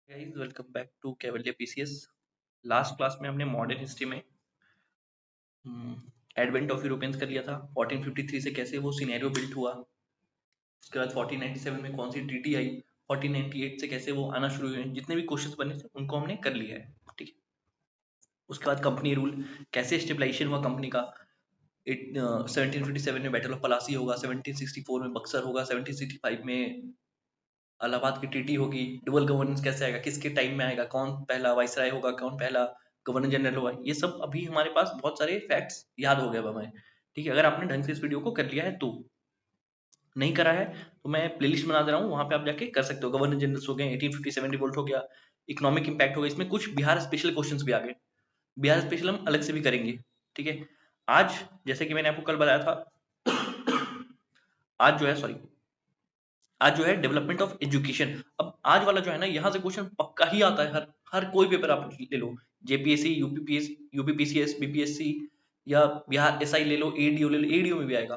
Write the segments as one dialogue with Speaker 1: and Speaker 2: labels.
Speaker 1: Guys welcome back to Kaivalya PCS. Last class में हमने modern history में advent of Europeans कर लिया था। 1453 से कैसे वो सिनेरियो बिल्ट हुआ, उसके बाद 1497 में कौन सी ट्रीटी आई, 1498 से कैसे वो आना शुरू हुए, जितने भी क्वेश्चंस बने थे उनको हमने कर लिया है। ठीक है। उसके बाद कंपनी रूल, कैसे स्टेबलाइजेशन हुआ कंपनी का। 1757 में बैटल ऑफ पलासी होगा, 1764 में बक्सर होगा, 1765 में इलाहाबाद की टीटी होगी। डुअल गवर्नेंस कैसे आएगा, किसके टाइम में आएगा, कौन पहला वाइसराय होगा, कौन पहला गवर्नर जनरल होगा, ये सब अभी हमारे पास बहुत सारे फैक्ट्स याद हो गए अब हमें। ठीक है, अगर आपने ढंग से इस वीडियो को कर लिया है तो। नहीं करा है तो मैं प्लेलिस्ट बना दे रहा हूँ, वहां पे आप जाके कर सकते हो। गवर्नर जनरल्स हो गए, 1857 रिवोल्ट हो गया, इकोनॉमिक इंपैक्ट हो गया, इसमें कुछ बिहार स्पेशल क्वेश्चंस भी आ गए। बिहार स्पेशल हम अलग से भी करेंगे। ठीक है। आज जैसे कि मैंने आपको कल बताया था, आज जो है सॉरी आज जो है डेवलपमेंट ऑफ एजुकेशन। अब आज वाला जो है ना, यहाँ से क्वेश्चन पक्का ही आता है। हर हर कोई पेपर आप ले लो, जेपीएससी, यूपीपीएस, यूपीपीसीएस, बीपीएससी, या बिहार एसआई ले लो, एडीओ ले लो, एडीओ में भी आएगा।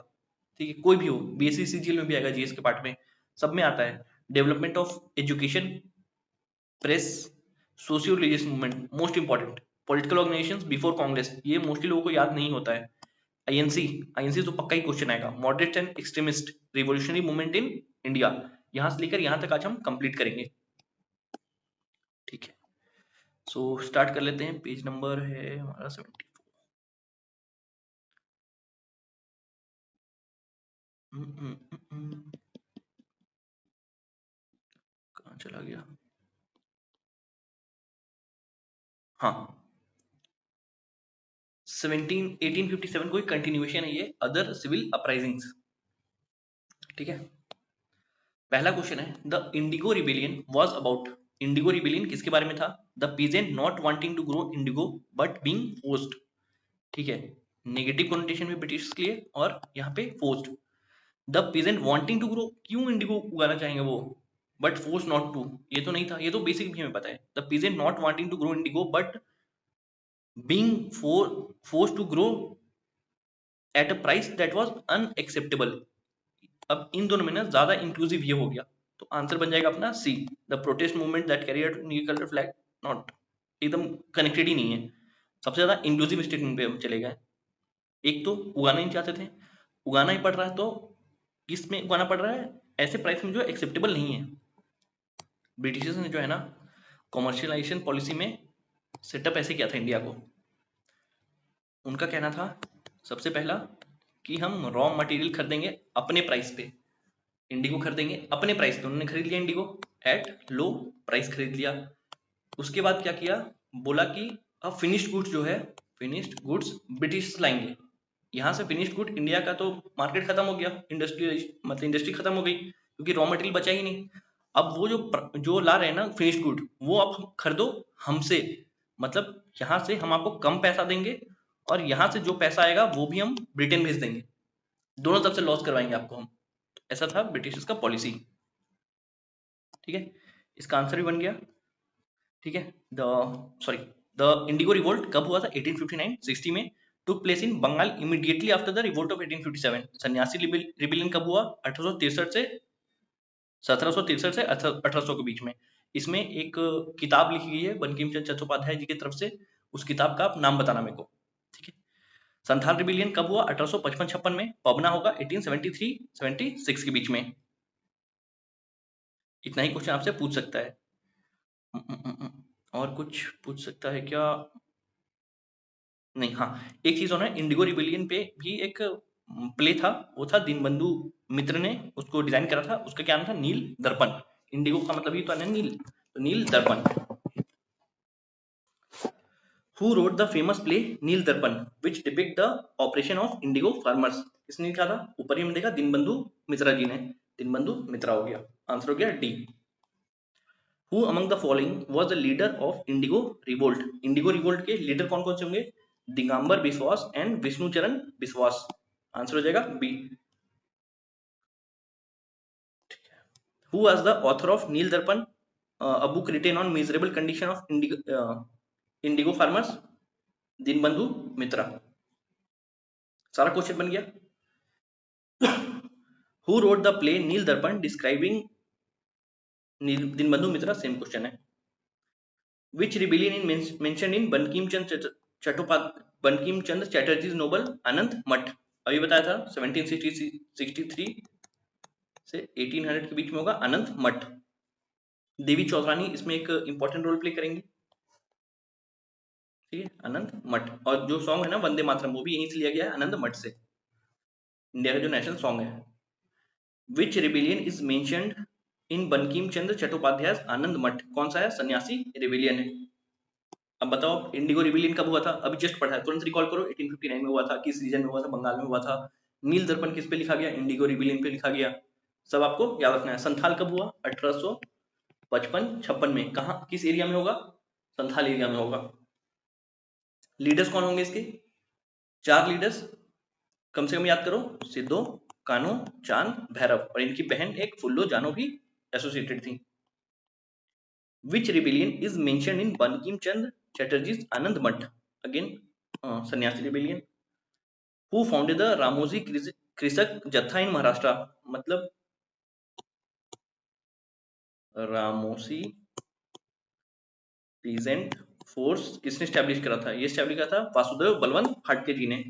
Speaker 1: ठीक है, कोई भी हो, बीएससी सीजीएल में भी आएगा, जीएस के पार्ट में सब में आता है। Development of education, press, socio religious movement, most important, political organisations before Congress, ये मोस्टली लोगों को याद नहीं होता है। आईएनसी, आईएनसी तो पक्का ही क्वेश्चन आएगा। Moderate and extremist, revolutionary movement in India, यहां से लेकर यहां तक आज हम कंप्लीट करेंगे। ठीक है, सो स्टार्ट कर लेते हैं। पेज नंबर है हमारा 74। कहाँ चला गया? हाँ, 1857 कोई कंटिन्यूएशन है ये, अदर सिविल अपराइजिंग्स। ठीक है। पहला क्वेश्चन है, the indigo rebellion was about. Indigo rebellion किसके बारे में था? The peasant not wanting to grow indigo but being forced. ठीक है, नेगेटिव कॉन्टेशन में ब्रिटिश के लिए, और यहाँ पे forced. The peasant wanting to grow, क्यों इंडिगो उगाना चाहेंगे वो, बट फोर्स नॉट टू, ये तो नहीं था, ये तो बेसिक भी हमें पता है। The peasant not wanting to grow indigo but being force to grow at a price that was unacceptable. अब इन दोनों में ना ज्यादा इंक्लूसिव ये हो गया, तो आंसर बन जाएगा अपना C, the protest movement that carry out new colour flag. Not, एकदम कनेक्टेड ही नहीं है। सबसे ज्यादा इंक्लूसिव स्टेटमेंट पे हम चले गए। एक तो उगाना ही चाहते थे, उगाना ही पड़ रहा है, तो किस में उगाना पड़ रहा है? ऐसे प्राइस में जो एक्सेप्टेबल नहीं है। ब्रिटिशर्स ने जो है ना, कॉमर्शियलाइजेशन पॉलिसी में सेटअप ऐसे किया था इंडिया को। उनका कहना था सबसे पहला कि हम रॉ मटेरियल खरीदेंगे अपने प्राइस पे, इंडिगो खरीदेंगे अपने प्राइस पे। उन्होंने खरीद लिया इंडिगो एट लो प्राइस, खरीद लिया। उसके बाद क्या किया, बोला कि अब फिनिश्ड गुड्स जो है, फिनिश्ड गुड्स ब्रिटिश लाएंगे। यहाँ से फिनिश्ड गुड इंडिया का तो मार्केट खत्म हो गया, इंडस्ट्री मतलब इंडस्ट्री खत्म हो गई, क्योंकि रॉ मटेरियल बचा ही नहीं। अब वो जो ला रहे हैं ना फिनिश्ड गुड, वो आप खरीदो हमसे, मतलब यहाँ से हम आपको कम पैसा देंगे, और यहाँ से जो पैसा आएगा वो भी हम ब्रिटेन भेज देंगे, दोनों तरफ से लॉस करवाएंगे आपको हम। ऐसा था ब्रिटिश का पॉलिसी। ठीक है, इसका आंसर भी बन गया। ठीक है, the sorry the indigo revolt कब हुआ था? 1859-60 में। Took place in Bengal immediately after the revolt of 1857। Sanyasi rebellion कब हुआ? 1863 से 1763 से 1800 के बीच में। इसमें एक किताब लिखी गई है बंकिम चंद्र चट्टोपाध्याय जी की तरफ से, उस किताब का आप नाम बताना मेरे को। ठीक है। संथाल रिबेलियन कब हुआ? 1855-56 में। पबना होगा 1873-76 के बीच में। इतना ही क्वेश्चन आपसे पूछ सकता है। और कुछ पूछ सकता है क्या? नहीं, हाँ, एक चीज और है, इंडिगो रिबेलियन पे भी एक प्ले था, वो था दीनबंधु मित्र ने उसको डिजाइन करा था। उसका क्या नाम था? नील दर्पण। इंडिगो का मतलब ही तो है नील, तो Nil Darpan. Who wrote the famous play Nil Darpan which depict the operation of indigo farmers? किसने लिखा था? ऊपर ही हमने देखा दीनबंधु मित्रा जी ने, दीनबंधु मित्रा हो गया। आंसर हो गया D. Who among the following was the leader of Indigo revolt? Indigo revolt के लीडर कौन कौन से होंगे? दिगंबर बिस्वास एंड विष्णुचरण बिस्वास। आंसर हो जाएगा B. Who was the author of Neel Darpan, a book written on miserable condition of indigo farmers? Dinabandhu Mitra. सारा question बन गया। Who wrote the play Nil Darpan describing Dinabandhu Mitra? Same question है। Which rebellion in mention in Bankim Chandra Chatterjee novel Anant Math, अभी बताया था 1763 से 1800 के बीच में होगा अनंत मठ। देवी चौधरानी इसमें एक इंपॉर्टेंट रोल प्ले करेंगी, ठीक है, अनंत मठ। और जो सॉन्ग है ना वंदे मातरम, वो भी यहीं से लिया गया है, आनंद मठ से, इंडिया का जो नेशनल सॉन्ग है। Which rebellion is mentioned in Bankim Chandra Chattopadhyay Anand Math, कौन सा है, सन्यासी रिबिलियन है। अब बताओ इंडिगो रिबिलियन कब हुआ था, अभी जस्ट पढ़ा है, तुरंत रिकॉल करो, 1859 में हुआ था, किस रीजन में हुआ था, बंगाल में हुआ था। नील दर्पण किस पे लिखा गया, इंडिगो रिबिलियन पे लिखा गया, सब आपको याद रखना है। संथाल कब हुआ, 1855-56 में, कहा, किस एरिया में होगा, संथाल एरिया में होगा। लीडर्स कौन होंगे इसके, 4 लीडर्स कम से कम याद करो, सिद्धो, कान्हो, चांद, भैरव, और इनकी बहन एक फुल्लो जानो भी एसोसिएटेड थी। Which rebellion is mentioned in Bankim Chandra Chatterjee's Anand Math, again Sanyasi rebellion. Who founded the Ramoji Krishak Jattha in Maharashtra, मतलब रामोसी पीजेंट फोर्स किसने स्टैब्लिश करा था, ये स्टैब्लिश करा था वासुदेव बलवंत फाटके जी ने,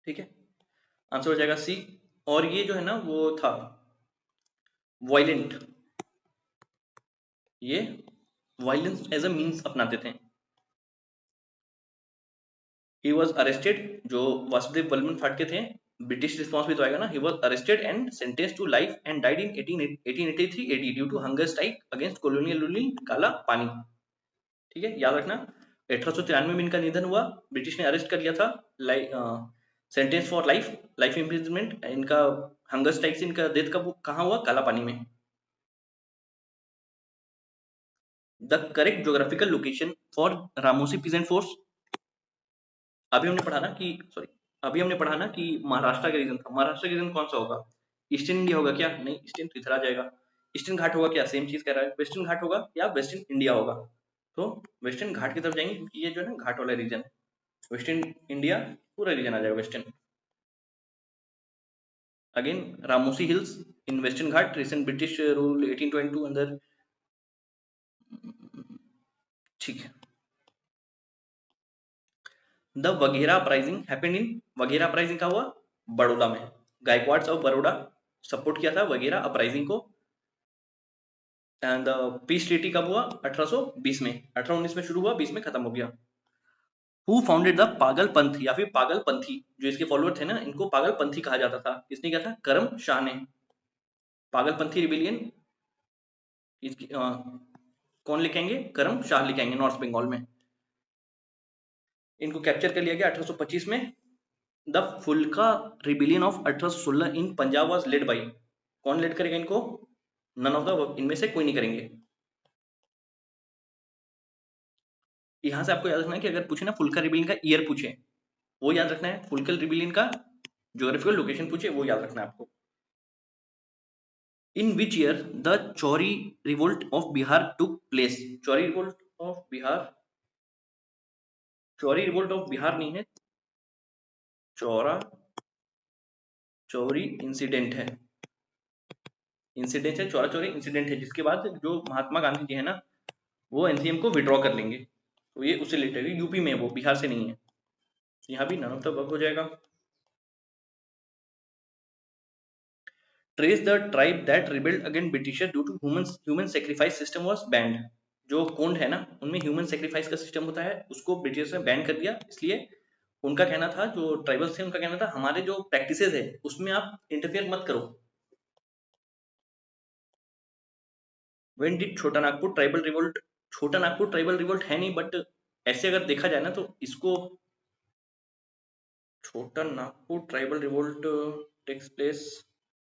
Speaker 1: ठीक है, आंसर हो जाएगा सी। और ये जो है ना वो था वायलेंट, ये वायलेंस एज अ मीन्स अपनाते थे। ही वॉज अरेस्टेड, जो वासुदेव बलवंत फाटके थे, ब्रिटिश रिस्पॉन्स भी तो आएगा ना, he was arrested and sentence to life and died in 1883 AD due to hunger strike against colonial ruling Kala Pani, ठीक है, याद रखना। 1893 में इनका निधन हुआ, ब्रिटिश ने अरेस्ट कर लिया था, sentence for life, life imprisonment, इनका हंगर स्ट्राइक से इनका डेथ कब कहाँ हुआ, काला पानी में। The correct geographical location for Ramoshi peasant force, अभी हमने पढ़ा ना कि, सॉरी, अभी हमने पढ़ा ना कि महाराष्ट्र का रीजन था, महाराष्ट्र का रीजन कौन सा होगा, ईस्टर्न इंडिया होगा क्या, नहीं, ईस्टर्न तो इधर आ जाएगा। ईस्टर्न घाट होगा क्या, सेम चीज कह रहा है, वेस्टर्न घाट होगा या वेस्टर्न इंडिया होगा, तो वेस्टर्न घाट की तरफ जाएंगे क्योंकि ये जो है ना घाट वाला रीजन, वेस्टर्न इंडिया पूरा रीजन आ जाएगा western. Again Ramoshi hills in western Ghat, recent British rule 1822 अंदर, ठीक है। द वगेरा अपराइजिंग हैपेंड इन, वगेरा अपराइजिंग का हुआ बड़ौदा में, गायकवाड्स ऑफ बड़ौदा सपोर्ट किया था वगेरा अपराइजिंग को। एंड पीस ट्रीटी कब हुआ, 1820 में, 1819 में शुरू हुआ, 20 में खत्म हो गया। हु फाउंडेड द पागलपंथ या फिर पागलपंथी, जो इसके फॉलोअर थे ना इनको पागलपंथी कहा जाता था, किसने किया था, करम शाह ने। पागलपंथी रिबिलियन इसकी कौन लिखेंगे, करम शाह लिखेंगे, नॉर्थ बंगाल में। इनको कैप्चर कर लिया गया 1825 में। द फुल्का rebellion of 1816 in Punjab was led by, कौन लेड करेगा इनको, नन ऑफ द, इनमें से कोई नहीं करेंगे। यहां से आपको याद रखना है कि अगर पूछे ना फुल्का रिबिलियन का ईयर पूछे, वो याद रखना है, फुल्कल रिबिलियन का ज्योग्राफिकल लोकेशन पूछे, वो याद रखना है आपको। In which year the Chauri revolt of Bihar took place, Chauri revolt of Bihar, Chauri revolt of Bihar नहीं है, चौरा चौरी इंसिडेंट है, इंसिडेंट है, चौरा चौरी इंसिडेंट है, जिसके बाद जो महात्मा गांधी जी है ना वो एनसीएम को विड्रॉ कर लेंगे, तो ये उससे रिलेटेड है, यूपी में, वो बिहार से नहीं है। यहाँ भी नन ऑफ द वर्क हो जाएगा। Trace the tribe that rebelled against Britisher due to human sacrifice system was banned, जो कोंड है ना उनमें ह्यूमन सेक्रीफाइस का सिस्टम होता है, उसको ब्रिटिश ने बैन कर दिया, इसलिए उनका कहना था, जो ट्राइबल्स थे उनका कहना था हमारे जो प्रैक्टिसेस है उसमें आप इंटरफेयर मत करो। व्हेन डिड छोटा नागपुर ट्राइबल रिवोल्ट, छोटा नागपुर ट्राइबल रिवोल्ट है नहीं, बट ऐसे अगर देखा जाए ना तो इसको, Chota Nagpur tribal revolt takes place,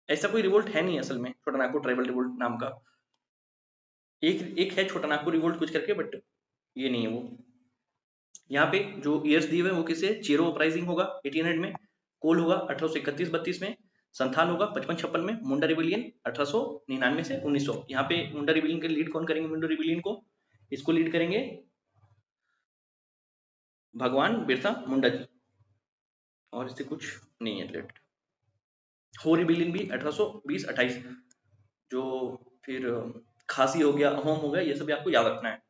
Speaker 1: ऐसा कोई रिवोल्ट है नहीं असल में छोटा नागपुर ट्राइबल रिवोल्ट नाम का, एक है छोटा नागपुर रिवोल्ट कुछ करके, बट ये नहीं है वो। यहाँ पे जो ईयर्स दिए हुए हैं वो किसे, चेरो अपराइजिंग होगा 1800 में, कोल होगा 1831-32 में, संथाल होगा 55-56 में, मुंडा रिबिलियन 1899 से 1900। यहाँ पे मुंडा रिबिलियन के लीड कौन करेंगे, मुंडा रिबिलियन को, इसको लीड करेंगे भगवान बिरसा मुंडा जी, और इससे कुछ नहीं है रिलेटेड। हो रिबिलियन भी 1820-28, जो फिर खासी हो गया, अहोम हो गया, ये सब आपको याद रखना है।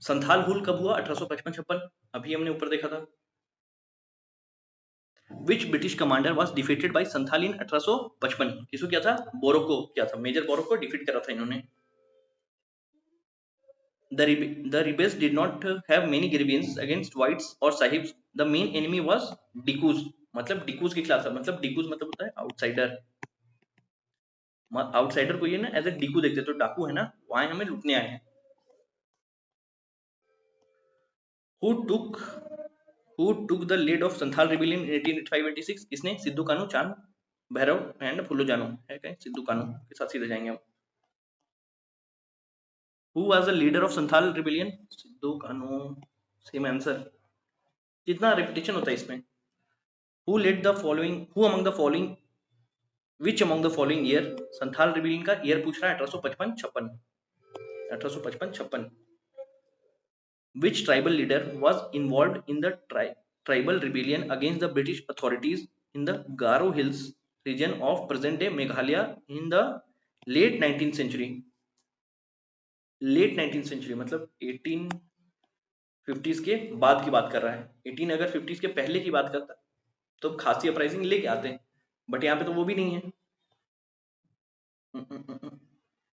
Speaker 1: संथाल हुल कब हुआ? 1855-56, अभी हमने ऊपर देखा था। Which British commander was defeated by Santhal in 1855? किसको किया था? बोरो को किया था, मेजर बोरो को डिफीट करा था इन्होंने। The rebels did not have many grievances against whites or sahibs. The main enemy was Dikus. मतलब डिकूज के खिलाफ था, मतलब डिकूज मतलब होता है आउटसाइडर। आउटसाइडर को ये ना एज ए डिकू देखते, तो डाकू है ना, वहां हमें लूटने आए हैं। Who took Who took the lead of Santhal rebellion in 1885-86? किसने? सिद्धू कानू, चांद भैरव एंड फुल्लो जानो है क्या? सिद्धू कानू के साथ सीधे जाएंगे हम। Who was the leader of Santhal rebellion? Sidhu Kanu, same answer. कितना रिपीटेशन होता है इसमें? Who led the following? Who among the following? Which among the following year? Santhal rebellion का ईयर पूछ रहा है, 1855-56। 1855-56। Which tribal leader was involved in the tribal rebellion against the British authorities in the Garo Hills region of present-day Meghalaya in the late 19th century? Late 19th century मतलब 1850s के बाद की बात कर रहा है। 18 अगर 50s के पहले की बात करता तो खासी अपराइजिंग लेके आते हैं, बट यहाँ पे तो वो भी नहीं है।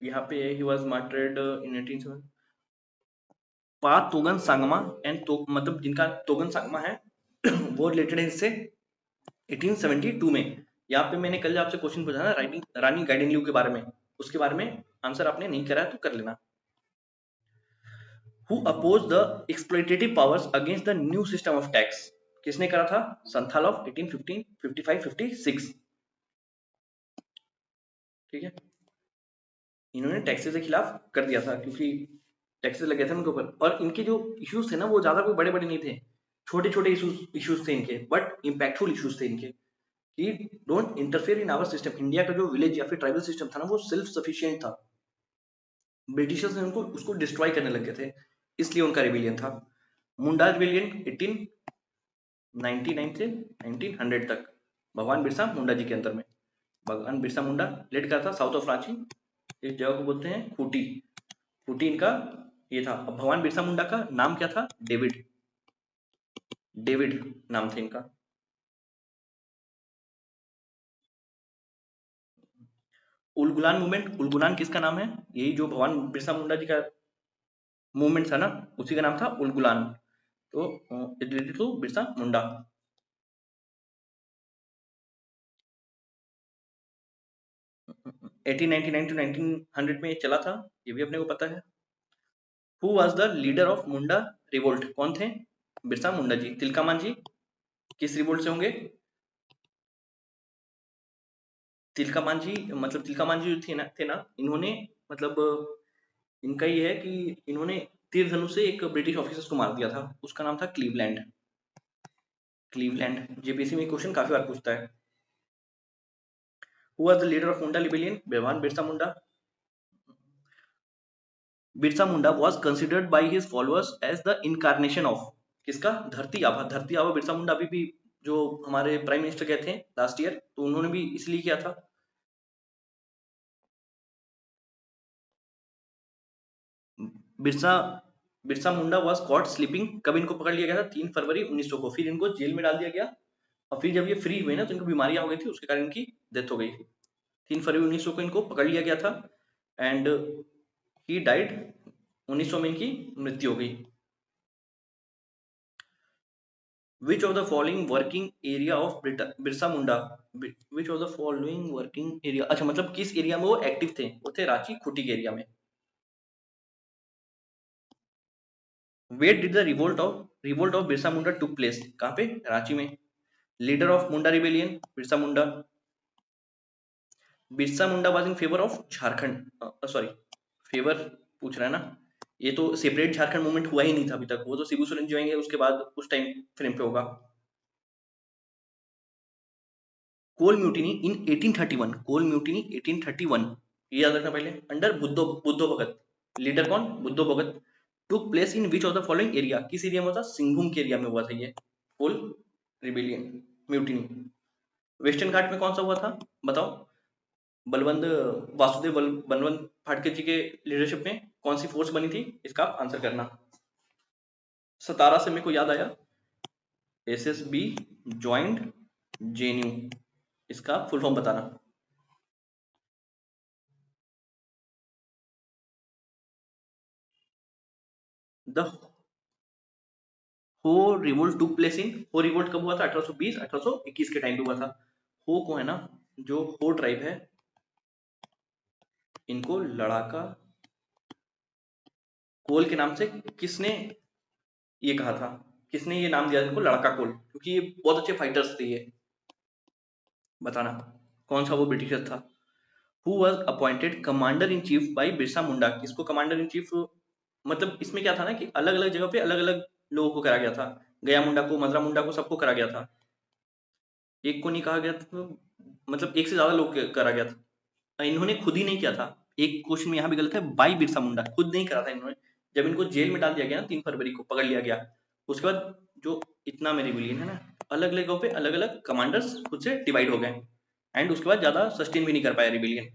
Speaker 1: यहाँ पे ही वाज मार्टर्ड इन 1870। पा तोगन सांगमा एंड तो मतलब जिनका तोगन सांगमा है वो रिलेटेड है इससे 1872 में। यहाँ पे मैंने कल आपसे क्वेश्चन पूछा ना रानी गाइडिनल्यू के बारे में, उसके बारे में आंसर आपने नहीं करा है तो कर लेना। Who opposed the exploitative powers against the new system of tax? किसने करा था? संथाल ऑफ 1815, 55, 56। ठीक है, इन्होंने टैक्सेस के खिलाफ कर दिया था क्योंकि टैक्सेस लगे थे उनके ऊपर, और इनके जो इश्यूज थे ना वो ज्यादा कोई बड़े बड़े नहीं थे, छोटे छोटे इश्यूज थे इनके, बट इम्पैक्टफुल इश्यूज थे इनके कि don't interfere in our system. India का जो विलेज या फिर ट्राइबल सिस्टम था ना वो सेल्फ सफिशिएंट था, ब्रिटिशर्स ने उनको उसको डिस्ट्रॉय करने लगे थे, इसलिए उनका रिबेलियन था। मुंडा रिबेलियन 1899 से 1900 तक भगवान बिरसा मुंडा जी के अंदर में। भगवान बिरसा मुंडा लेट करा था साउथ ऑफ रांची, इस जगह को बोलते हैं खूटी। खूटी इनका ये था। अब भगवान बिरसा मुंडा का नाम क्या था? डेविड, डेविड नाम था इनका। उलगुलान मूवमेंट, उलगुलान किसका नाम है? यही जो भगवान बिरसा मुंडा जी का मूवमेंट था ना, उसी का नाम था उलगुलान, तो related to Birsa Munda. 1899 to 1900 में ये चला था, ये भी अपने को पता है। Who was the leader of Munda revolt? कौन थे? बिरसा मुंडा जी। तिलका मांझी किस रिवोल्ट से होंगे? तिलका मांझी मतलब तिलका मांझी जो थे ना इन्होंने मतलब इनका ये है कि इन्होंने तीर धनुष से एक ब्रिटिश ऑफिसर को मार दिया था, उसका नाम था क्लीवलैंड। क्लीवलैंड जेपीएससी में क्वेश्चन काफी बार पूछता है। Who was the leader of Munda rebellion? भगवान Birsa Munda. Birsa Munda was considered by his followers as the incarnation of किसका? धरती आबा। धरती आबा बिरसा मुंडा अभी भी जो हमारे प्राइम मिनिस्टर गए थे लास्ट ईयर, तो उन्होंने भी इसलिए किया था। Birsa Birsa Munda was caught sleeping, कब इनको पकड़ लिया गया था? 3 फरवरी 1900 को। फिर इनको जेल में डाल दिया गया, और फिर जब ये फ्री हुए ना तो इनको बीमारियां हो गई थी, उसके कारण इनकी डेथ हो गई। 3 फरवरी 1900 को इनको पकड़ लिया गया था एंड ही डाइड। 1900 में इनकी मृत्यु हो गई। Which of the following working area of Birsa Munda? Which of the following working area? अच्छा मतलब किस एरिया में वो एक्टिव थे? वो थे रांची खूटी के एरिया में। Where did the revolt of Birsa Munda took place? कहाँ पे? रांची में। Leader of Munda rebellion Birsa Munda. Birsa Munda was in favour of Jharkhand, sorry favour पूछ रहा है ना, ये तो सेपरेट झारखंड मूवमेंट हुआ ही नहीं था अभी तक, वो तो शिबू सोरेन जी आएंगे उसके बाद उस टाइम फ्रेम पे होगा। कोल म्यूटिनी इन 1831, कोल म्यूटिनी 1831 ये याद रखना पहले, अंडर बुद्धो भगत। लीडर कौन? Budhu Bhagat. Took place in which of the following area? किस एरिया में हुआ था? सिंहभूम के एरिया में हुआ था ये कोल रिबेलियन म्यूटिनी। वेस्टर्न घाट में कौन सा हुआ था बताओ? बलवंत वासुदेव बलवंत फाटके जी के लीडरशिप में कौन सी फोर्स बनी थी? इसका आंसर करना। सतारा से मेरे को याद आया एसएसबी ज्वाइंट जेएनयू, इसका फुल फॉर्म बताना। द हो रिवोल्ट टुक प्लेस इन, हो रिवोल्ट कब हुआ था? 1820 1821 के टाइम पे हुआ था। हो को है ना, जो हो ट्राइब है इनको लड़ाका कोल के नाम से किसने ये कहा था, किसने ये नाम दिया इनको लड़ाका कोल? क्योंकि ये बहुत अच्छे फाइटर्स थे ये। बताना कौन सा वो ब्रिटिशर था। Who was appointed commander in chief by Birsa Munda, किसको कमांडर इन चीफ, मतलब इसमें क्या था ना कि अलग अलग जगह पे अलग अलग लोगों को करा गया था। गया मुंडा को, मजरा मुंडा को, सबको करा गया था, एक को नहीं कहा गया था, मतलब एक से ज्यादा लोग करा गया था। इन्होंने खुद ही नहीं किया था, एक क्वेश्चन में यहाँ भी गलत है, बाई बिरसा मुंडा, खुद नहीं करा था इन्होंने। जब इनको जेल में डाल दिया गया ना 3 फरवरी को पकड़ लिया गया, उसके बाद जो इतना में रिविलियन है ना, अलग अलग जगहों पे अलग अलग कमांडर्स खुद से डिवाइड हो गए, एंड उसके बाद ज्यादा सस्टेन भी नहीं कर पाया rebellion.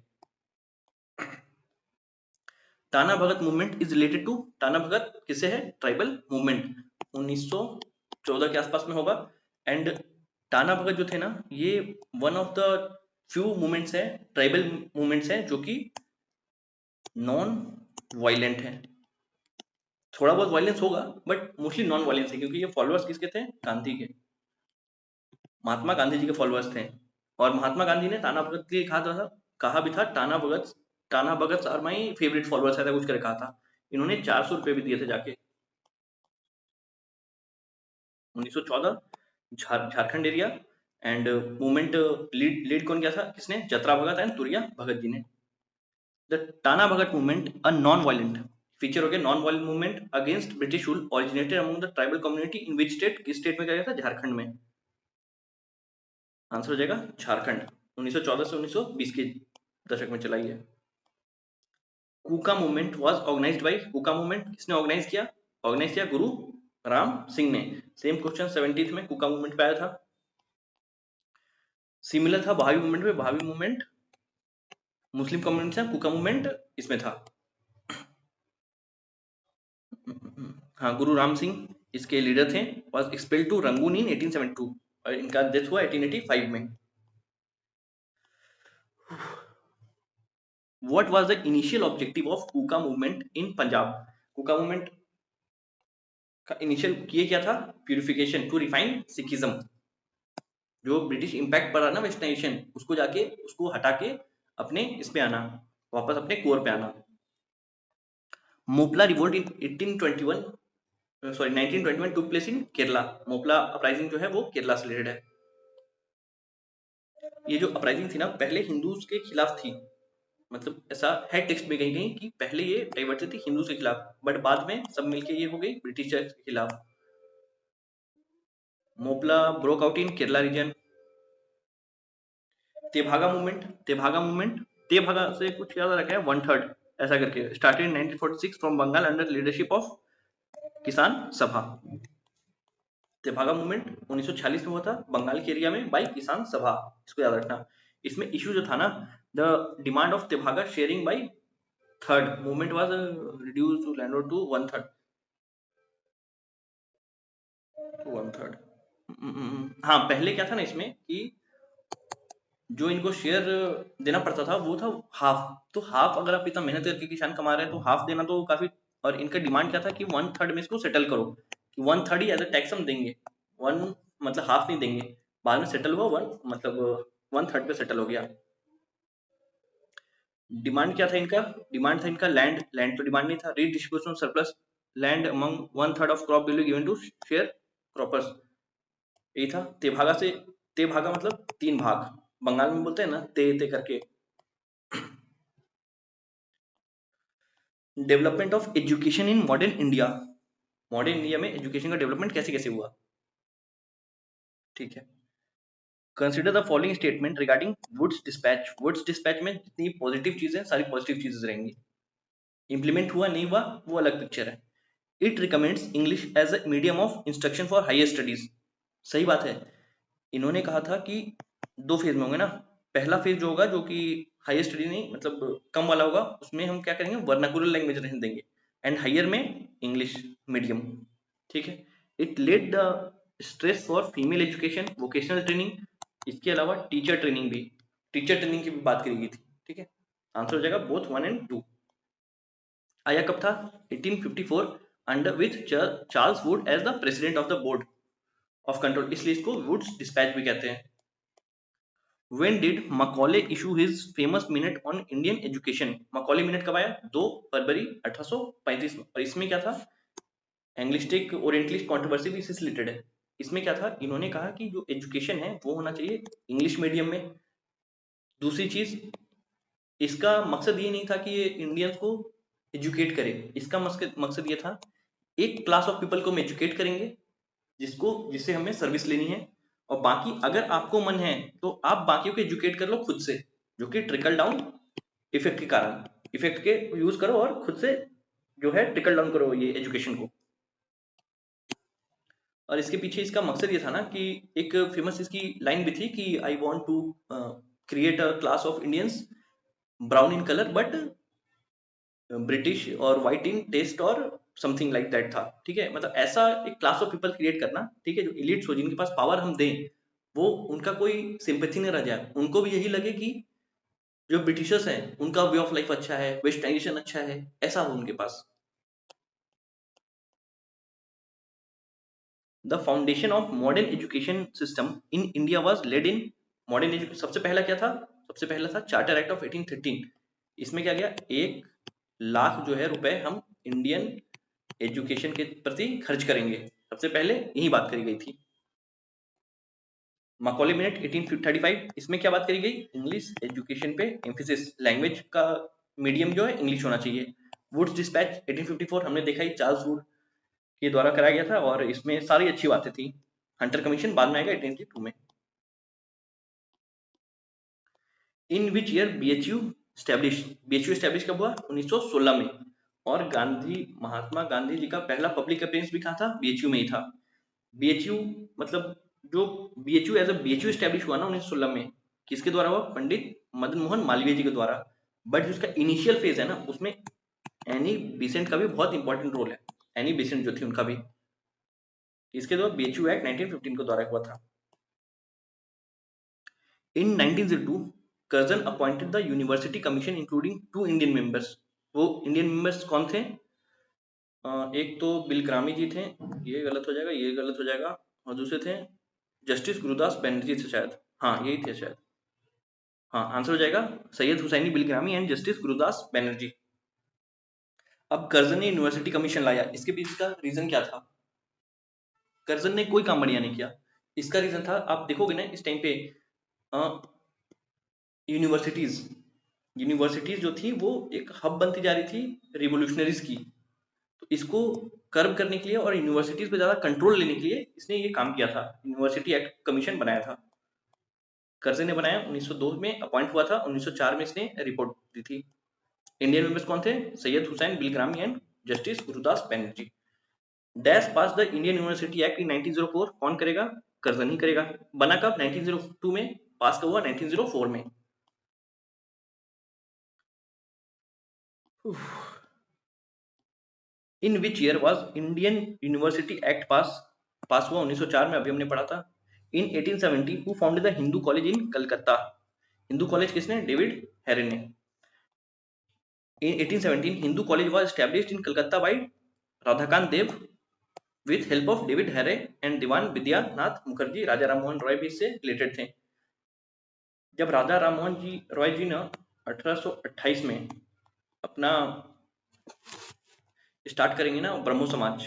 Speaker 1: Tana Bhagat movement is related to, Tana Bhagat किससे है? ट्राइबल मूवमेंट, 1914 के आसपास में होगा। एंड टाना भगत जो थे ना, ये one of the few movements है, ट्राइबल मूवमेंट्स है जो कि नॉन वायलेंट है। थोड़ा बहुत वायलेंस होगा बट मोस्टली नॉन वायलेंस है, क्योंकि ये फॉलोअर्स किसके थे? गांधी के, महात्मा गांधी जी के फॉलोअर्स थे। और महात्मा गांधी ने टाना भगत के लिए कहा भी था Tana Bhagat are my favourite followers, ऐसा कुछ कर कहा था। इन्होंने 400 रुपए भी दिए थे जाके। 1914 Jharkhand area. And movement lead lead कौन किया था? किसने? जतरा भगत एंड तुरिया भगत जी ने। The Tana Bhagat movement a non violent feature हो गया, non violent movement against British rule originated among the tribal community in which state, किस स्टेट में किया गया था? झारखंड में। आंसर हो जाएगा झारखंड। 1914 से 1920 के दशक में चलाई है। Kuka movement was organized by, Kuka movement किसने ऑर्गेनाइज किया गुरु राम सिंह ने। सेम क्वेश्चन 70th में कूका मूवमेंट पे आया था। सिमिलर था भावी मूवमेंट में, भावी मूवमेंट मुस्लिम कम्युनिटी से, कूका मूवमेंट इसमें था। हाँ, गुरु राम सिंह इसके लीडर थे। Was expelled to Rangoon in 1872 और इनका डेथ हुआ 1885 में। What was the initial objective of Kuka movement in Punjab? Kuka movement का इनिशियल किए क्या था? प्यूरिफिकेशन टू रिफाइन सिखिज्म, जो ब्रिटिश इंपैक्ट पड़ा ना वेस्टर्नाइजेशन, उसको जाके उसको हटा के अपने इस पे आना, वापस अपने कोर पे आना। Moplah revolt in 1821 sorry 1921 took place in Kerala. Moplah uprising जो है वो केरला से रिलेटेड है। ये जो अपराइजिंग थी ना, पहले हिंदूज के खिलाफ थी, मतलब ऐसा है टेक्स्ट में कहीं कहीं कि पहले ये डाइवर्सिटी थी हिंदूज के खिलाफ, बट बाद में सब मिलके ये हो गई ब्रिटिशर्स के खिलाफ। Moplah broke out in Kerala region. Tebhaga movement Tebhaga से कुछ याद रखा है, 1/3 ऐसा करके started in 1946 from Bengal under leadership of Kisan Sabha. Tebhaga movement 1946 में हुआ था बंगाल के एरिया में बाई किसान सभा, इसको याद रखना। इसमें इशू जो था ना, the demand of Tebhaga sharing by third movement was reduce to landlord to 1/3 to 1/3। हाँ, पहले क्या था ना इसमें कि जो इनको शेयर देना पड़ता था वो था हाफ, तो हाफ अगर आप इतना मेहनत करके किसान कमा रहे हैं तो हाफ देना तो काफी। और इनका डिमांड क्या था कि 1/3 में इसको सेटल करो, कि 1/3 ही एज अ टैक्स हम देंगे, वन मतलब हाफ नहीं देंगे। बाद में सेटल हुआ, वन मतलब 1/3 पे सेटल हो गया। डिमांड क्या था इनका? डिमांड था इनका लैंड, लैंड तो डिमांड नहीं था, redistribution of surplus land among 1/3 of crop value given to share croppers, यही था। तेभागा से, तेभागा मतलब 3 भाग, बंगाल में बोलते हैं ना ते करके। Development of education in modern India, modern India में एजुकेशन का डेवलपमेंट कैसे कैसे हुआ? ठीक है, consider the following statement regarding Wood's dispatch. Wood's dispatch में जितनी पॉजिटिव चीजें सारी पॉजिटिव चीजें रहेंगी, इंप्लीमेंट हुआ नहीं हुआ वो अलग पिक्चर है। It recommends English as a medium of instruction for higher studies, सही बात है। इन्होंने कहा था कि 2 फेज में होंगे ना, पहला फेज जो होगा जो कि हायर स्टडी नहीं मतलब कम वाला होगा, उसमें हम क्या करेंगे वर्नाकुलर लैंग्वेज रहने देंगे, एंड हायर में इंग्लिश मीडियम। ठीक है। It laid the stress for female education, vocational training, इसके अलावा टीचर ट्रेनिंग भी, टीचर ट्रेनिंग की भी बात करी गई थी। ठीक है, आंसर हो जाएगा बोथ 1 एंड 2। आया कब था? 1854 under with Charles Wood as the president of the board of control, इसलिए इसको वुड्स डिस्पैच भी कहते हैं। When did Macaulay issue his famous minute on Indian education? Macaulay minute कब आया? 2 फरवरी 1835 में। और इसमें क्या था? एंग्लिस्टिक ओरिएंटलिस्ट कंट्रोवर्सी भी इससे रिलेटेड है। इसमें क्या था? इन्होंने कहा कि जो एजुकेशन है वो होना चाहिए इंग्लिश मीडियम में। दूसरी चीज, इसका मकसद ये नहीं था कि ये इंडियंस को एजुकेट करे, इसका मकसद ये था एक क्लास ऑफ पीपल को हम एजुकेट करेंगे जिससे हमें सर्विस लेनी है, और बाकी अगर आपको मन है तो आप बाकियों को एजुकेट कर लो खुद से, जो कि ट्रिकल डाउन इफेक्ट के कारण, इफेक्ट के यूज करो और खुद से जो है ट्रिकल डाउन करो ये एजुकेशन को। और इसके पीछे इसका मकसद ये था ना कि एक फेमस इसकी लाइन भी थी कि I want to create a class of Indians brown in colour but British और व्हाइट इन टेस्ट और समथिंग लाइक दैट था। ठीक है, मतलब ऐसा एक क्लास ऑफ पीपल क्रिएट करना, ठीक है, जो इलीट्स हो, जिनके पास पावर हम दें, वो उनका कोई सिंपैथी नहीं रह जाए, उनको भी यही लगे कि जो ब्रिटिशर्स हैं उनका वे ऑफ लाइफ अच्छा है, वेस्टर्नाइजेशन अच्छा है, ऐसा हो उनके पास। The foundation of modern education system in India was laid in modern education, सबसे पहला क्या था? सबसे पहला था चार्टर एक्ट ऑफ 1813। इसमें क्या गया? 1 लाख जो है रुपए हम इंडियन एजुकेशन के प्रति खर्च करेंगे, सबसे पहले यही बात करी गई थी। मकॉले मिनट 1835, इसमें क्या बात करी गई? इंग्लिश एजुकेशन पे एम्फेसिस, लैंग्वेज का मीडियम जो है इंग्लिश होना चाहिए। वुड्स डिस्पैच 1854 हमने देखा ही, चार्ल्स वुड के द्वारा कराया गया था, और इसमें सारी अच्छी बातें थी। हंटर कमीशन बाद में आएगा 1882 में। In which year BHU establish, BHU establish कब हुआ? 1916 में। और महात्मा गांधी जी का पहला पब्लिक अपीयरेंस भी कहाँ था? बीएचयू में ही था। बीएचयू मतलब जो BHU as a BHU establish हुआ ना 1916 में, किसके द्वारा हुआ? पंडित मदन मोहन मालवीय जी के द्वारा। बट जो उसका इनिशियल फेज है ना, उसमें एनी बेसेंट का भी बहुत इंपॉर्टेंट रोल है। एनी बेसेंट जो थी उनका भी, इसके द्वारा बीएचयू एक्ट 1915 के द्वारा हुआ था। In 1902, Curzon appointed the University Commission including 2 Indian members. वो इंडियन मेंबर्स कौन थे? एक तो बिलग्रामी जी थे, ये गलत हो जाएगा, ये गलत हो जाएगा, और दूसरे थे जस्टिस गुरुदास बनर्जी थे शायद, हाँ यही थे शायद। हाँ, आंसर हो जाएगा सैयद हुसैनी बिलग्रामी एंड जस्टिस गुरुदास बनर्जी। अब कर्जन ने यूनिवर्सिटी कमीशन लाया, इसके पीछे का रीजन क्या था? कर्जन ने कोई काम बढ़िया नहीं किया। इसका रीजन था, आप देखोगे ना इस टाइम पे यूनिवर्सिटीज यूनिवर्सिटीज जो थी वो एक हब बनती जा रही थी रिवोल्यूशनरीज की, तो इसको कर्व करने के लिए और यूनिवर्सिटीज पे ज्यादा कंट्रोल लेने के लिए इसने ये काम किया था, यूनिवर्सिटी एक्ट कमीशन बनाया था। कर्जे ने बनाया, 1902 में अपॉइंट हुआ था, 1904 में इसने रिपोर्ट दी थी। इंडियन मेंबर्स कौन थे? Syed Hussain Bilgrami and justice Gurudas Banerjee. Dash pass the Indian university act in 1904, कौन करेगा? कर्जन ही करेगा। बना कब? 1902 में। पास कब हुआ? 1904 में। In which year was Indian university act pass हुआ? 1904 में, अभी हमने पढ़ा था। In 1870 who founded the Hindu college in Calcutta, Hindu college किसने? डेविड हेरन ने। In 1817 Hindu college was established in Calcutta by Radhakant Dev with help of David Hare and Diwan Vidyanath Mukherjee. Raja Rammohan Roy भी इससे रिलेटेड थे। जब राजा राममोहन जी रॉय जी ने 1828 में अपना स्टार्ट करेंगे ना ब्रह्मो समाज,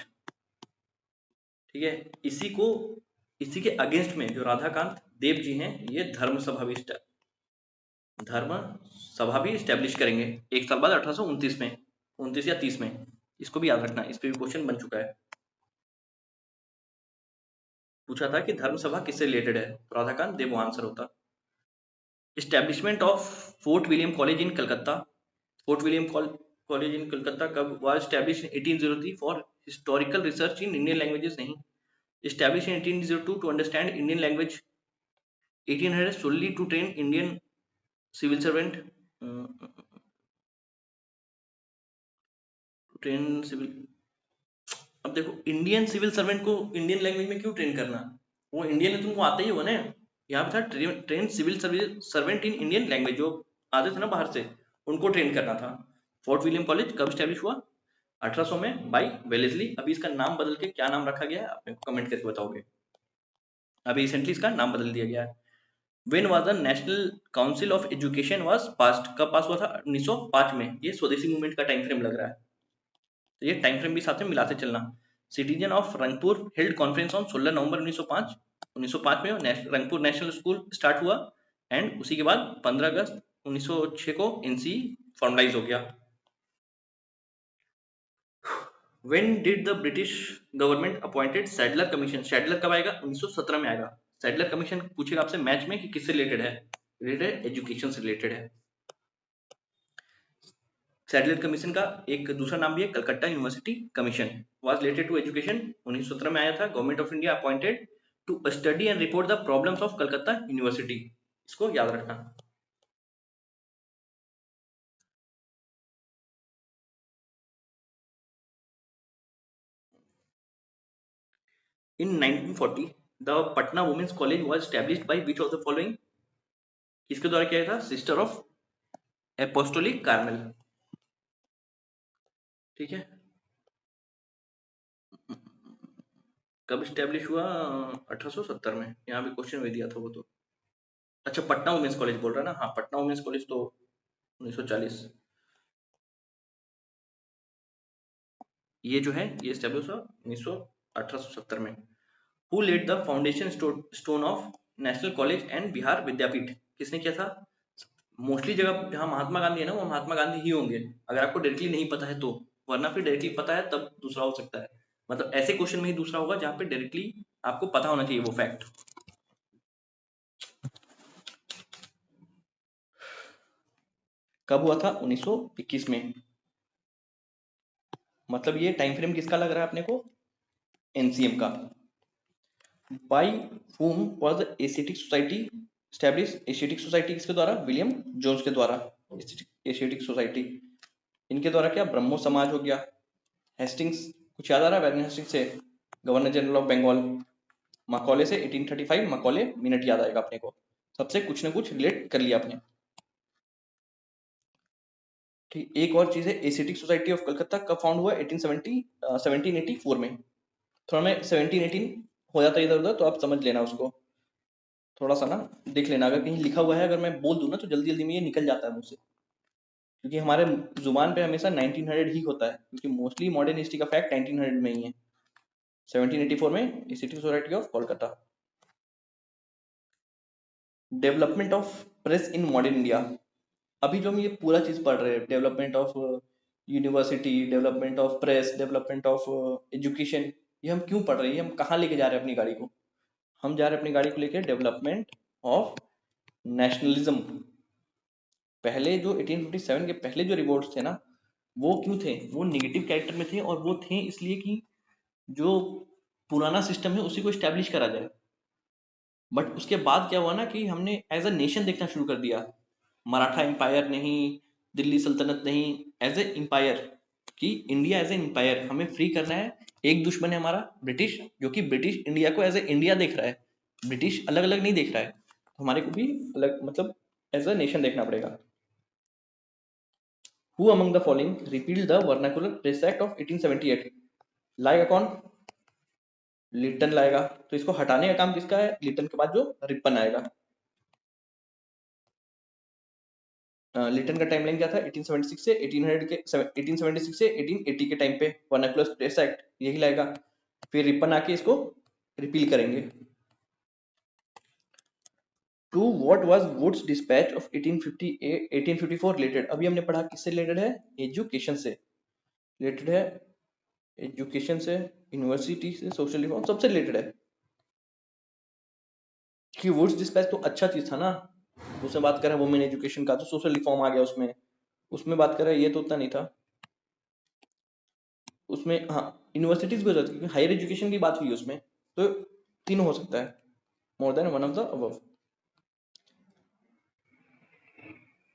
Speaker 1: ठीक है, इसी के अगेंस्ट में जो राधाकांत देव जी हैं, ये धर्म सभा भी स्टैब्लिश करेंगे 1 साल बाद 1829 में, 29 या 30 में। इसको भी याद रखना, इस पे भी क्वेश्चन बन चुका है। पूछा था कि धर्म सभा किससे रिलेटेड है, तो राधाकांत देव आंसर होता। Establishment of Fort William college in Calcutta, Fort William college in Calcutta कब was establish? 1803 for historical research in Indian languages, नहीं, established in 1802 to understand Indian language, 1800 solely to train Indian civil servant, train civil, अब देखो, Indian civil servant को Indian language में क्यों train करना, वो Indian है, तुमको आता ही होगा ना। यहाँ पे था train civil servant in Indian language, जो आते थे ना बाहर से, उनको ट्रेन करना था। फोर्ट विलियम कॉलेज कब स्टैब्लिश हुआ? 1800 में बाई वेलेस्ली। अभी इसका नाम बदल के क्या नाम रखा गया है, आप मेरे को कमेंट करके बताओगे। अभी रिसेंटली इसका नाम बदल दिया गया है। When was the National Council of Education was passed? कब पास हुआ था? 1905 में। ये स्वदेशी मूवमेंट का टाइम फ्रेम लग रहा है, तो ये टाइम फ्रेम भी साथ में मिलाते चलना। Citizen of Rangpur held conference on 16 नवंबर 1905। 1905 में रंगपुर नेशनल स्कूल स्टार्ट हुआ, एंड उसी के बाद 15 अगस्त 1906 को एनसी फॉर्मलाइज हो गया। When did the British government appointed Sadler commission? Sadler कब आएगा? 1917 में आएगा। सैडलर कमीशन पूछेगा आपसे मैच में कि किससे रिलेटेड है? रिलेटेड है, एजुकेशन से रिलेटेड है। सैडलर कमीशन का एक दूसरा नाम भी है Calcutta university commission. Was related to education. 1917 में आया था। Government of India appointed to study and report the problems of Calcutta university. इसको याद रखना। In 1940 the Patna women's college was established by which of the following? किसके द्वारा किया था? Sister of apostolic Carmel. ठीक है, कब स्टैब्लिश हुआ? 1870 में। यहाँ भी क्वेश्चन में दिया था वो तो। अच्छा, पटना वुमेन्स कॉलेज बोल रहा है ना? हाँ, पटना वुमेन्स कॉलेज तो 1940। ये जो है ये स्टैब्लिश हुआ 1870 में। Who laid the foundation stone of national college and Bihar Vidyapeeth? किसने किया था? मोस्टली जगह जहाँ महात्मा गांधी है ना, वो महात्मा गांधी ही होंगे, अगर आपको डायरेक्टली नहीं पता है तो। वरना फिर डायरेक्टली पता है तब दूसरा हो सकता है। मतलब ऐसे क्वेश्चन में ही दूसरा होगा जहाँ पे डायरेक्टली आपको पता होना चाहिए वो फैक्ट। कब हुआ था? 1921 में। मतलब ये टाइम फ्रेम किसका लग रहा है अपने को? एनसीएम का। By whom was the Asiatic society established? Asiatic society किसके द्वारा? विलियम जोन्स के द्वारा। एशियाटिक सोसाइटी, इनके द्वारा क्या? ब्रह्मो समाज हो गया। हेस्टिंग्स कुछ याद आ रहा है? वेर्नन हेस्टिंग्स से governor general of Bengal. Macaulay से 1835 मकौले मिनट याद आएगा अपने को। सबसे कुछ ना कुछ रिलेट कर लिया आपने। ठीक, एक और चीज है, एशियाटिक सोसाइटी ऑफ कलकत्ता कब फाउंड हुआ? 1784 में। थोड़ा मैं 1718 हो जाता है इधर उधर तो आप समझ लेना उसको, थोड़ा सा ना देख लेना। अगर कहीं लिखा हुआ है, अगर मैं बोल दूं ना तो जल्दी जल्दी में ये निकल जाता है मुझसे, क्योंकि हमारे जुबान पे हमेशा 1900 ही होता है, क्योंकि मोस्टली मॉडर्न हिस्ट्री का फैक्ट 1900 में ही है। 1784 में institute society of Kolkata. Development of press in modern India. अभी जो हम ये पूरा चीज पढ़ रहे हैं, development of university, development of press, development of education, ये हम क्यों पढ़ रहे हैं? हम कहाँ लेके जा रहे हैं अपनी गाड़ी को? हम जा रहे हैं अपनी गाड़ी को लेके डेवलपमेंट ऑफ नेशनलिज्म। पहले जो 1857 के पहले जो रिवोल्ट्स थे ना, वो क्यों थे? वो निगेटिव कैरेक्टर में थे, और वो थे इसलिए कि जो पुराना सिस्टम है उसी को स्टैब्लिश करा जाए। बट उसके बाद क्या हुआ ना कि हमने एज अ नेशन देखना शुरू कर दिया। मराठा एम्पायर नहीं, दिल्ली सल्तनत नहीं, एज ए एम्पायर, कि इंडिया एज ए एम्पायर हमें फ्री करना है। एक दुश्मन है हमारा ब्रिटिश, जो कि ब्रिटिश इंडिया को एज ए इंडिया देख रहा है, ब्रिटिश अलग अलग नहीं देख रहा है। तो हमारे को भी अलग, मतलब एज अ नेशन देखना पड़ेगा। Who among the following repealed the Vernacular Press Act of 1878? लाएगा कौन? लिटन लाएगा। तो इसको हटाने का काम किसका है? लिटन के बाद जो रिपन आएगा। लिटन का टाइमलाइन क्या था? 1876 से 1800 के 1876 से 1880 के टाइम पे वर्नाकुलर प्रेस एक्ट यही लाएगा। फिर रिपन आके इसको रिपील करेंगे। To what was Wood's dispatch of 1854 related? अभी हमने पढ़ा किससे रिलेटेड है? एजुकेशन से रिलेटेड है। एजुकेशन से, यूनिवर्सिटी से, सोशल रिफॉर्म, सबसे रिलेटेड है। कि वुड्स डिस्पैच तो अच्छा चीज था ना, उसमें बात कर रहा है वुमेन एजुकेशन का, तो सोशल रिफॉर्म आ गया उसमें। उसमें बात कर रहा है, ये तो उतना नहीं था उसमें। हाँ, यूनिवर्सिटीज भी हो जाती है, क्योंकि हायर एजुकेशन की बात हुई है उसमें, तो तीनों हो सकता है, more than one of the above.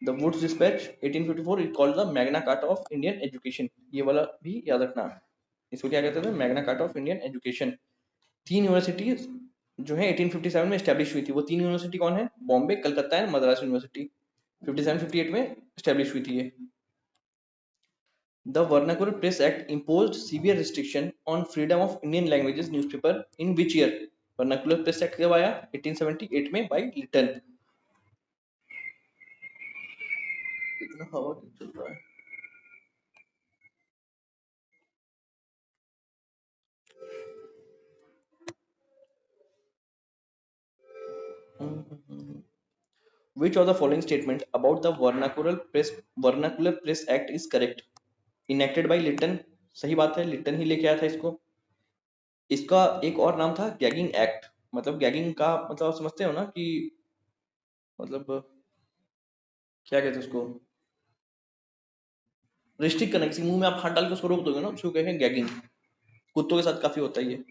Speaker 1: The Wood's dispatch 1854 is called the Magna Carta of Indian education, ये वाला भी याद रखना। इसको क्या कहते थे? Magna Carta of Indian education. 3 university जो है 1857 में एस्टेब्लिश हुई थी। वो 3 यूनिवर्सिटी कौन है? Bombay, Calcutta and Madras university. 57-58 में एस्टेब्लिश हुई थी ये। The Vernacular Press Act imposed severe restriction on freedom of Indian languages newspaper in which year? Vernacular Press Act कब आया? 1878 में by Lytton। कितना हवा चल रहा है। Which of the following statement about the Vernacular Press Act is correct? Enacted by Lytton, सही बात है, लिटन ही लेके आया था इसको। इसका एक और नाम था गैगिंग एक्ट। मतलब गैगिंग का मतलब आप समझते हो ना कि मतलब क्या कहते हैं उसको? रिस्ट्रिक्ट करना, किसी मुंह में आप हाथ डाल के उसको रोक दोगे ना, उसको कहते हैं गैगिंग। कुत्तों के साथ काफी होता है ये,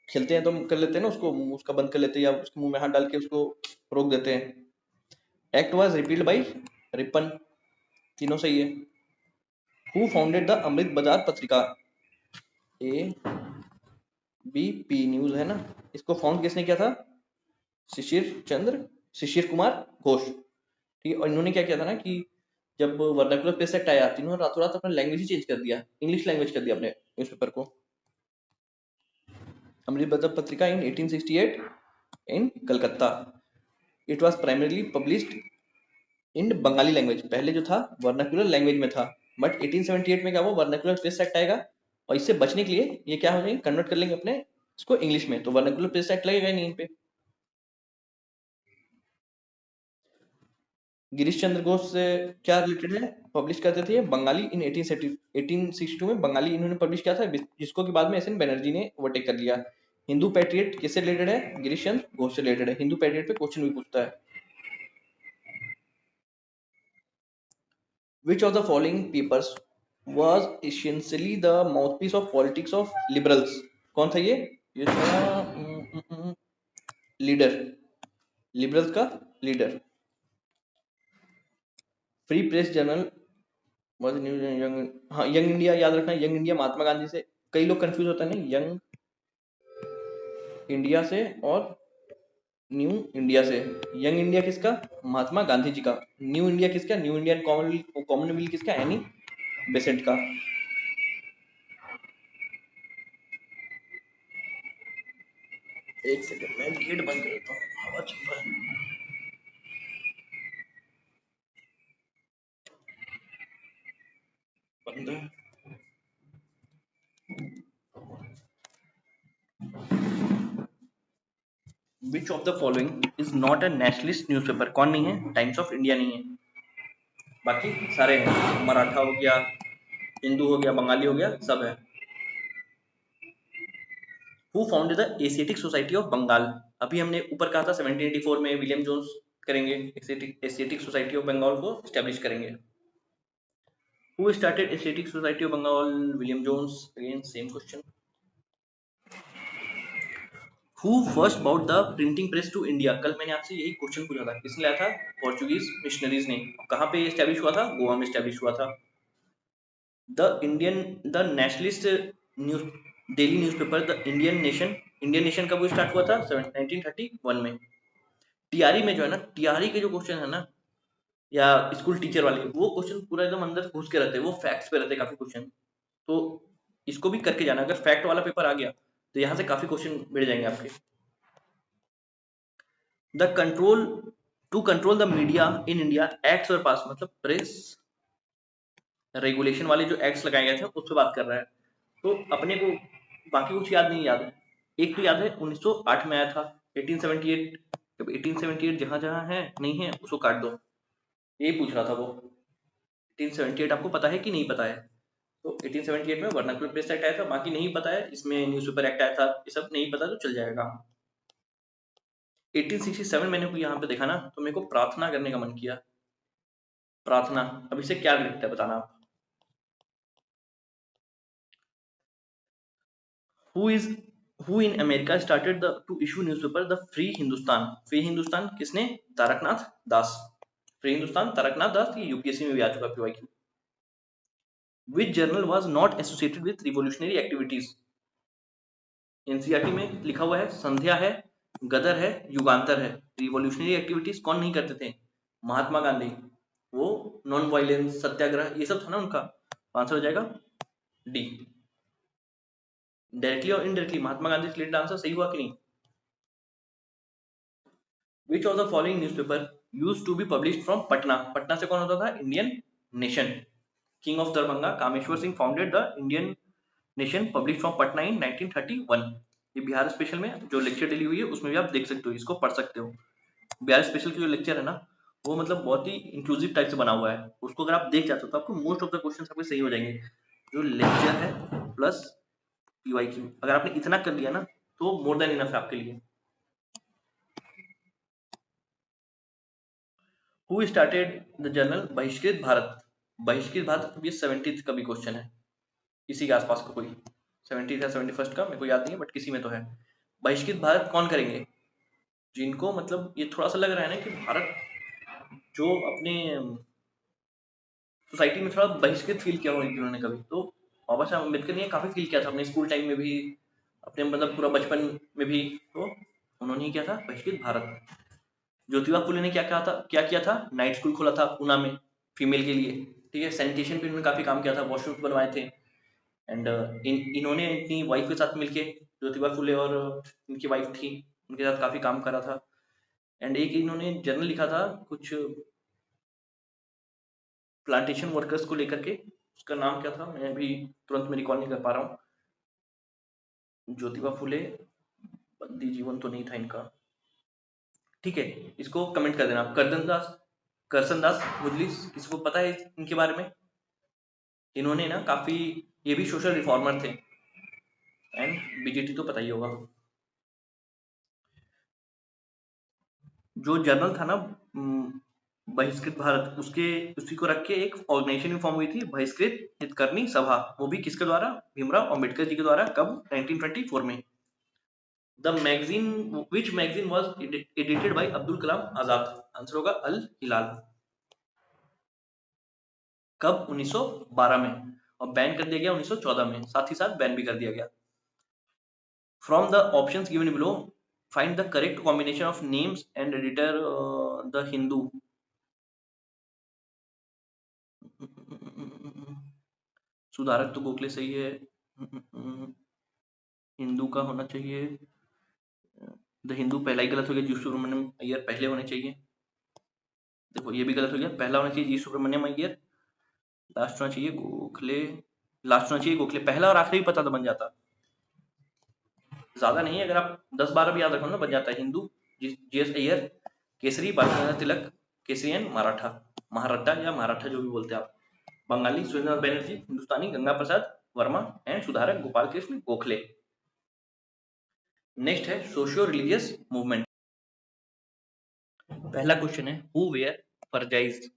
Speaker 1: खेलते हैं तो हम कर लेते हैं ना उसको, उसका बंद कर लेते हैं या उसके मुंह में हाथ डाल के उसको रोक देते हैं। Act was repealed by Ripon. तीनों सही है। हु फाउंडेड द अमृत बाजार पत्रिका? ए बी पी न्यूज है ना। इसको फाउंड किसने किया था? शिशिर कुमार घोष। ठीक है। और इन्होंने क्या किया था ना कि जब वर्नाकुलर प्रेस एक्ट आया, इन्होंने रातों रात अपना लैंग्वेज ही चेंज कर दिया, इंग्लिश लैंग्वेज कर दिया अपने न्यूज़पेपर को। Amrit Bazar Patrika in 1868 in Calcutta. It was primarily published in Bengali language. पहले जो था वर्नाकुलर लैंग्वेज में था, बट 1878 में क्या हुआ, वर्नाकुलर प्रेस एक्ट आएगा और इससे बचने के लिए ये क्या हो जाएंगे, कन्वर्ट कर लेंगे अपने इसको इंग्लिश में, तो वर्नाकुलर प्रेस एक्ट लगेगा नहीं इन पे। गिरीश चंद्र घोष से क्या रिलेटेड है? पब्लिश करते थे बंगाली इन 1862 में बंगाली इन्होंने पब्लिश किया था, जिसको कि बाद में एसएन बनर्जी ने ओवरटेक कर लिया। हिंदू पैट्रियट किससे रिलेटेड है? गिरीश चंद्र घोष से रिलेटेड है। हिंदू पैट्रियट पे क्वेश्चन भी पूछता है। Which of the following papers was essentially the mouthpiece of politics of liberals? कौन था ये था लीडर, लिबरल्स का leader. Free press journal was news young, हाँ यंग इंडिया याद रखना। यंग इंडिया महात्मा गांधी से, कई लोग कंफ्यूज होता है ना यंग इंडिया से और न्यू इंडिया से। यंग इंडिया किसका? महात्मा गांधी जी का। न्यू इंडिया किसका? न्यू इंडियन कॉमनवेल्थ किसका? एनी बेसेंट का। एक सेकंड मैं गेट बंद कर देता हूँ, हवा चल रहा है। बंद है। Which of the following is not a nationalist newspaper? कौन नहीं है? टाइम्स ऑफ इंडिया नहीं है, बाकी सारे हैं। मराठा हो गया, हिंदू हो गया, बंगाली हो गया, सब है। Who founded the Asiatic Society of Bengal? अभी हमने ऊपर कहा था 1784 में विलियम जोन्स करेंगे, एशियाटिक सोसाइटी ऑफ बंगाल को एस्टेब्लिश करेंगे। Who started Asiatic Society of Bengal? William Jones. Again same question. Who first brought the printing press to India? कल मैंने आपसे यही क्वेश्चन पूछा था, किसने लाया था? पोर्चुगीज मिशनरीज ने। कहाँ पे एस्टेब्लिश हुआ था? गोवा में एस्टेब्लिश हुआ था। The nationalist news daily newspaper the Indian nation कब स्टार्ट हुआ था? 1931 में। टीआरई में जो है ना, टीआरई के जो क्वेश्चन है ना, या स्कूल टीचर वाले, वो क्वेश्चन पूरा एकदम अंदर घुस के रहते हैं, वो फैक्ट्स पे रहते हैं काफी क्वेश्चन। तो इसको भी करके जाना, अगर फैक्ट वाला पेपर आ गया तो यहाँ से काफी क्वेश्चन मिल जाएंगे आपके। The control to control the media in India acts और पास, मतलब प्रेस रेगुलेशन वाले जो एक्ट्स लगाए गए थे उस पर बात कर रहा है। तो अपने को बाकी कुछ याद नहीं, याद है एक तो याद है 1908 में आया था, 1878। 1878 जहां जहां है नहीं है उसको काट दो, यही पूछ रहा था वो। 1878 आपको पता है कि नहीं पता है? तो 1878 में वर्नाकुलर प्रेस एक्ट आया था, बाकी नहीं पता है। इसमें न्यूज़पेपर एक्ट आया था, ये सब नहीं पता तो चल जाएगा। 1867 मैंने को यहाँ पे देखा ना, तो मेरे को प्रार्थना करने का मन किया। प्रार्थना, अब इसे क्या लिखता है बताना आप। Who in America started to issue newspaper the free Hindustan? Free Hindustan किसने? तारकनाथ दास। फ्री हिंदुस्तान तारकनाथ दास, ये यूपीएससी में भी आ चुका PYQ. Which journal was not associated with revolutionary activities? NCERT में लिखा हुआ है, संध्या है, गदर है, युगांतर है। रिवोल्यूशनरी एक्टिविटीज कौन नहीं करते थे? महात्मा गांधी। वो नॉन वायलेंस, सत्याग्रह, ये सब था ना उनका। आंसर हो जाएगा डी। डायरेक्टली और indirectly Mahatma Gandhi related answer सही हुआ कि नहीं? Which of the following newspaper used to be published from Patna? Patna से कौन होता था? Indian nation. King of Darbhanga Kameshwar Singh founded the Indian nation publish from Patna in 1931। ये बिहार स्पेशल में जो लेक्चर डेली हुई है उसमें भी आप देख सकते हो, इसको पढ़ सकते हो। बिहार स्पेशल की जो लेक्चर है ना, वो मतलब बहुत ही इंक्लूसिव टाइप से बना हुआ है। उसको अगर आप देख जाते हो तो आपको मोस्ट ऑफ द क्वेश्चन आपके सही हो जाएंगे। जो लेक्चर है प्लस पीवाईक्यू, अगर आपने इतना कर लिया ना तो मोर देन इनफ है आपके लिए। हु स्टार्टेड द जर्नल बहिष्कृत भारत? बहिष्कृत भारत, ये 70th का भी क्वेश्चन है, इसी के आसपास का कोई 70th या 71st का, मेरे को याद नहीं है बट किसी में तो है। बहिष्कृत भारत कौन करेंगे? जिनको मतलब ये थोड़ा सा लग रहा है ना कि भारत जो अपने सोसाइटी में थोड़ा बहिष्कृत फील किया हो जिन्होंने कभी, तो बाबा साहब अम्बेडकर ने काफी फील किया था अपने स्कूल टाइम में भी, अपने मतलब पूरा बचपन में भी, तो उन्होंने ही किया था बहिष्कृत भारत। ज्योतिबा फुले ने क्या किया था? नाइट स्कूल खोला था ऊना में फीमेल के लिए, ठीक है। सैनिटेशन पे उन्होंने काफी काम किया था, वॉशरूम बनवाए थे। एंड इन्होंने अपनी वाइफ के साथ मिलके, ज्योतिबा फुले और इनकी वाइफ थी, उनके साथ काफी काम करा था। एंड एक इन्होंने जर्नल लिखा था कुछ प्लांटेशन वर्कर्स को लेकर के, उसका नाम क्या था मैं अभी तुरंत में रिकॉल नहीं कर पा रहा हूँ। ज्योतिबा फुले, बंदी जीवन तो नहीं था इनका, ठीक है, इसको कमेंट कर देना आप। करसनदास मुजलिस, किसी को पता है इनके बारे में? इन्होंने ना काफी, ये भी सोशल रिफॉर्मर थे। एंड बीजेटी तो पता ही होगा। जो जर्नल था ना बहिष्कृत भारत, उसी को रख के एक ऑर्गेनाइजेशन फॉर्म हुई थी, बहिष्कृत हितकर्मी सभा। वो भी किसके द्वारा? भीमराव अंबेडकर जी के द्वारा। कब? 1924 में। The magazine, which magazine was edited by Abdul Kalam Azad? Answer होगा अल हिलाल। कब? 1912 में। और बैन कर दिया गया 1914 में, साथ ही साथ बैन भी कर दिया गया। From the options given below find the correct combination of names and editor the Hindu. सुधारक तो गोखले सही है, हिंदू का होना चाहिए द हिंदू, पहला ही गलत हो गया, जी सुब्रमण्यम अय्यर पहले होने चाहिए। देखो ये भी गलत हो गया, पहला होना चाहिए जी सुब्रमण्यम अय्यर, लास्ट होना चाहिए गोखले, लास्ट होना चाहिए गोखले। पहला और आखिरी पता तो बन जाता, ज्यादा नहीं, अगर आप 10-12 भी याद रखो ना बन जाता है। हिंदू जीएस अय्यर, केसरी बाल तिलक, केसरियन मराठा, महाराठा या मराठा जो भी बोलते हैं आप, बंगाली सुरेंद्र बैनर्जी, हिंदुस्तानी गंगा प्रसाद वर्मा, एंड सुधारक गोपाल कृष्ण गोखले। नेक्स्ट है सोशियो रिलीजियस मूवमेंट। पहला क्वेश्चन है हु वेयर फरजाइज?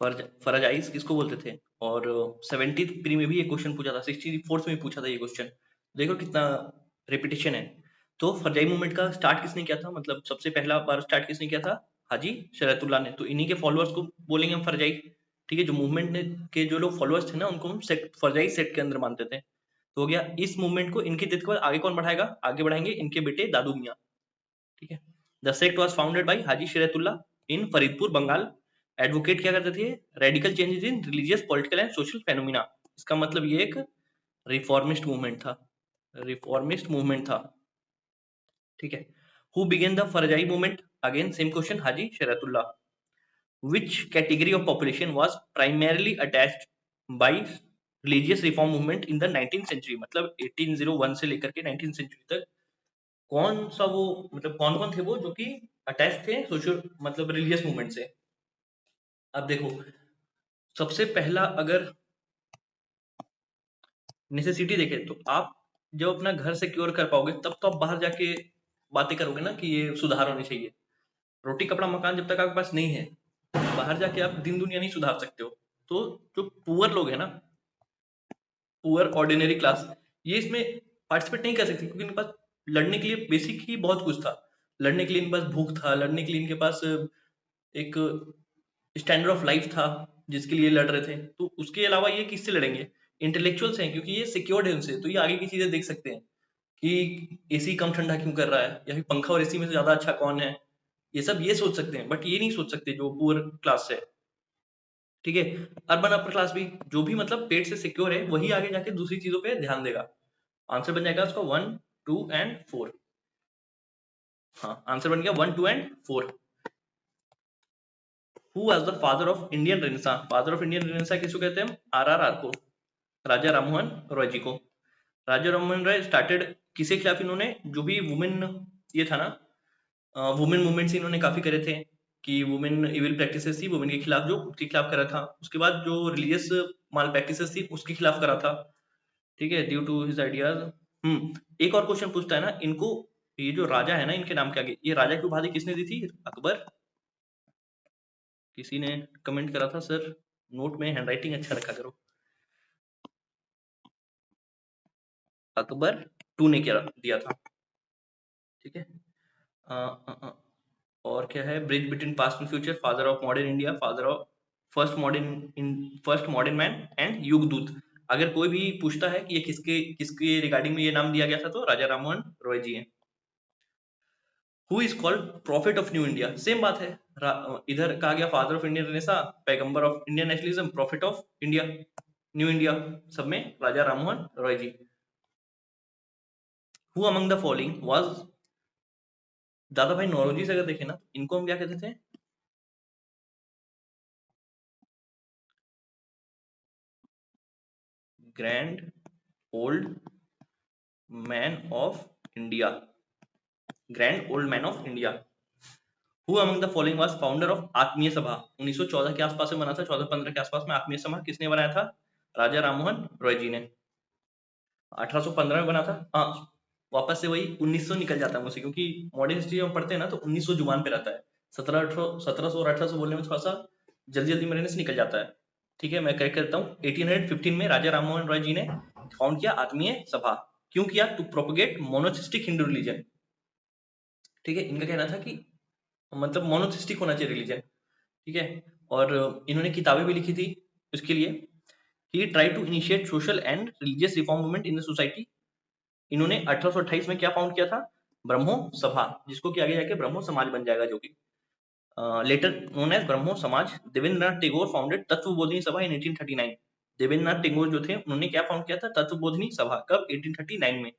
Speaker 1: फरजाइज किसको बोलते थे? और 70th प्री में भी ये क्वेश्चन पूछा था, 64th में भी पूछा था ये क्वेश्चन। देखो कितना रिपीटेशन है। तो फरजाई मूवमेंट का स्टार्ट किसने किया था, मतलब सबसे पहला बार स्टार्ट किसने किया था? हाजी शरयतुल्लाह ने। तो इन्हीं के फॉलोअर्स को बोलेंगे हम फरजाई, ठीक है। जो मूवमेंट के जो लोग फॉलोअर्स थे ना, उनको हम फरजाई सेट के अंदर मानते थे। तो हो गया, इस मूवमेंट को इनकी डेथ के बाद आगे कौन बढ़ाएगा? आगे बढ़ाएंगे इनके बेटे दादू मियाँ, ठीक है। The sect was founded by Haji Shariatullah in Faridpur Bengal. Advocate क्या करते थे? Radical changes in religious political and social phenomena. इसका मतलब ये एक रिफॉर्मिस्ट मूवमेंट था, रिफॉर्मिस्ट मूवमेंट था, ठीक है। Who began the Faraizi movement? Again same question, Haji Shariatullah. which category of population was primarily attached by religious reform movement in the 19th century? मतलब 1801 से लेकर के 19th century तक कौन सा वो, मतलब कौन कौन थे वो जो कि अटैच थे सोशल मतलब रिलीजियस मूवमेंट से? अब देखो, सबसे पहला अगर नेसेसिटी देखे तो आप जब अपना घर सिक्योर कर पाओगे तब तो आप बाहर जाके बातें करोगे ना कि ये सुधार होने चाहिए। रोटी कपड़ा मकान जब तक आपके पास नहीं है, बाहर जाके आप दिन दुनिया नहीं सुधार सकते हो। तो जो पुअर लोग है ना, पुअर ऑर्डिनरी क्लास, ये इसमें पार्टिसिपेट नहीं कर सकते क्योंकि इनके पास लड़ने के लिए बेसिक ही बहुत कुछ था। लड़ने के लिए इनके पास भूख था, लड़ने के लिए इनके पास एक स्टैंडर्ड ऑफ लाइफ था जिसके लिए लड़ रहे थे। तो उसके अलावा ये किससे लड़ेंगे? इंटेलेक्चुअल हैं, क्योंकि ये सिक्योर्ड है उनसे, तो ये आगे की चीजें देख सकते हैं कि एसी कम ठंडा क्यों कर रहा है, या फिर पंखा और एसी में से ज्यादा अच्छा कौन है। ये सब ये सोच सकते हैं, बट ये नहीं सोच सकते जो पुअर क्लास है। ठीक है, अर्बन अपर क्लास भी, जो भी मतलब पेट से सिक्योर है, वही आगे जाके दूसरी चीजों पे ध्यान देगा। आंसर बन जाएगा उसका 1, 2 एंड 4। हाँ, आंसर बन गया 1, 2 and 4। Who was the father of Indian renaissance? Father of Indian renaissance किसको कहते हैं? आरआर को, राजा राममोहन रॉय जी को। राजा राममोहन रॉय स्टार्टेड किसके खिलाफ? इन्होंने जो भी वुमेन ये था ना, वुमेन मूवमेंट्स इन्होंने काफी करे थे, कि वुमेन इविल प्रैक्टिसेस थी वुमेन के खिलाफ, जो उसके खिलाफ करा था। उसके बाद जो रिलीजियस माल प्रैक्टिसेस थी उसके खिलाफ करा था। ठीक है, ड्यू टू हिज आइडियाज। एक और क्वेश्चन पूछता है ना इनको, ये जो राजा है ना इनके नाम के आगे, ये राजा की उपाधि किसने दी थी? अकबर। किसी ने कमेंट करा था सर, नोट में हैंडराइटिंग अच्छा रखा करो। अकबर टू ने क्या दिया था। ठीक है, अ, अ, अ, और क्या है? Bridge between past and future, father of modern India, father of first modern man and युगदूत। अगर कोई भी पूछता है कि ये किसके किसके रिगार्डिंग में ये नाम दिया गया था, तो राजा राममोहन रॉय जी हैं। Who is called prophet of new India? Same बात है, इधर कहा गया फादर ऑफ इंडियन रेनेसां, पैगंबर of Indian nationalism, prophet of India, new India, सब में Raja Rammohan Roy ji. Who among the following was, Dadabhai Naoroji से अगर देखें ना, इनको हम क्या कहते थे? Grand old man of India, grand old man of India. Who among the following was founder of आत्मीय सभा? 1914 के आसपास में बना था, 1415 के आसपास में आत्मीय सभा किसने बनाया था? राजा राममोहन रॉय जी ने। 1815 में बना था। हाँ, वापस से वही 1900 निकल जाता है मुझसे, क्योंकि मॉडर्न हिस्ट्री हम पढ़ते हैं ना तो 1900 जुबान पे रहता है, 1700 और 1800 बोलने में थोड़ा सा जल्दी जल्दी मेरे से निकल जाता है। ठीक है, मैं करेक्ट करता हूँ। 1815 में राजा राममोहन रॉय जी ने फाउंड किया आत्मीय सभा। क्यों किया? To propagate monotheistic Hindu religion. ठीक है, इनका कहना था कि मतलब मोनोथिस्टिक होना चाहिए रिलीजन। ठीक है, और इन्होंने किताबें भी लिखी थी उसके लिए। He try to initiate social and religious reform movement in the society. इन्होंने 1828 में क्या फाउंड किया था? ब्रह्मो सभा, जिसको कि आगे जाके ब्रह्मो समाज बन जाएगा, जो कि लेटर नोन एज ब्रह्मो समाज। देवेंद्रनाथ टैगोर फाउंडेड तत्वबोधिनी सभा इन 1839। देवेंद्रनाथ टैगोर जो थे उन्होंने क्या फाउंड किया था? तत्वबोधिनी सभा। कब? 1839 में।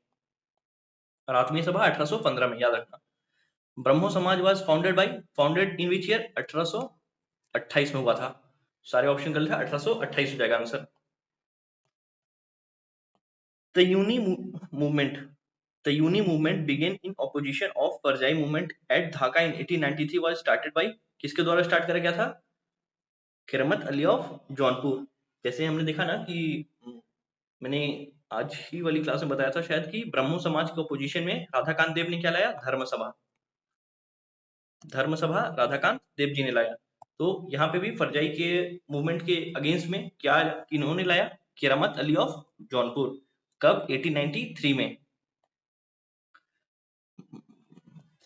Speaker 1: और आत्मीय सभा 1815 में, याद रखना। ब्रह्मो समाज was founded in which year? 1828 में हुआ था। सारे ऑप्शन गलत है, 1828 हो जाएगा answer. The uni movement, the Uni movement began in opposition of Karzai movement at Dhaka in 1893 was started by, किसके द्वारा स्टार्ट करा गया था? किरमत अली ऑफ जौनपुर। जैसे हमने देखा ना कि मैंने आज ही वाली क्लास में बताया था शायद, कि ब्रह्मो समाज के अपोजिशन में राधाकांत देव ने क्या लाया? धर्म सभा। धर्म सभा राधाकांत देव जी ने लाया। तो यहाँ पे भी फरजाई के मूवमेंट के अगेंस्ट में क्या इन्होंने लाया? किरामत अली ऑफ जौनपुर। कब? 1893 में।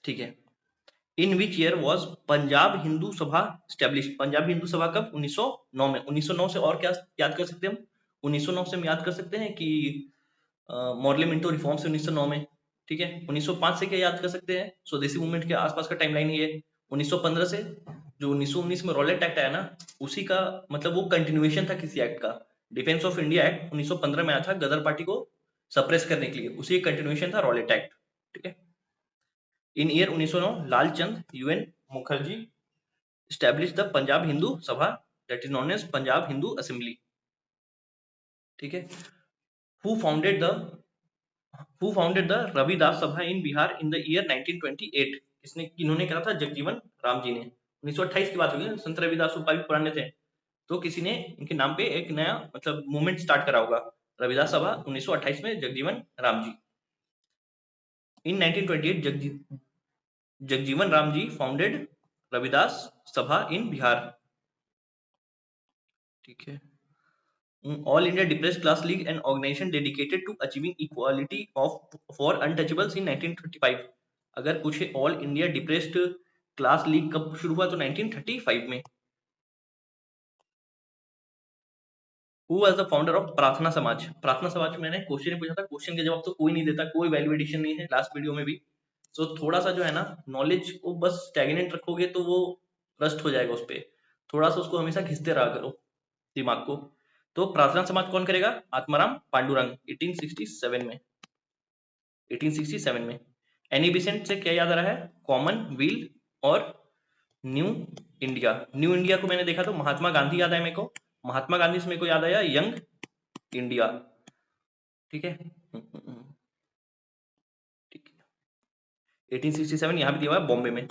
Speaker 1: ठीक है, in which year was Punjab Hindu Sabha establish? Punjab Hindu सभा कब? 1909 में। 1909 से और क्या याद कर सकते हैं हम? 1909 से हम याद कर सकते हैं कि मॉडल मिंटो रिफॉर्म से 1909 में। ठीक है, 1905 से क्या याद कर सकते हैं? स्वदेशी मूवमेंट के आसपास का टाइमलाइन है ये। 1915 से जो 1919 में रॉलेट एक्ट आया ना, उसी का मतलब वो कंटिन्यूएशन था किसी एक्ट का। डिफेंस ऑफ इंडिया एक्ट 1915 में आया था गदर पार्टी को सप्रेस करने के लिए, उसी का कंटिन्यूएशन था रॉलेट एक्ट। ठीक है, in year 1909 Lalchand U N Mukherjee established the Punjab Hindu Sabha, that is known as Punjab Hindu assembly. ठीक है, who founded the Ravidas Sabha in Bihar in the year 1928? इसने इन्होंने कहा था? जगजीवन राम जी ने। 1928 की बात होगी, संत रविदास काफी पुराने थे, तो किसी ने इनके नाम पे एक नया मतलब मूवमेंट स्टार्ट करा होगा। रविदास सभा 1928 में जगजीवन राम जी। इन 1928 जगजीवन राम जी फाउंडेड रविदास सभा इन बिहार। ठीक है, All India Depressed Class League, an organization dedicated to achieving equality of for untouchables in 1935। अगर पूछे all India depressed class league कब शुरू हुआ, तो 1935 में। Who was the founder of प्रार्थना समाज? प्रार्थना समाज में मैंने क्वेश्चन पूछा था, क्वेश्चन के जवाब तो कोई नहीं देता, कोई वैल्यू एडिशन नहीं है लास्ट वीडियो में भी। तो थोड़ा सा जो है ना नॉलेज को बस स्टैग्नेंट रखोगे तो वो रस्ट हो जाएगा उस पे, थोड़ा सा उसको हमेशा घिसते रहा करो दिमाग को। तो प्रार्थना समाज कौन करेगा? आत्माराम पांडुरंग 1867 में। 1867 में। एनी बेसेंट से क्या याद आ रहा है? कॉमन व्हील और न्यू इंडिया। न्यू इंडिया को मैंने देखा तो महात्मा गांधी याद आया मेरे को, महात्मा गांधी से मेरे को याद आया यंग इंडिया। ठीक है, ठीक है। 1867 यहाँ भी दिया हुआ है बॉम्बे में।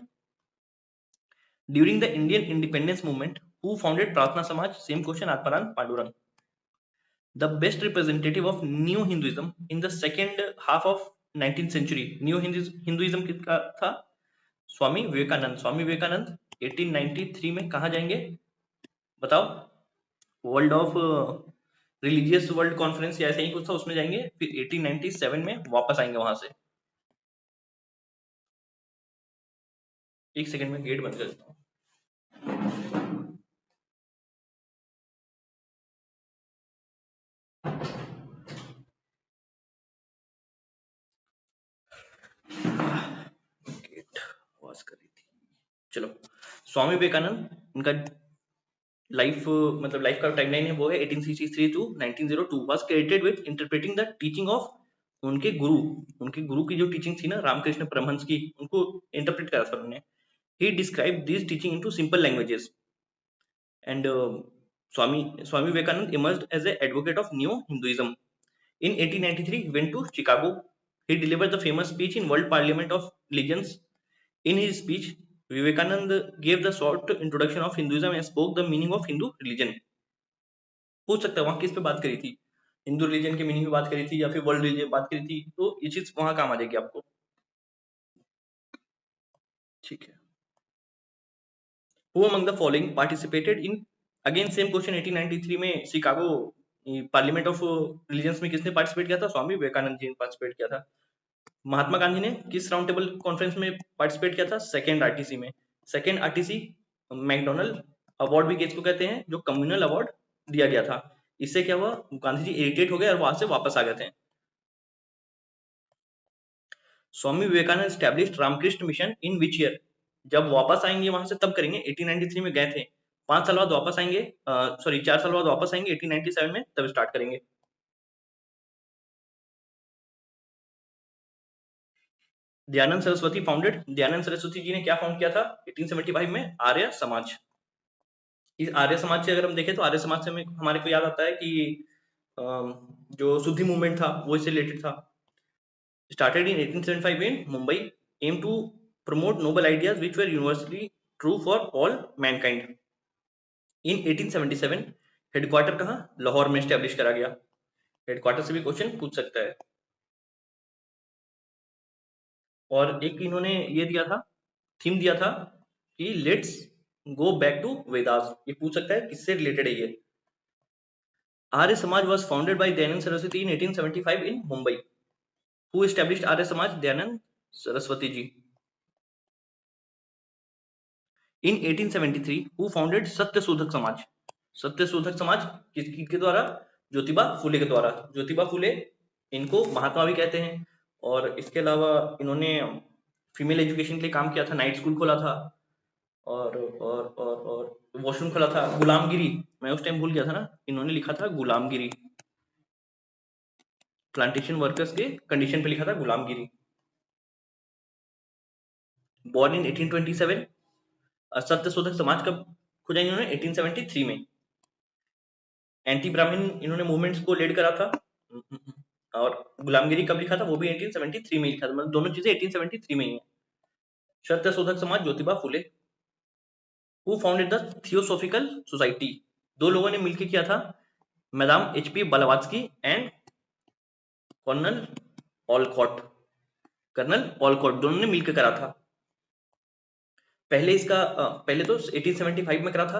Speaker 1: During the Indian independence movement who founded Prarthana Samaj? Same question, Atmaram Pandurang. The best representative of new Hinduism in the second half of 19th century. New Hinduism किसका था? स्वामी विवेकानंद। स्वामी विवेकानंद 1893 में कहा जाएंगे बताओ? World of religious world conference या ऐसा ही कुछ था, उसमें जाएंगे, फिर 1897 में वापस आएंगे वहां से। एक सेकंड में गेट बंद कर देता हूँ। गेट आवाज कर रही थी। चलो, स्वामी विवेकानंद, उनका लाइफ मतलब लाइफ का टाइमलाइन है वो है 1863 to 1902। Was credited with interpreting the teaching of उनके गुरु की जो टीचिंग थी ना रामकृष्ण परमहंस की, उनको इंटरप्रेट करा था उन्होंने। He describe this teaching into simple languages and Swami Vivekananda emerged as an advocate of Neo Hinduism. In 1893, he went to Chicago. He delivered the famous speech in World Parliament of Religions. In his speech, Vivekananda gave the short introduction of Hinduism and spoke the meaning of Hindu religion. पूछ सकता है वहां किस पे बात करी थी? Hindu religion के मीनिंग पे बात करी थी या फिर वर्ल्ड रिलीजन बात करी थी? तो ये चीज वहां काम आ जाएगी आपको। ठीक है। Who among the following participated in, again same question 1893 में शिकागो पार्लियामेंट ऑफ रिलीजन्स में किसने पार्टिसिपेट किया था? स्वामी विवेकानंद जी ने पार्टिसिपेट किया था। महात्मा गांधी ने किस राउंड टेबल कॉन्फ्रेंस में पार्टिसिपेट किया था? सेकेंड आरटीसी में। सेकेंड आरटीसी मैकडोनल्ड अवार्ड भी किसको कहते हैं? जो कम्युनल अवार्ड दिया गया था। इससे क्या हुआ? गांधी जी इरिटेट हो गए और वहां से वापस आ गए थे। Swami Vivekananda established Ramakrishna mission in which year? जब वापस आएंगे वहां से तब करेंगे। 1893 में गए थे, 5 साल बाद वापस आएंगे, सॉरी 4 साल बाद वापस आएंगे 1897 में, तब स्टार्ट करेंगे। दयानंद सरस्वती फाउंडेड, दयानंद सरस्वती जी ने क्या फाउंड किया था 1875 में? आर्य समाज। इस आर्य समाज से अगर हम देखें तो आर्य समाज से हमारे को याद आता है कि जो शुद्धि मूवमेंट था वो इससे रिलेटेड था। Started in 1875 in Mumbai, aimed to promote noble ideas which were universally true for all mankind. In 1877 headquarter कहाँ? लाहौर में स्टैब्लिश करा गया। हेडक्वार्टर से भी क्वेश्चन पूछ सकता है। और एक इन्होंने ये दिया था, थीम दिया था कि let's go back to Vedas. ये पूछ सकता है किससे रिलेटेड है ये। Arya Samaj was founded by Dayanand Saraswati in 1875 in Mumbai. Who established Arya Samaj? Dayanand Saraswati ji. In 1873 who founded Satyashodhak Samaj? Satyashodhak Samaj किसके द्वारा? ज्योतिबा फुले के द्वारा। ज्योतिबा फुले, इनको महात्मा भी कहते हैं। और इसके अलावा इन्होंने फीमेल एजुकेशन के लिए काम किया था, नाइट स्कूल खोला था और वॉशरूम खोला था। गुलामगिरी, मैं उस टाइम भूल गया था ना, इन्होंने लिखा था गुलामगिरी। प्लांटेशन वर्कर्स के कंडीशन पे लिखा था गुलामगिरी। Born in 1827। सत्यशोधक समाज कब खोजा इन्होंने? 1873 में। एंटी ब्राह्मण इन्होंने मूवमेंट्स को लीड करा था। और गुलामगिरी कब लिखा था? वो भी 1873 में लिखा था। मतलब दोनों चीजें 1873 में ही है। Satyashodhak Samaj Jyotiba Phule. Who founded the theosophical society? दो लोगों ने मिलकर किया था, madam H P Blavatsky and colonel Olcott. Colonel Olcott दोनों ने मिलकर करा था। पहले तो 1875 में करा था।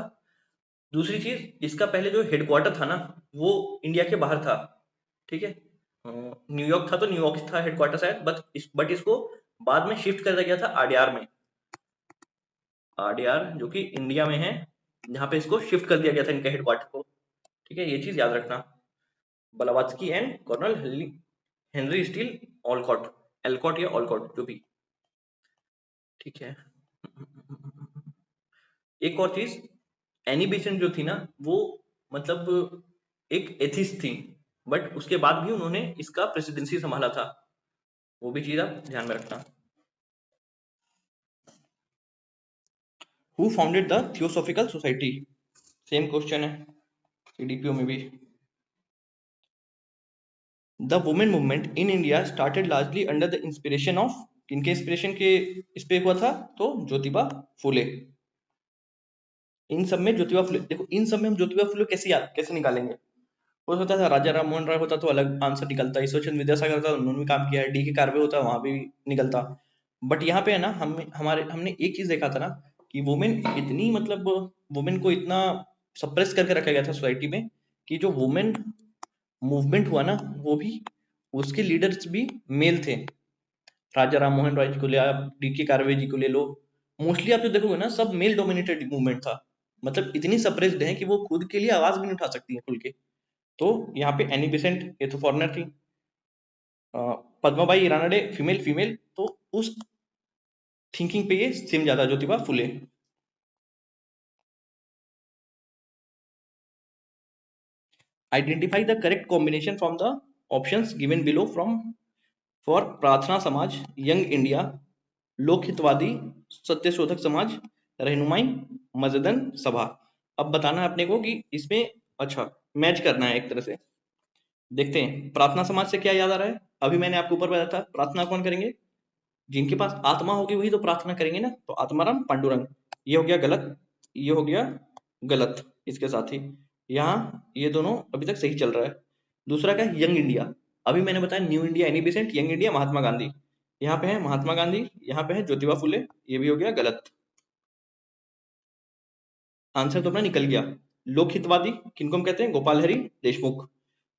Speaker 1: दूसरी चीज, इसका पहले जो हेडक्वार्टर था ना वो इंडिया के बाहर था। ठीक है, न्यूयॉर्क था तो न्यूयॉर्क था हेडक्वार्टर शायद, बट इसको बाद में शिफ्ट कर दिया गया था आरडीआर में। आरडीआर जो कि इंडिया में है, जहां पे इसको शिफ्ट कर दिया गया था इनके हेडक्वार्टर को। ठीक है, ये चीज याद रखना। Blavatsky and colonel Henry Steel Olcott, Alcott या ऑलकॉट जो भी। ठीक है, एक और चीज, एनी बेसेंट जो थी ना वो मतलब एक एथिस्ट थी, बट उसके बाद भी उन्होंने इसका प्रेसिडेंसी संभाला था, वो भी चीज आप ध्यान में रखना। Who founded the theosophical society, same question है सीडीपीओ में भी। The women movement in India started largely under the inspiration of, किनके इंस्पिरेशन के इस पे हुआ था, तो ज्योतिबा फुले। इन सब में ज्योतिबा फुले, देखो इन सब में हम ज्योतिबा फुले कैसे निकालेंगे, हो सकता था राजा राम मोहन राय होता तो अलग आंसर निकलता, ईश्वरचंद्र विद्यासागर होता, उन्होंने भी काम किया है, डी के कार्वे होता वहां भी निकलता। बट यहाँ पे है ना, हमने एक चीज देखा था ना कि वुमेन इतनी मतलब वुमेन को इतना सप्रेस करके रखा गया था सोसाइटी में कि जो वुमेन मूवमेंट हुआ ना वो भी, उसके लीडर्स भी मेल थे। राजा राम मोहन राय जी को ले आप, डी के कार्वे जी को ले लो, मोस्टली आप जो देखोगे ना सब मेल डोमिनेटेड मूवमेंट था, मतलब इतनी सप्रेस्ड है कि वो खुद के लिए आवाज भी नहीं उठा सकती है खुल के। तो यहाँ पे एनी बेसेंट, ये तो फॉरनर थी। पद्माबाई रानडे फीमेल फीमेल, तो उस थिंकिंग पे ये सेम ज्यादा, Jyotiba Phule. Identify the correct combination from the options given below from for Prarthana Samaj, young India, लोक हितवादी, सत्यशोधक समाज, रहनुमाई, मजदन सभा। अब बताना है अपने को कि इसमें अच्छा मैच करना है एक तरह से। देखते हैं प्रार्थना समाज से क्या याद आ रहा है। अभी मैंने आपको ऊपर बताया था प्रार्थना कौन करेंगे, जिनके पास आत्मा होगी वही तो प्रार्थना करेंगे ना, तो आत्माराम पांडुरंग। ये हो गया गलत, ये हो गया गलत इसके साथ ही। यहाँ ये दोनों अभी तक सही चल रहा है। दूसरा क्या है, यंग इंडिया। अभी मैंने बताया new India Annie Besant, young India Mahatma Gandhi. यहाँ पे है महात्मा गांधी, यहाँ पे है ज्योतिबा फुले, ये भी हो गया गलत। आंसर तो अपना निकल गया। लोकहितवादी किनको हम कहते हैं, गोपाल हरि देशमुख,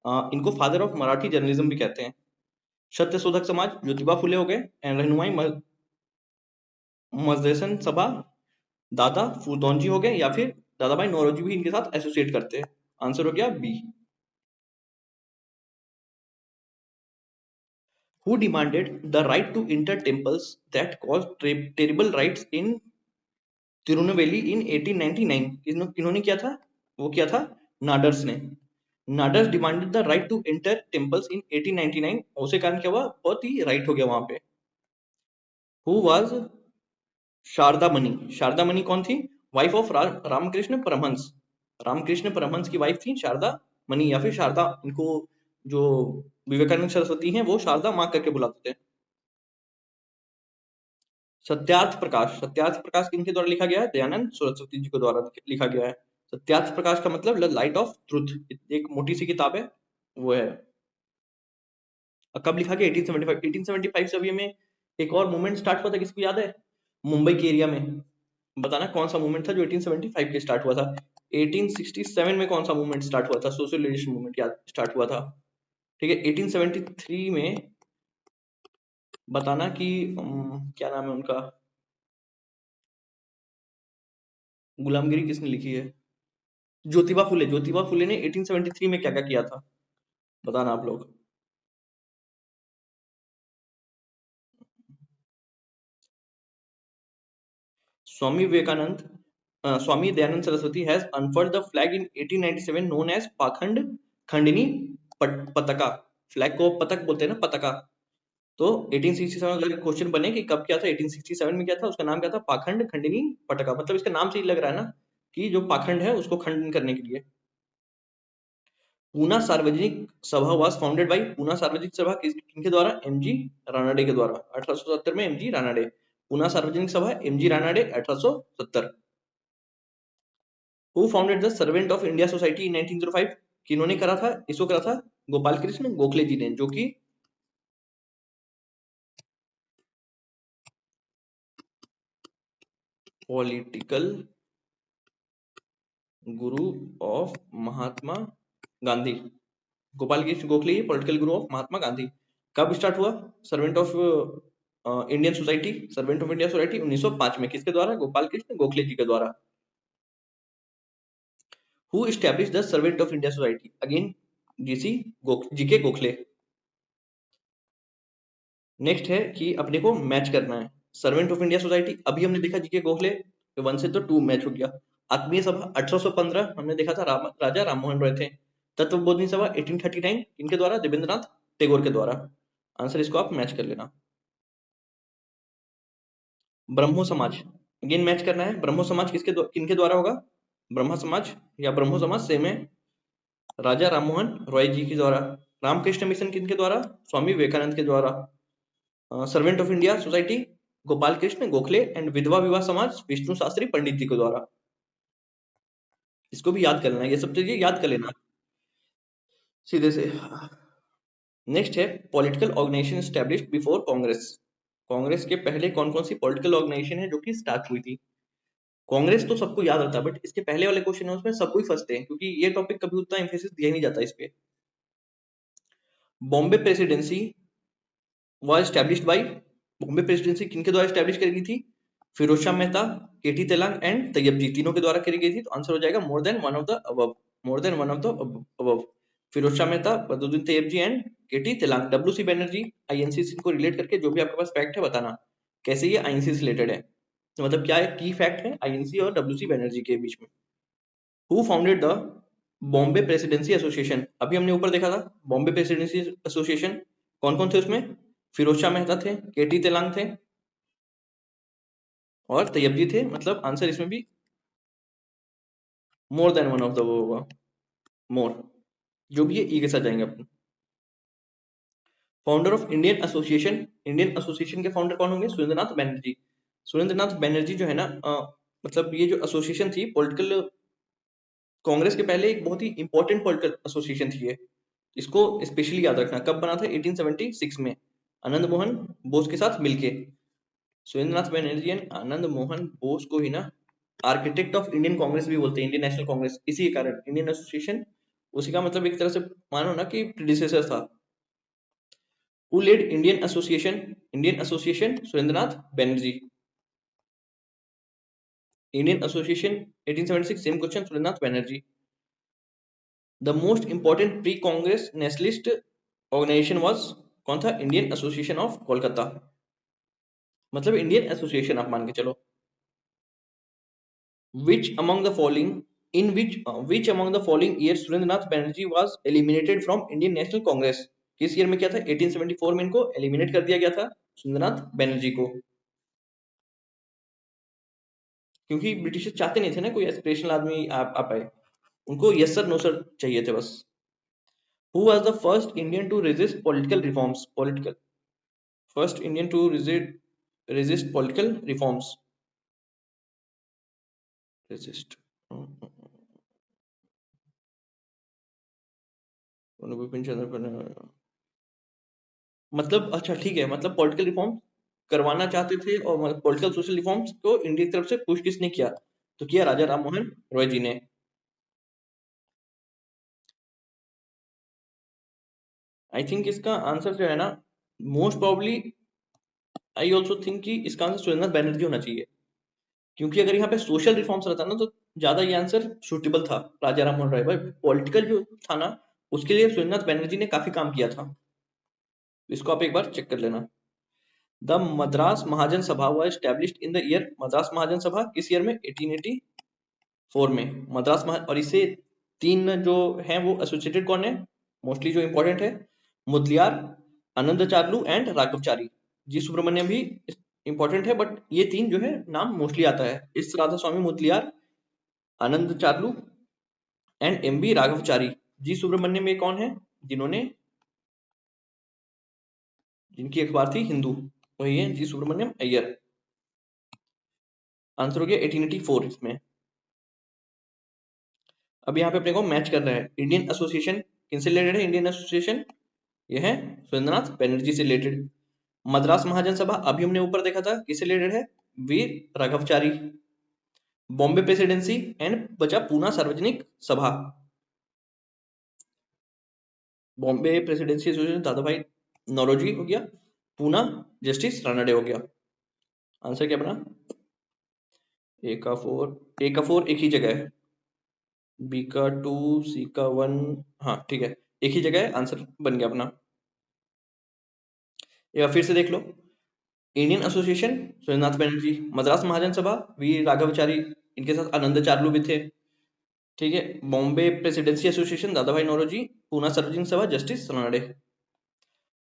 Speaker 1: इनको फादर ऑफ मराठी जर्नलिज्म भी कहते हैं। सत्यशोधक समाज ज्योतिबा फुले हो गए, एंड रहनुमाई मजदेसन सभा दादा फूलदौनजी हो गए, या फिर दादा भाई नौरोजी भी इनके साथ एसोसिएट करते हैं। आंसर हो गया B. Who demanded the right to enter temples that cause terrible rights in Tirunelveli in 1899, किन्होंने किया था, वो किया था नाडर्स ने। Nadars demanded the right to enter temples in 1899, उसे कारण क्या हुआ, बहुत ही राइट हो गया वहां पे। हु वाज शारदा मणि, शारदा मणि कौन थी, वाइफ ऑफ रामकृष्ण परमहंस। रामकृष्ण परमहंस की वाइफ थी शारदा मणि, या फिर शारदा, इनको जो विवेकानंद सरस्वती हैं वो शारदा माँ करके बुलाते थे। सत्यार्थ प्रकाश, सत्यार्थ प्रकाश किनके द्वारा लिखा गया है, दयानंद सरस्वती जी के द्वारा लिखा गया है। सत्यार्थ प्रकाश का मतलब लाइट ऑफ ट्रुथ, एक मोटी सी किताब है वो है। कब लिखा गया, 1875। 1875 से अभी में एक और मूवमेंट स्टार्ट हुआ था, किसको याद है, मुंबई के एरिया में। बताना कौन सा मूवमेंट था जो 1875 के स्टार्ट हुआ था। 1867 में कौन सा मूवमेंट स्टार्ट हुआ था, सोशलिस्ट मूवमेंट याद स्टार्ट हुआ था। ठीक है, 1873 में बताना कि क्या नाम है उनका, गुलामगिरी किसने लिखी है, ज्योतिबा फुले। ज्योतिबा फुले ने 1873 में क्या क्या किया था, बताना आप लोग। Swami Vivekananda, Swami Dayanand Saraswati has unfurled the flag in 1897 known as Pakhand Khandini पताका। फ्लैग को पतक बोलते हैं ना, पताका। तो 1867 अगर क्वेश्चन बने कि कब क्या था, 1867 में क्या था, उसका नाम क्या था, पाखंड खंडिनी पताका। मतलब इसका नाम से ही लग रहा है ना कि जो पाखंड है उसको खंडन करने के लिए। पूना सार्वजनिक सभा वाज फाउंडेड बाय, पूना सार्वजनिक सभा किनके द्वारा, एमजी रानाडे के द्वारा, 1870 में एमजी रानाडे। पूना सार्वजनिक सभा MG Ranade 1870। Who founded the servant of India society in 1905, किन्होंने करा था, इसको करा था गोपाल कृष्ण गोखले जी ने, जो कि political Guru of Mahatma Gandhi. Gopal Krishna Gokhale political Guru of Mahatma Gandhi. कब स्टार्ट हुआ servant of Indian society, servant of India society 1905 में, किसके द्वारा, गोपाल कृष्ण गोखले जी के द्वारा। Who establish the servant of India society, again GK Gokhale. Next है कि अपने को मैच करना है, सर्वेंट ऑफ इंडिया सोसाइटी अभी हमने देखा जीके गोखले, 1 से तो 2 मैच हो गया। आत्मीय सभा 1815 हमने देखा था राजा राममोहन रॉय थे। तत्वबोधिनी सभा 1839 इनके द्वारा, देवेंद्रनाथ टैगोर के द्वारा। आंसर इसको आप मैच कर लेना। ब्रह्मो समाज, अगेन मैच करना है, ब्रह्मो समाज किनके द्वारा होगा, ब्रह्मा समाज या ब्रह्मो समाज सेम है, राजा राममोहन रॉय जी के द्वारा। रामकृष्ण मिशन किनके द्वारा, स्वामी विवेकानंद के द्वारा। Servant of India society Gopal Krishna Gokhale and विधवा विवाह समाज विष्णु शास्त्री पंडित जी के द्वारा। इसको भी याद कर लेना, ये सब चीजें याद कर लेना सीधे से। नेक्स्ट है political organisation established before Congress. Congress के पहले कौन कौन सी पॉलिटिकल ऑर्गेनाइजेशन है जो कि स्टार्ट हुई थी। कांग्रेस तो सबको याद रहता है, बट इसके पहले वाले क्वेश्चन है उसमें सबको ही फंसते हैं, क्योंकि ये टॉपिक कभी उतना एम्फेसिस दिया ही नहीं जाता इस पे। Bombay presidency was established bye, Bombay presidency किनके द्वारा एस्टैब्लिश करी गई थी, फिरोज शाह मेहता, केटी तेलंग एंड तैयब जी, तीनों के द्वारा करी गई थी। तो आंसर हो जाएगा more than one of the above, more than one of the above. Firoz Shah Mehta, Badruddin Tyabji and KT Telang. W C Banerjee, INC को रिलेट करके जो भी आपके पास फैक्ट है बताना कैसे ये आईएनसी से रिलेटेड है, तो मतलब क्या है की फैक्ट है आईएनसी और डब्ल्यू सी बनर्जी के बीच में। Who founded the Bombay presidency association, अभी हमने ऊपर देखा था बॉम्बे प्रेसिडेंसी एसोसिएशन, कौन कौन थे उसमें, फिरोज शाह मेहता थे, केटी तेलंग थे और तैयब जी थे। मतलब आंसर इसमें भी मोर देन वन ऑफ द वो होगा, मोर, जो भी है ई के साथ जाएंगे अपन। Founder of Indian association, Indian association के फाउंडर कौन होंगे, सुरेंद्रनाथ बैनर्जी। सुरेंद्रनाथ बैनर्जी जो है ना, मतलब ये जो एसोसिएशन थी पॉलिटिकल, कांग्रेस के पहले एक बहुत ही इंपॉर्टेंट पॉलिटिकल एसोसिएशन थी ये। इसको स्पेशली याद रखना, कब बना था, 1876 में, आनंद मोहन बोस के साथ मिलके। सुरेंद्रनाथ बैनर्जी एंड आनंद मोहन बोस को ही ना आर्किटेक्ट ऑफ इंडियन कांग्रेस भी बोलते हैं, इंडियन नेशनल कांग्रेस, इसी के कारण इंडियन एसोसिएशन उसी का मतलब एक तरह से मानो ना कि प्रीडिसेसर था। Who led Indian association, Indian association Surendranath Banerjee. Indian association 1876 same question, Surendranath Banerjee. The most important pre Congress nationalist organisation was, कौन था, इंडियन एसोसिएशन ऑफ कोलकाता, मतलब इंडियन एसोसिएशन आप मान के चलो। which among the following in which among the following years Surendranath Banerjee was eliminated from Indian National Congress, किस year में क्या था, 1874 में इनको एलिमिनेट कर दिया गया था सुरेंद्रनाथ बैनर्जी को, क्योंकि ब्रिटिश चाहते नहीं थे ना कोई एस्पिरेशनल आदमी आ पाए, उनको यस सर नो सर चाहिए थे बस। Who was the first Indian to resist political reforms, political first Indian to resist political reforms, resist Bipin Chandra, मतलब अच्छा ठीक है, मतलब पॉलिटिकल रिफॉर्म करवाना चाहते थे और पॉलिटिकल सोशल रिफॉर्म्स को इंडिया की तरफ से पुश किसने किया, तो किया राजा राममोहन रॉय जी ने। आई थिंक इसका आंसर जो है ना, most probably I also think कि इसका आंसर सुरेंद्रनाथ बैनर्जी होना चाहिए, क्योंकि अगर यहाँ पे सोशल रिफॉर्म्स रहता ना तो ज्यादा ये आंसर सुटेबल था। राजा राममोहन रॉय भाई पॉलिटिकल जो था ना उसके लिए सुरेंद्रनाथ बैनर्जी ने काफी काम किया था, इसको आप एक बार चेक कर लेना। द मद्रास महाजन सभा was established in the year, Madras महाजन सभा किस ईयर में, 1884 में मद्रास और इससे तीन जो हैं वो एसोसिएटेड कौन है, मोस्टली जो इंपॉर्टेंट है, मुदलियार, आनंदचार्लू एंड राघवचारी। जी सुब्रमण्यम भी इंपॉर्टेंट है, बट ये तीन जो है नाम मोस्टली आता है, इस राधा स्वामी मुदलियार, आनंदचार्लू एंड एम बी राघवचारी। जी सुब्रमण्यम में कौन है, जिन्होंने, जिनकी अखबार थी हिंदू, वही है जी सुब्रमण्यम अय्यर। आंसर हो गया 1884 इसमें। अब यहाँ पे अपने को मैच करना है, इंडियन एसोसिएशन किनसे रिलेटेड है, इंडियन एसोसिएशन ये है सुरेंद्रनाथ बैनर्जी से रिलेटेड। मद्रास महाजन सभा अभी हमने ऊपर देखा था किससे रिलेटेड है, वीर राघवचारी। बॉम्बे प्रेसिडेंसी एंड बचा पूना सार्वजनिक सभा, बॉम्बे प्रेसिडेंसी एसोसिएशन दादा भाई नौरोजी हो गया, पूना जस्टिस रानडे हो गया। आंसर क्या बना, ए का फोर एक ही जगह है,
Speaker 2: बी का 2, सी का 1, हाँ ठीक है, एक ही जगह है, आंसर बन गया अपना। या फिर से देख लो, इंडियन एसोसिएशन सुरेंद्रनाथ बनर्जी, मद्रास महाजन सभा वी राघवचारी, इनके साथ आनंद चार्लू भी थे, ठीक है। बॉम्बे प्रेसिडेंसी एसोसिएशन दादा भाई नौरोजी, पूना सार्वजनिक सभा justice Ranade.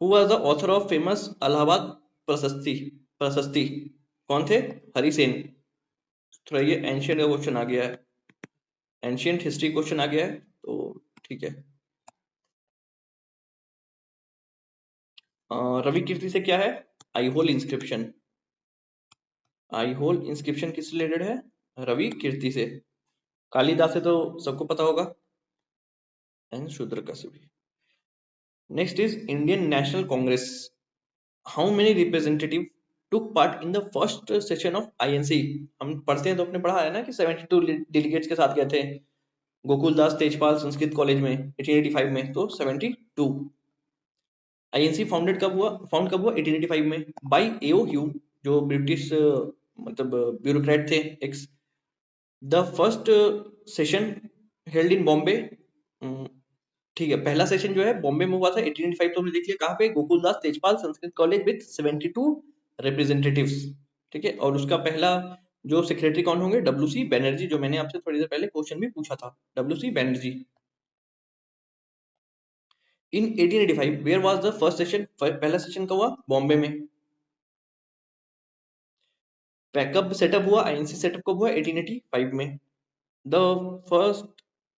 Speaker 2: Who was the author of famous Allahabad प्रशस्ति प्रशस्ति, कौन थे? हरि सेन। थोड़ा ये एंशियंट का क्वेश्चन आ गया है, एंशियंट हिस्ट्री क्वेश्चन आ गया है, तो ठीक है। रवि कीर्ति से क्या है? आई होल इंस्क्रिप्शन। आई होल इंस्क्रिप्शन किस रिलेटेड है? रवि कीर्ति से। कालिदास से तो सबको पता होगा, एंड शूद्र का से भी। Next is Indian National Congress. How many representative took part in the first session of INC? हम पढ़ते हैं तो अपने पढ़ा है ना कि 72 डेलीगेट्स के साथ गए थे गोकुलदास तेजपाल संस्कृत कॉलेज में 1885 में, तो 72। आईएनसी फाउंड कब हुआ 1885 में बाय एओ ह्यूम, जो ब्रिटिश मतलब ब्यूरोक्रेट थे x. The first session held in Bombay, ठीक है, पहला सेशन जो है बॉम्बे में हुआ था 1885, तो हमने देख लिया कहाँ पे, Gokuldas Tejpal Sanskrit college with 72 representatives, ठीक है। और उसका पहला जो सेक्रेटरी कौन होंगे? डब्ल्यू सी बैनर्जी, जो मैंने आपसे थोड़ी देर पहले क्वेश्चन भी पूछा था, W C Banerjee. In 1885 where was the first session? पहला सेशन कब हुआ? बॉम्बे में। कब सेटअप हुआ? आईएनसी सेटअप कब हुआ? 1885 में। The first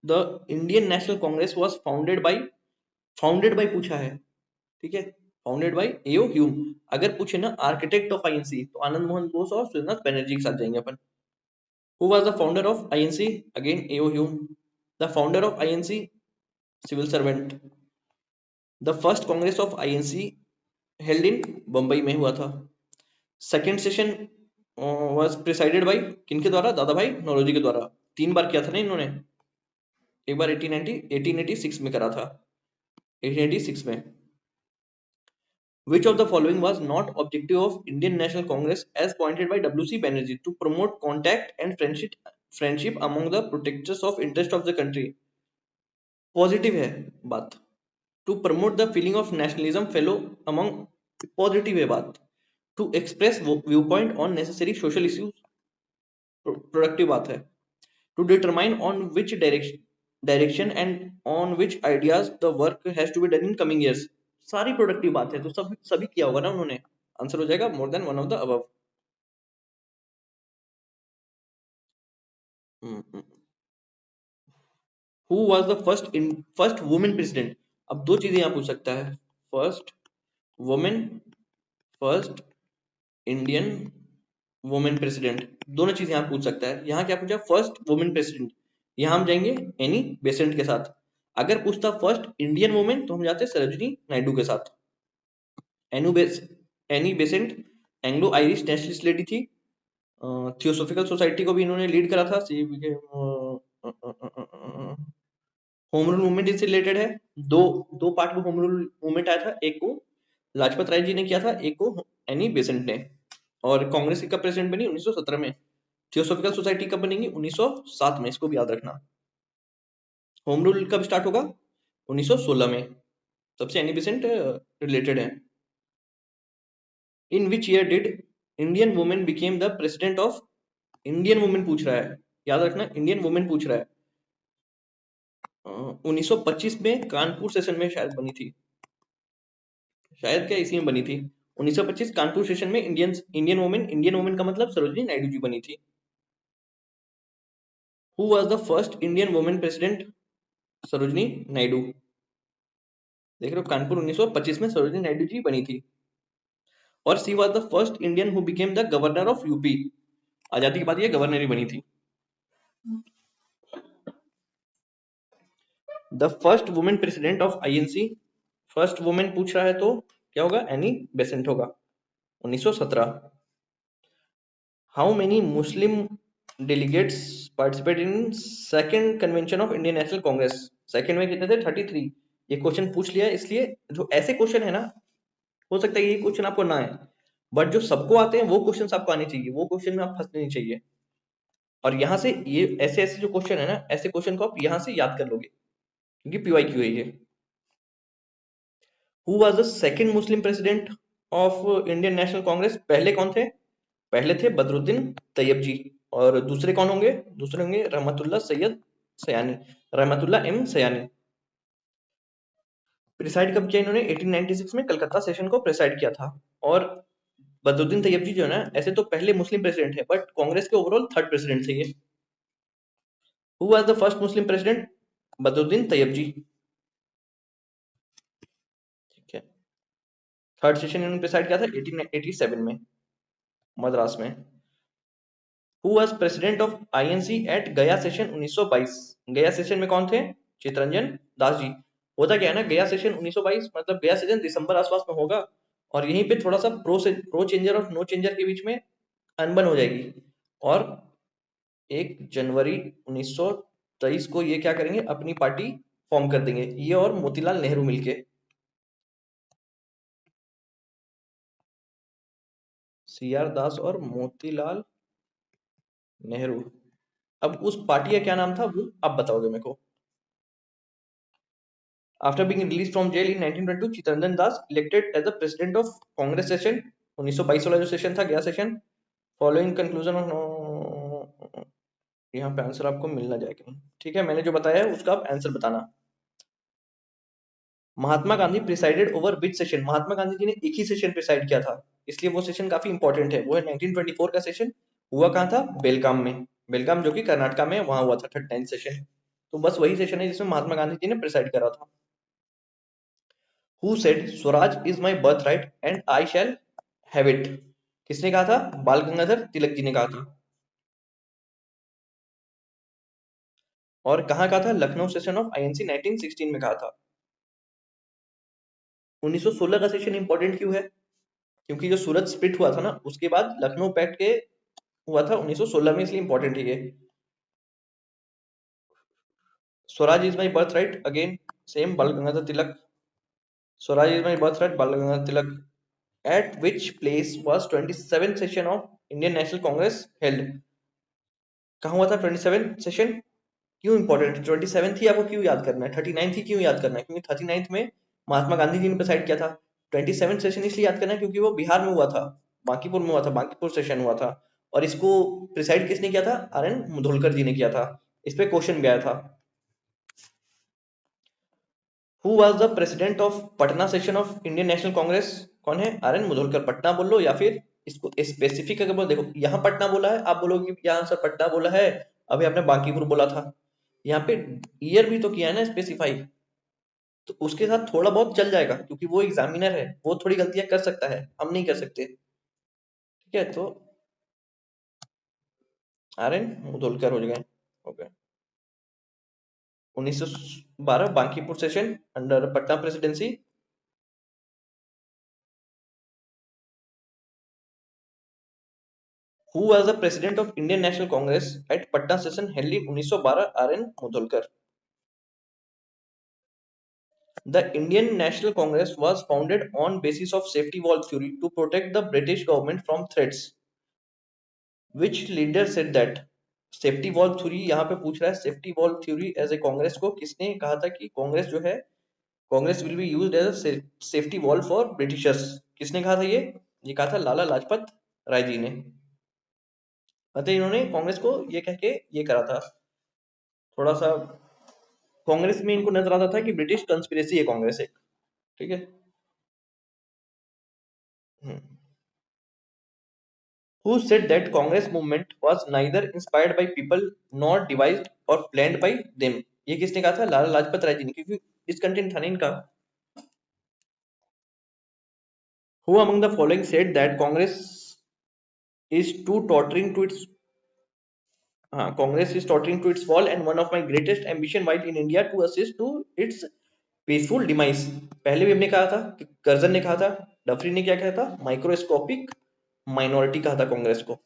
Speaker 2: the Indian National Congress was founded bye पूछा है, ठीक है, फाउंडेड बाय एओ ह्यूम। अगर पूछे ना आर्किटेक्ट ऑफ आईएनसी, तो आनंद मोहन बोस और सुरेंद्रनाथ बनर्जी के साथ जाएंगे अपन। Who was the founder of INC? Again A O Hume. The founder of INC civil servant. The first congress of INC held in Bombay में हुआ था। Second session was presided by किनके द्वारा? दादा भाई नौरोजी के द्वारा। 3 बार किया था ना इन्होंने, एक बार 1886 में करा था, 1886 में। Which of the following was not objective of Indian National Congress as pointed by W.C. Banerjee to promote contact and friendship among the protectors of interest of the country? Positive है बात। To promote the feeling of nationalism fellow among, positive है बात। To express view point on necessary social issues, productive बात है। To determine on which direction and on which ideas the work has to be done in coming years, सारी productive बात है, तो सभी किया होगा ना उन्होंने। आंसर हो जाएगा more than one of the above. Who was the first women president? अब दो चीजें यहां पूछ सकता है, first women, first Indian women president, दोनों चीजें यहां पूछ सकता है। यहाँ क्या पूछा? फर्स्ट वुमेन प्रेसिडेंट, यहाँ हम जाएंगे एनी बेसेंट के साथ। अगर पूछता फर्स्ट इंडियन वुमेन, तो हम जाते सरोजिनी नायडू के साथ। Annie Besant Anglo Irish nationalist lady थी, थियोसोफिकल सोसाइटी को भी इन्होंने लीड करा था। होम रूल मूवमेंट इससे रिलेटेड है, दो दो पार्ट में होम रूल मूवमेंट आया था, एक को लाजपत राय जी ने किया था, एक को एनी बेसेंट ने। और कांग्रेस की कब प्रेसिडेंट बनी? 1917 में। थियोसोफिकल सोसाइटी कब बनेगी? 1907 में, इसको भी याद रखना। होम रूल कब स्टार्ट होगा? 1916 में, सबसे एनी बेसेंट रिलेटेड है। In which year did Indian women became the president of, Indian women पूछ रहा है, याद रखना इंडियन वुमेन पूछ रहा है। 1925 में कानपुर सेशन में शायद बनी थी, शायद क्या इसी में बनी थी। 1925 कानपुर सेशन में इंडियन वुमेन का मतलब सरोजिनी नायडू जी बनी थी। Who was the first Indian women president? Sarojini Naidu. देख रहे हो, कानपुर 1925 में सरोजिनी नायडू जी बनी थी। और she was the first Indian who became the governor of UP, आजादी के बाद ये गवर्नर ही बनी थी। The first women president of INC, first women पूछ रहा है तो क्या होगा? एनी बेसेंट होगा, 1917। How many Muslim delegates participate in second convention of Indian National Congress? Second में कितने थे? 33। ये क्वेश्चन पूछ लिया, इसलिए जो ऐसे क्वेश्चन है ना, हो सकता है ये क्वेश्चन आपको ना आए, बट जो सबको आते हैं वो क्वेश्चन आपको आने चाहिए, वो क्वेश्चन में आप फंसने नहीं चाहिए। और यहाँ से ये ऐसे ऐसे जो क्वेश्चन है ना, ऐसे क्वेश्चन को आप यहाँ से याद कर लोगे, क्योंकि पीवाईक्यू है ये। Who was the second Muslim president of Indian National Congress? पहले कौन थे? पहले थे बदरुद्दीन तैयब जी। और दूसरे कौन होंगे? दूसरे होंगे रहमतुल्लाह सैयद सयानी, रहमतुल्लाह एम सयानी। प्रिसाइड कब किया इन्होंने? 1896 में कलकत्ता सेशन को प्रिसाइड किया था। और बदरुद्दीन तैयब जी जो है ना, ऐसे तो पहले मुस्लिम प्रेसिडेंट है, बट कांग्रेस के ओवरऑल थर्ड प्रेसिडेंट थे ये। Who was the first Muslim president? Badruddin Tyabji. ठीक है। थर्ड सेशन इन्होंने प्रिसाइड किया था 1887 में, मद्रास में। Who was president of INC at Gaya session 1922? Gaya session में कौन थे? चितरंजन दास जी। होता क्या है ना, गया सेशन 1922 मतलब गया सेशन दिसंबर आसपास में होगा, और यहीं पे थोड़ा सा प्रो चेंजर और नो चेंजर के बीच में अनबन हो जाएगी, और 1 जनवरी 1923 को ये क्या करेंगे, अपनी पार्टी फॉर्म कर देंगे, ये और मोतीलाल नेहरू मिलके। सी आर दास और मोतीलाल नेहरू। अब उस पार्टी का क्या नाम था वो आप बताओगे मेरे को। After being release from jail in 1922, Chittaranjan Das elected as the president of Congress session 1922 वाला जो सेशन था, गया सेशन। फॉलोइंग कंक्लूजन ऑफ, यहाँ पे आंसर आपको मिलना जाएगा। ठीक है, मैंने जो बताया है उसका आप आंसर बताना। Mahatma Gandhi presided over which session? Mahatma Gandhi ji ने एक ही सेशन प्रिसाइड किया था, इसलिए वो सेशन काफी इंपॉर्टेंट है। वो है 1924 का सेशन। हुआ कहाँ था? बेलगाम में। बेलगाम जो कि कर्नाटका में, वहां हुआ था 39 सेशन। तो बस वही सेशन है जिसमें महात्मा गांधी जी ने प्रिसाइड करा था। Who said Swaraj is my birth right and I shall have it? किसने कहा था? बाल गंगाधर तिलक जी ने कहा था। और कहाँ कहा था? लखनऊ सेशन ऑफ आईएनसी 1916 में कहा था। 1916 का सेशन इंपॉर्टेंट क्यों है? क्योंकि जो सूरत स्प्लिट हुआ था ना, उसके बाद लखनऊ पैक्ट के हुआ था 1916 में, इसलिए इंपॉर्टेंट है ये। Swaraj is my birth right, again same Bal Gangadhar Tilak. Swaraj is my birth right, Bal Gangadhar Tilak. At which place was 27th session of Indian National Congress held? कहाँ हुआ था 27th सेशन? क्यों इंपॉर्टेंट है 27th ही? आपको क्यों याद करना है? 39th ही क्यों याद करना है? क्योंकि 39th में महात्मा गांधी जी ने डिसाइड किया था। 27th सेशन इसलिए याद करना है क्योंकि वो बिहार में हुआ था, बांकीपुर में हुआ था, बांकीपुर सेशन हुआ था। और इसको प्रिसाइड किसने किया था? आर एन मुधोलकर जी ने किया था। इस पे क्वेश्चन भी आया था। Who was the president of Patna session of Indian National Congress? कौन है? Are N Mudholkar. पटना बोल लो या फिर इसको स्पेसिफिक अगर बोलो, देखो यहाँ पटना बोला है, आप बोलोगे कि यहाँ सर पटना बोला है, अभी आपने बांकीपुर बोला था। यहाँ पे ईयर भी तो किया है ना स्पेसिफाई, तो उसके साथ थोड़ा बहुत चल जाएगा, क्योंकि वो एग्जामिनर है, वो थोड़ी गलतियां कर सकता है, हम नहीं कर सकते। ठीक है, तो आर एन मुधोलकर हो गए। Okay. 1912 Bankipur session under Patna presidency. Who was the president of Indian National Congress at Patna session held in 1912? R.N. Mudholkar. The Indian National Congress was founded on basis of safety valve theory to protect the British government from threats. Which leader said that? Safety valve theory यहाँ पे पूछ रहा है। Safety valve theory as a Congress को किसने कहा था कि कांग्रेस जो है, Congress will be used as a safety valve for Britishers? किसने कहा था ये कहा था लाला लाजपत राय जी ने। मतलब इन्होंने कांग्रेस को ये कह के ये करा था, थोड़ा सा कांग्रेस में इनको नजर आता था कि ब्रिटिश कंस्पिरेसी है कांग्रेस एक। ठीक है। Who said that Congress movement was neither inspired by people nor devised or planned by them? ये किसने कहा था? लाला लाजपत राय जी ने, क्योंकि इस कंटेंट था ना इनका। Who among the following said that Congress is too tottering to its Congress is tottering to its fall and one of my greatest ambition while in India to assist to its peaceful demise? पहले भी हमने कहा था कि Curzon ने कहा था, डफरी ने क्या कहा था? माइक्रोस्कोपिक माइनॉरिटी कहा था कांग्रेस को।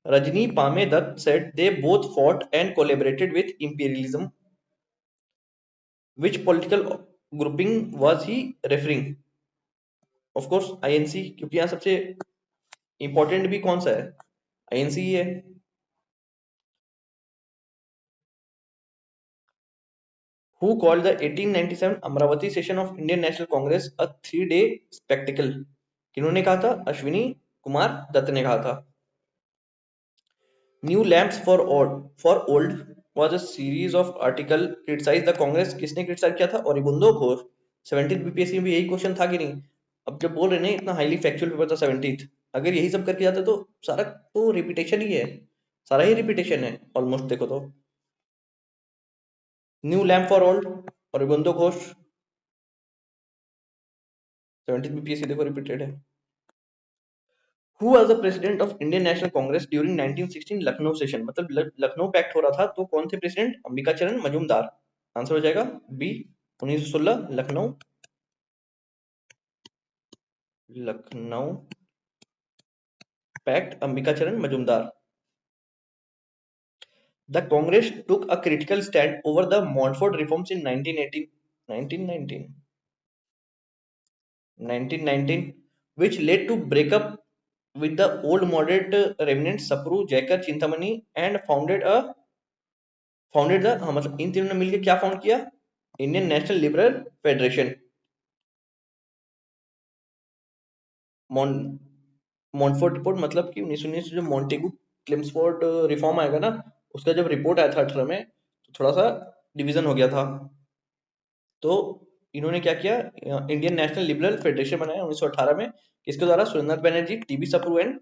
Speaker 2: Rajni Pame Dutt said they both fought and collaborated with imperialism. Which political grouping was he referring? Of course, INC, क्योंकि यहाँ सबसे इंपॉर्टेंट भी कौन सा है, आईएनसी ही है। Who called the 1897 Amravati session of Indian National Congress a 3-day spectacle? किन्होंने कहा था? अश्विनी कुमार दत्त ने कहा था। New lamps for old was a series of article criticize the Congress। किसने क्रिटिसाइज किया था? ऑरिबुंदो घोष। 17th बीपीएससी में भी यही क्वेश्चन था कि नहीं? अब जब बोल रहे हैं इतना हाईली फैक्चुअल पेपर था 17th, अगर यही सब करके जाता तो सारा तो रिपीटेशन ही है, सारा ही रिपीटेशन है ऑलमोस्ट। देखो तो new lamp for old, Aurobindo Ghosh, 17th BPSC देखो रिपीटेड है। Who was the president of Indian National Congress during 1916 Lucknow session? मतलब लखनऊ पैक्ट हो रहा था तो कौन थे प्रेसिडेंट? अंबिका चरण मजूमदार। आंसर हो जाएगा बी, 1916 लखनऊ, लखनऊ पैक्ट, अंबिका चरण Majumdar. The Congress took a critical stand over the Montfort reforms in 1918, 1919, 1919, which led to breakup with the old moderate remnants Sapru, Jaikar, Chintamani and founded the, हाँ मतलब इन तीनों ने मिलकर क्या फाउंड किया? Indian National Liberal Federation. Montford report मतलब कि 1919 जो मॉन्टेगू क्लेम्सफोर्ड रिफॉर्म आएगा ना, उसका जब रिपोर्ट आया था 18 में तो थोड़ा सा डिवीजन हो गया था, तो इन्होंने क्या किया? इंडियन नेशनल लिबरल फेडरेशन बनाया 1918 में। किसके द्वारा? Surendra Banerjee, TB Sapru and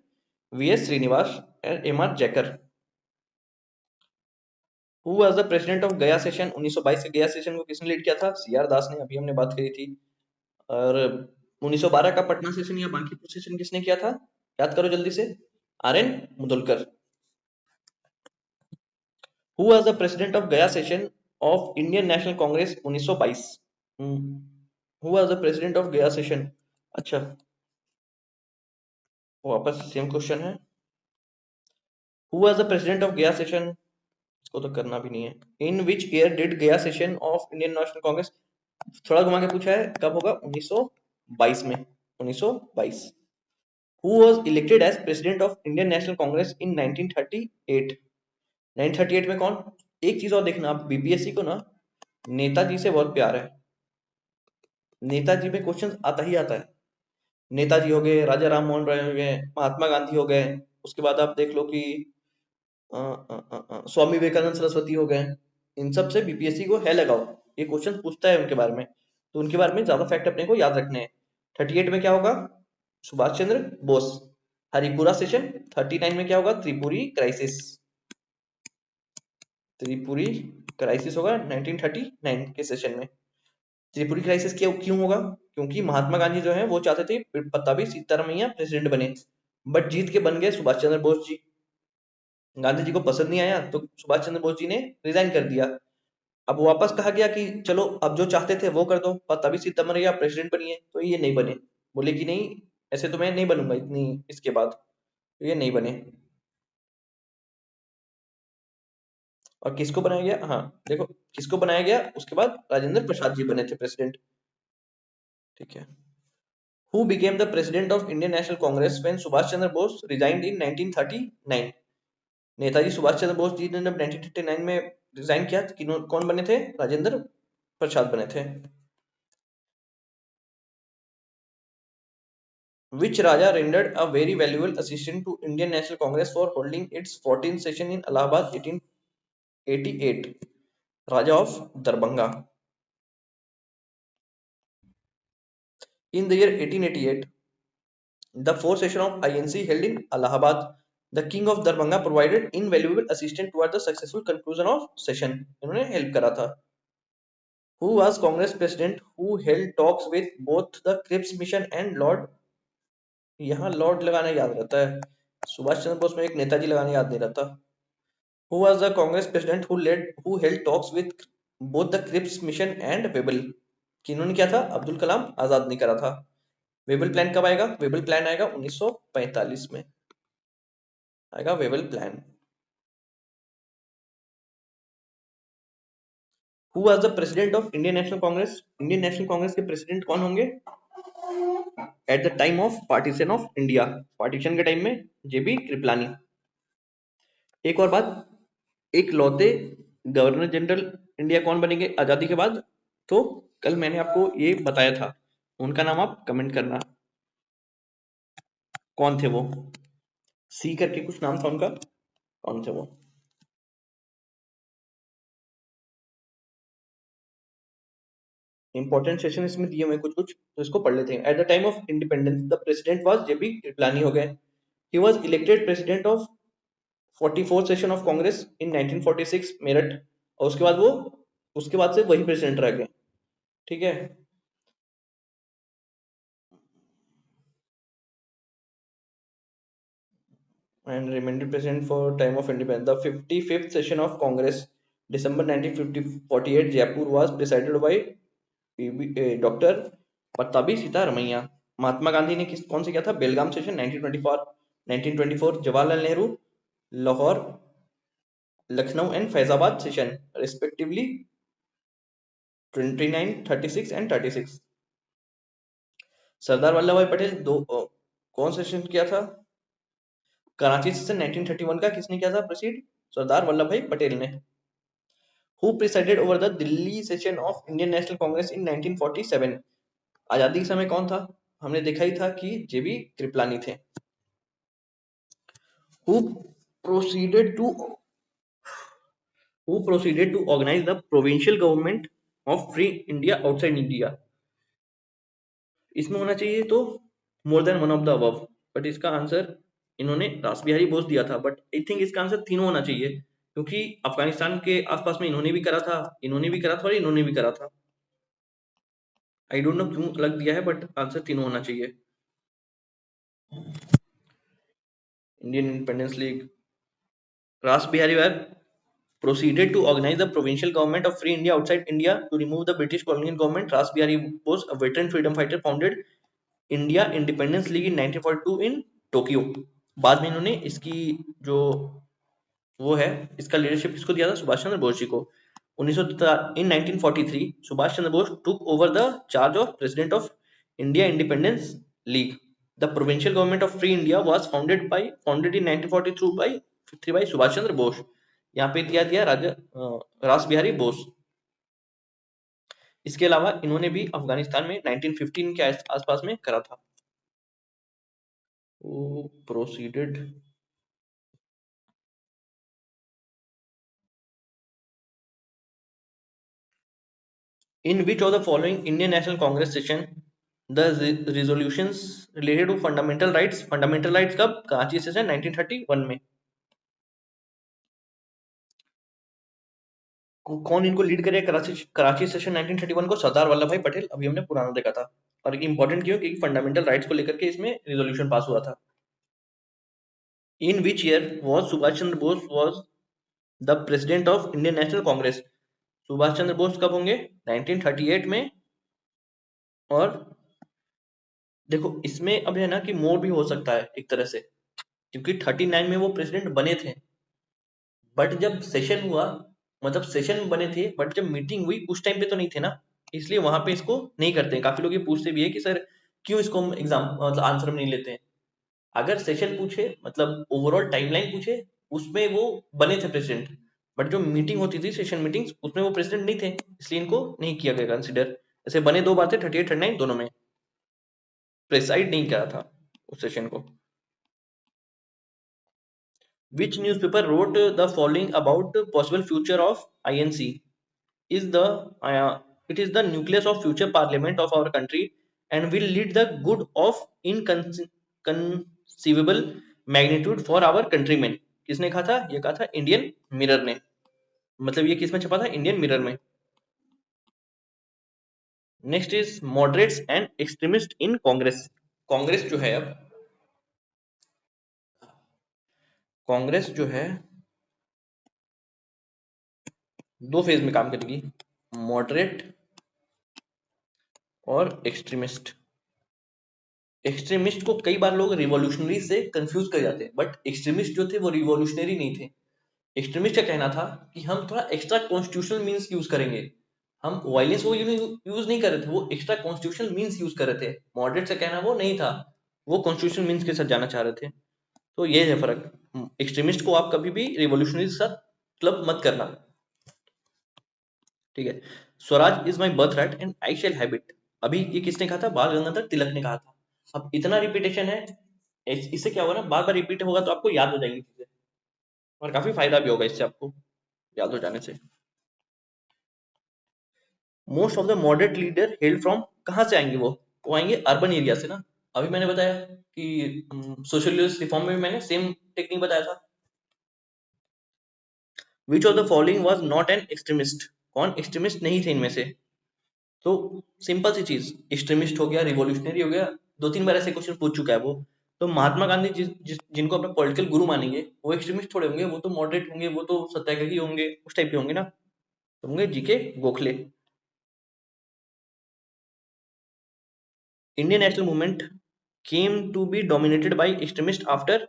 Speaker 2: VS Srinivasa and MR Jayakar. Who was the president of Gaya session? 1922 के गया सेशन को किसने लीड किया था? सीआर दास ने, अभी हमने बात करी थी। और 1912 का पटना सेशन या बांकीपुर सेशन किसने किया था? याद करो जल्दी से। RN. Mudholkar. Who was the president of Gaya session of Indian National Congress 1922? Who was the president of Gaya session? अच्छा, वापस सेम क्वेश्चन है। Who was the president of Gaya session? इसको तो करना भी नहीं है। In which year did Gaya session of Indian National Congress? थोड़ा घुमा के पूछा है, कब होगा? 1922 में, 1922। Who was elected as president of Indian National Congress in 1938? 1938 में कौन? एक चीज और देखना, आप बीपीएससी को ना नेताजी से बहुत प्यार है। नेताजी पे क्वेश्चन आता ही आता है। नेताजी हो गए, राजा राम मोहन राय हो गए, महात्मा गांधी हो गए, उसके बाद आप देख लो कि स्वामी विवेकानंद सरस्वती हो गए। इन सब से बीपीएससी को है लगाओ, ये क्वेश्चन पूछता है उनके बारे में, तो उनके बारे में ज्यादा फैक्ट अपने को याद रखने हैं। 38 में क्या होगा? सुभाष चंद्र बोस। हरिपुरा सेशन। 39 में क्या होगा? त्रिपुरी क्राइसिस। त्रिपुरी क्राइसिस होगा 1939 के सेशन में। त्रिपुरी क्राइसिस क्यों होगा? क्योंकि महात्मा गांधी जो है वो चाहते थे पट्टाभी सीतारामैया प्रेसिडेंट बने, बट जीत के बन गए सुभाष चंद्र बोस जी। गांधी जी को पसंद नहीं आया तो सुभाष चंद्र बोस जी ने रिजाइन कर दिया। अब वापस कहा गया कि चलो अब जो चाहते थे वो कर दो, पट्टाभी सीतारामैया प्रेसिडेंट बनिए, तो ये नहीं बने। बोले कि नहीं, ऐसे तो मैं नहीं बनूंगा इतनी इसके बाद, तो ये नहीं बने। और किसको बनाया गया? हाँ देखो, किसको बनाया गया उसके बाद? राजेंद्र प्रसाद जी बने थे प्रेसिडेंट। ठीक है। Who became the president of Indian National Congress when Subhash Chandra Bose resigned in 1939? Netaji Subhash Chandra Bose ji ने जब 1939 में रिजाइन किया तो कौन बने थे? राजेंद्र प्रसाद बने थे। Which Raja rendered a very valuable assistance to Indian National Congress for holding its 14th session in Allahabad 1888? Raja of Darbhanga. In the year 1888, the fourth session of INC held in Allahabad, the King of Darbhanga provided invaluable assistance toward the successful conclusion of session. इन्होंने help करा था। Who was Congress president who held talks with both the Cripps Mission and Lord? यहाँ Lord लगाना याद रहता है, सुभाष चंद्र बोस में एक नेताजी लगाना याद नहीं रहता। Who was the Congress president who held talks with both the Cripps Mission and Webble? किन्होंने किया था? अब्दुल कलाम आजाद ने करा था। वेबल प्लान कब आएगा? वेबल प्लान आएगा 1945 में आएगा Wavell plan. Who was the president of Indian National Congress? Indian National Congress के प्रेसिडेंट कौन होंगे? At the time of partition of India, partition के टाइम में जेबी कृपलानी। एक और बात, एक लौते गवर्नर जनरल इंडिया कौन बनेंगे आजादी के बाद? तो कल मैंने आपको ये बताया था, उनका नाम आप कमेंट करना, कौन थे वो? सी करके कुछ नाम था उनका, कौन थे वो? इंपॉर्टेंट सेशन इसमें दिए हुए कुछ कुछ, तो इसको पढ़ लेते हैं। At the time of independence the president was JB Kripalani हो गए। He was elected president of 44th session of Congress in 1946 Meerut, और उसके बाद से वही प्रेसिडेंट रह गए। ठीक है, and remained president for time of independence. The 55th session of Congress, December 1948, Jaipur was presided by doctor Pattabhi Sitaramayya. Mahatma Gandhi ने कौन से किया था? Belgaum session 1924, Jawaharlal Nehru Lahore, Lucknow and Faizabad session respectively 29, 36 and 36। Sardar Vallabhbhai Patel कौन सेशन किया था? कराची सेशन 1931 का किसने किया था प्रोसीड? सरदार वल्लभ भाई पटेल ने। Who presided over the Delhi session of Indian National Congress in 1947? आजादी के समय कौन था? हमने देखा ही था कि जेबी कृपलानी थे। Who proceeded to organize the provincial government of free India outside India? इसमें होना चाहिए तो मोर than one of the above, but इसका आंसर इन्होंने रास बिहारी बोस दिया था, बट आई थिंक इसका आंसर तीनों होना चाहिए, क्योंकि अफगानिस्तान के आसपास में इन्होंने भी करा था, इन्होंने भी करा था और इन्होंने भी करा था। आई डोंट नो क्यों अलग दिया है, बट आंसर तीनों होना चाहिए। इंडियन इंडिपेंडेंस लीग, रास Bihari Vajpayee proceeded to organize the provincial government of free India outside India to remove the British colonial government. Ras Bihari Bose, a veteran freedom fighter, founded India Independence League in 1942 in Tokyo. बाद में इन्होंने इसकी जो वो है, इसका leadership किसको दिया था? सुभाष चंद्र बोस जी को। in 1943 Subhash Chandra Bose took over the charge of President of India Independence League. The provincial government of free India was founded in 1943 by Subhash Chandra Bose. यहाँ पे दिया रास बिहारी बोस। इसके अलावा इन्होंने भी अफगानिस्तान में 1915 के आसपास में करा था। Proceeded in which of the following Indian National Congress session the resolutions related to fundamental rights कब? कराची सेशन 1931 में। कौन इनको लीड करे? कराची सेशन 1931 को सरदार वल्लभ भाई पटेल। अभी हमने पुराना देखा था, और इंपॉर्टेंट क्यों? क्योंकि फंडामेंटल राइट्स को लेकर के इसमें रिजोल्यूशन पास हुआ था। In which year was Subhash Chandra Bose was the president of Indian National Congress? Subhash Chandra Bose कब होंगे? 1938 में। और देखो इसमें अब है ना कि मोर भी हो सकता है एक तरह से, क्योंकि 39 में वो प्रेसिडेंट बने थे, बट जब सेशन हुआ, मतलब सेशन बने थे बट जब मीटिंग हुई उस टाइम पे तो नहीं थे ना, इसलिए वहां पे इसको नहीं करते हैं। काफी लोग ये पूछते भी है कि सर क्यों इसको हम एग्जाम मतलब आंसर में नहीं लेते हैं। अगर सेशन पूछे मतलब ओवरऑल टाइमलाइन पूछे, उसमें वो बने थे प्रेसिडेंट, बट जो मीटिंग होती थी सेशन मीटिंग्स, उसमें वो प्रेसिडेंट नहीं थे, इसलिए इनको नहीं किया गया कंसिडर। ऐसे बने दो बार थे, 38 39 दोनों में, प्रेसाइड नहीं करा था उस सेशन को। Which newspaper wrote the following about possible future of INC? It is the nucleus of future parliament of our country and will lead the good of inconceivable magnitude for our countrymen. किसने कहा था? ये कहा था Indian mirror ने। मतलब ये किसमें छपा था? इंडियन मिरर में। Next is moderates and extremist in Congress. Congress जो है, अब कांग्रेस जो है दो फेज में काम करेगी, मॉडरेट और एक्सट्रीमिस्ट। एक्सट्रीमिस्ट को कई बार लोग रिवॉल्यूशनरी से कंफ्यूज कर जाते हैं, बट एक्सट्रीमिस्ट जो थे वो रिवॉल्यूशनरी नहीं थे। एक्सट्रीमिस्ट का कहना था कि हम थोड़ा एक्स्ट्रा कॉन्स्टिट्यूशनल मींस यूज करेंगे, हम वायलेंस वो यूज नहीं कर रहे थे, वो एक्स्ट्रा कॉन्स्टिट्यूशनल मीन्स यूज कर रहे थे। मॉडरेट से कहना वो नहीं था, वो कॉन्स्टिट्यूशनल मीन्स के साथ जाना चाह रहे थे। तो ये है फर्क। एक्सट्रीमिस्ट को आप कभी भी रिवॉल्यूशनरी के साथ क्लब मत करना, ठीक है। Swaraj is my birth right and I shall have it, अभी ये किसने कहा था? बाल गंगाधर तिलक ने कहा था। अब इतना रिपीटेशन है, इससे क्या होगा ना, बार बार रिपीट होगा तो आपको याद हो जाएगी चीजें, और काफी फायदा भी होगा इससे आपको याद हो जाने से। Most of the moderate leader held from, कहाँ से आएंगे वो आएंगे अर्बन एरिया से ना। अभी मैंने बताया कि सोशलिस्ट रिफॉर्म में भी मैंने सेम टेक्निक बताया था। विच of the following was not an extremist, कौन एक्सट्रीमिस्ट नहीं थे इनमें से? तो सिंपल सी चीज, एक्सट्रीमिस्ट हो गया, रिवॉल्यूशनरी हो गया, 2-3 बार ऐसे क्वेश्चन पूछ चुका है वो। तो महात्मा गांधी जिनको अपना पॉलिटिकल गुरु मानेंगे, वो एक्सट्रीमिस्ट थोड़े होंगे, वो तो मॉडरेट होंगे, वो तो सत्याग्रही होंगे, उस टाइप के होंगे ना। तो होंगे GK Gokhale. Indian national movement came to be dominated by extremist after,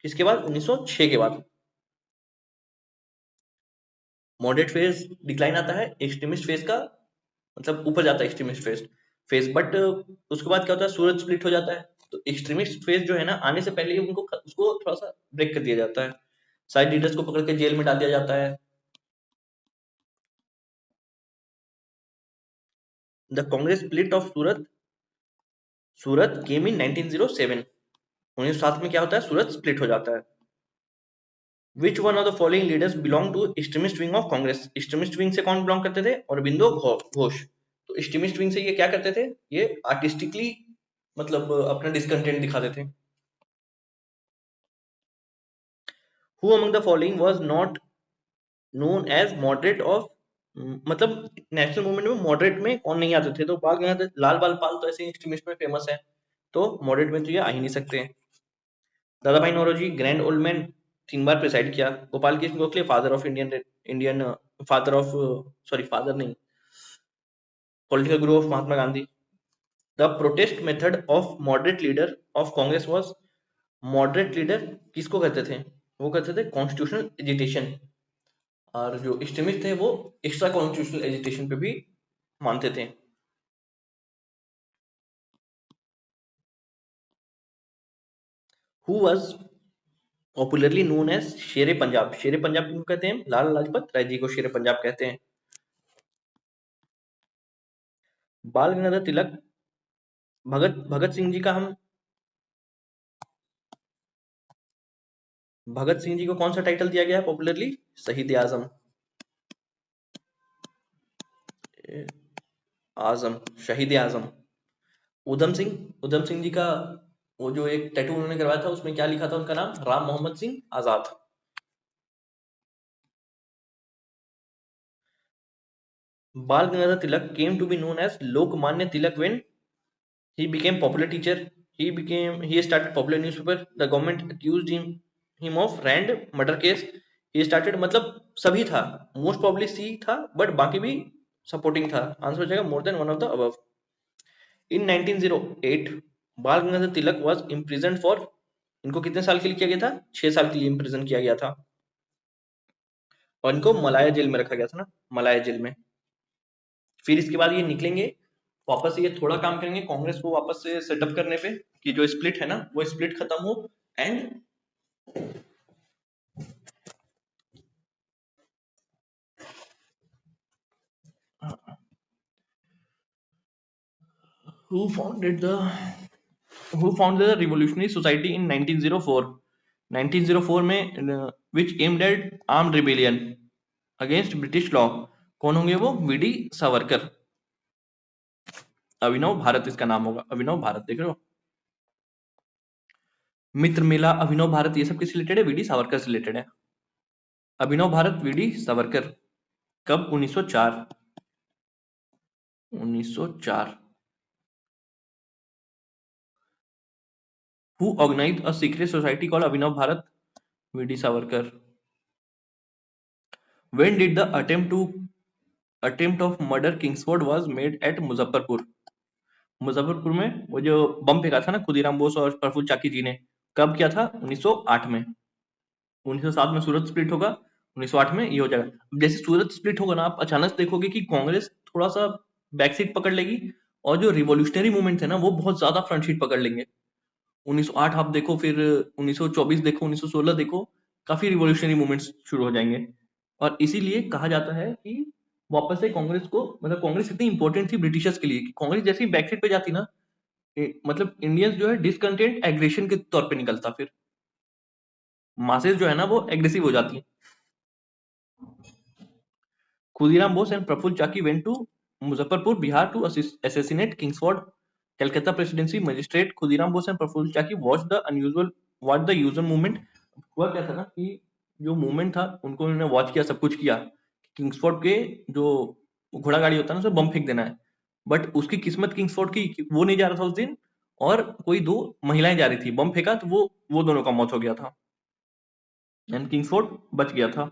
Speaker 2: किसके बाद? 1906 के बाद। मॉडरेट फेज डिक्लाइन आता है, एक्सट्रीमिस्ट फेज का मतलब ऊपर जाता है एक्सट्रीमिस्ट फेज, बट उसके बाद क्या होता है? सूरज स्प्लिट हो जाता है। तो एक्सट्रीमिस्ट फेज जो है ना, आने से पहले ही उनको उसको थोड़ा सा ब्रेक कर दिया जाता है, साइड लीडर्स को पकड़ के जेल में डाल दिया जाता है। द कांग्रेस स्प्लिट ऑफ सूरत केम इन 1907, 1907 में क्या होता है? सूरत स्प्लिट हो जाता है। Which one of the following leaders belong to extremist wing of Congress, extremist wing से कौन बिलोंग करते थे? अरबिंदो घोष। तो एक्सट्रीमिस्ट विंग से ये क्या करते थे? ये आर्टिस्टिकली मतलब अपना डिसकंटेंट दिखाते थे। Who among the following was not known as moderate of, मतलब नेशनल मूवमेंट में मॉडरेट में कौन नहीं आते थे? तो बाल गंगाधर, लाल बाल पाल तो ऐसे एक्सट्रीमिस्ट में फेमस है, तो मॉडरेट में तो ये आ ही नहीं सकते हैं। दादा भाई नौरोजी ग्रैंड ओल्ड मैन, 3 बार प्रिसाइड किया। Gopal Krishna Gokhale father of Indian father of, sorry father नहीं, political Guru of Mahatma Gandhi. The protest method of moderate leader of Congress was, moderate leader किसको कहते थे? वो कहते थे कॉन्स्टिट्यूशनल एजिटेशन, और जो एक्सट्रीमिस्ट थे वो एक्स्ट्रा कॉन्स्टिट्यूशनल एजिटेशन पे भी मानते थे। Who was popularly known as शेरे पंजाब, शेरे पंजाब किसको कहते हैं? लाला लाजपत राय जी को शेरे पंजाब कहते हैं। बाल गंगाधर तिलक, भगत भगत सिंह जी का हम, भगत सिंह जी को कौन सा टाइटल दिया गया है पॉपुलरली? शहीद आजम, आजम, शहीद आजम। उधम सिंह जी का वो जो एक टैटू उन्होंने करवाया था, उसमें क्या लिखा था उनका नाम? Ram Mohammad Singh Azad. Bal Gangadhar Tilak came to be known as Lokmanya Tilak when he became popular teacher, he started popular newspaper, the government accused him of rand murder case, he started, मतलब सभी था, मोस्ट प्रॉब्ली सी था, बट बाकी भी सपोर्टिंग था। आंसर हो जाएगा more than one of the above. In 1908 Bal Gangadhar Tilak was imprisoned for, इनको कितने साल के लिए किया गया था? 6 साल के लिए इम्प्रिजन किया गया था, और इनको मलाया जेल में रखा गया था ना, मलाया जेल में। फिर इसके बाद ये निकलेंगे वापस, ये थोड़ा काम करेंगे कांग्रेस को वापस से सेटअप करने पे, कि जो स्प्लिट है ना वो स्प्लिट खत्म हो। And who founded the who founded the revolutionary society in 1904, 1904 में which aimed at armed rebellion against British law, कौन होंगे वो? वीडी सावरकर। अभिनव भारत इसका नाम होगा, अभिनव भारत, देख रहे हो? मित्र मेला, अभिनव भारत, ये सब किस रिलेटेड है? वीडी सावरकर से रिलेटेड है। अभिनव भारत, वीडी सावरकर, कब? 1904, 1904। Who organized a secret society called Abhinav Bharat? VD Savarkar. When did the attempt of murder Kingsford was made at Muzaffarpur? Muzaffarpur में वो जो बम फेंका था ना खुदीराम बोस और प्रफुल्ल चाकी जी ने, कब किया था? 1908 में। 1907 में सूरत स्प्लिट होगा, 1908 में ये हो जाएगा। अब जैसे सूरत स्प्लिट होगा ना, आप अचानक देखोगे कि कांग्रेस थोड़ा सा बैक सीट पकड़ लेगी, और जो रिवॉल्यूशनरी मूवमेंट है ना वो बहुत ज्यादा फ्रंट सीट पकड़ लेंगे। 1908 आप देखो, फिर 1924 देखो, 1916 देखो, काफी रिवॉल्यूशनरी मूवमेंट्स शुरू हो जाएंगे। और इसीलिए कहा जाता है कि वापस से कांग्रेस को, मतलब कांग्रेस इतनी इंपॉर्टेंट थी ब्रिटिशर्स के लिए कि कांग्रेस जैसे ही बैक सीट पे जाती ना, मतलब इंडियंस जो है डिसकंटेंट एग्रेशन के तौर पे निकलता, फिर मासेस जो है ना वो एग्रेसिव हो जाती है। Khudiram Bose and Prafulla Chaki went to Muzaffarpur Bihar to assassinate Kingsford Calcutta presidency magistrate Khudiram Bose and Prafulla Chaki watch the usual movement. हुआ क्या था ना कि जो मूवमेंट था उनको उन्होंने वॉच किया, सब कुछ किया, किंग्सफोर्ड के जो घोड़ा गाड़ी होता है ना उसे बम फेंक देना है, बट उसकी किस्मत किंग्सफोर्ड की कि वो नहीं जा रहा था उस दिन, और कोई दो महिलाएं जा रही थी, बम फेंका तो वो दोनों का मौत हो गया था, एंड किंग्सफोर्ड बच गया था।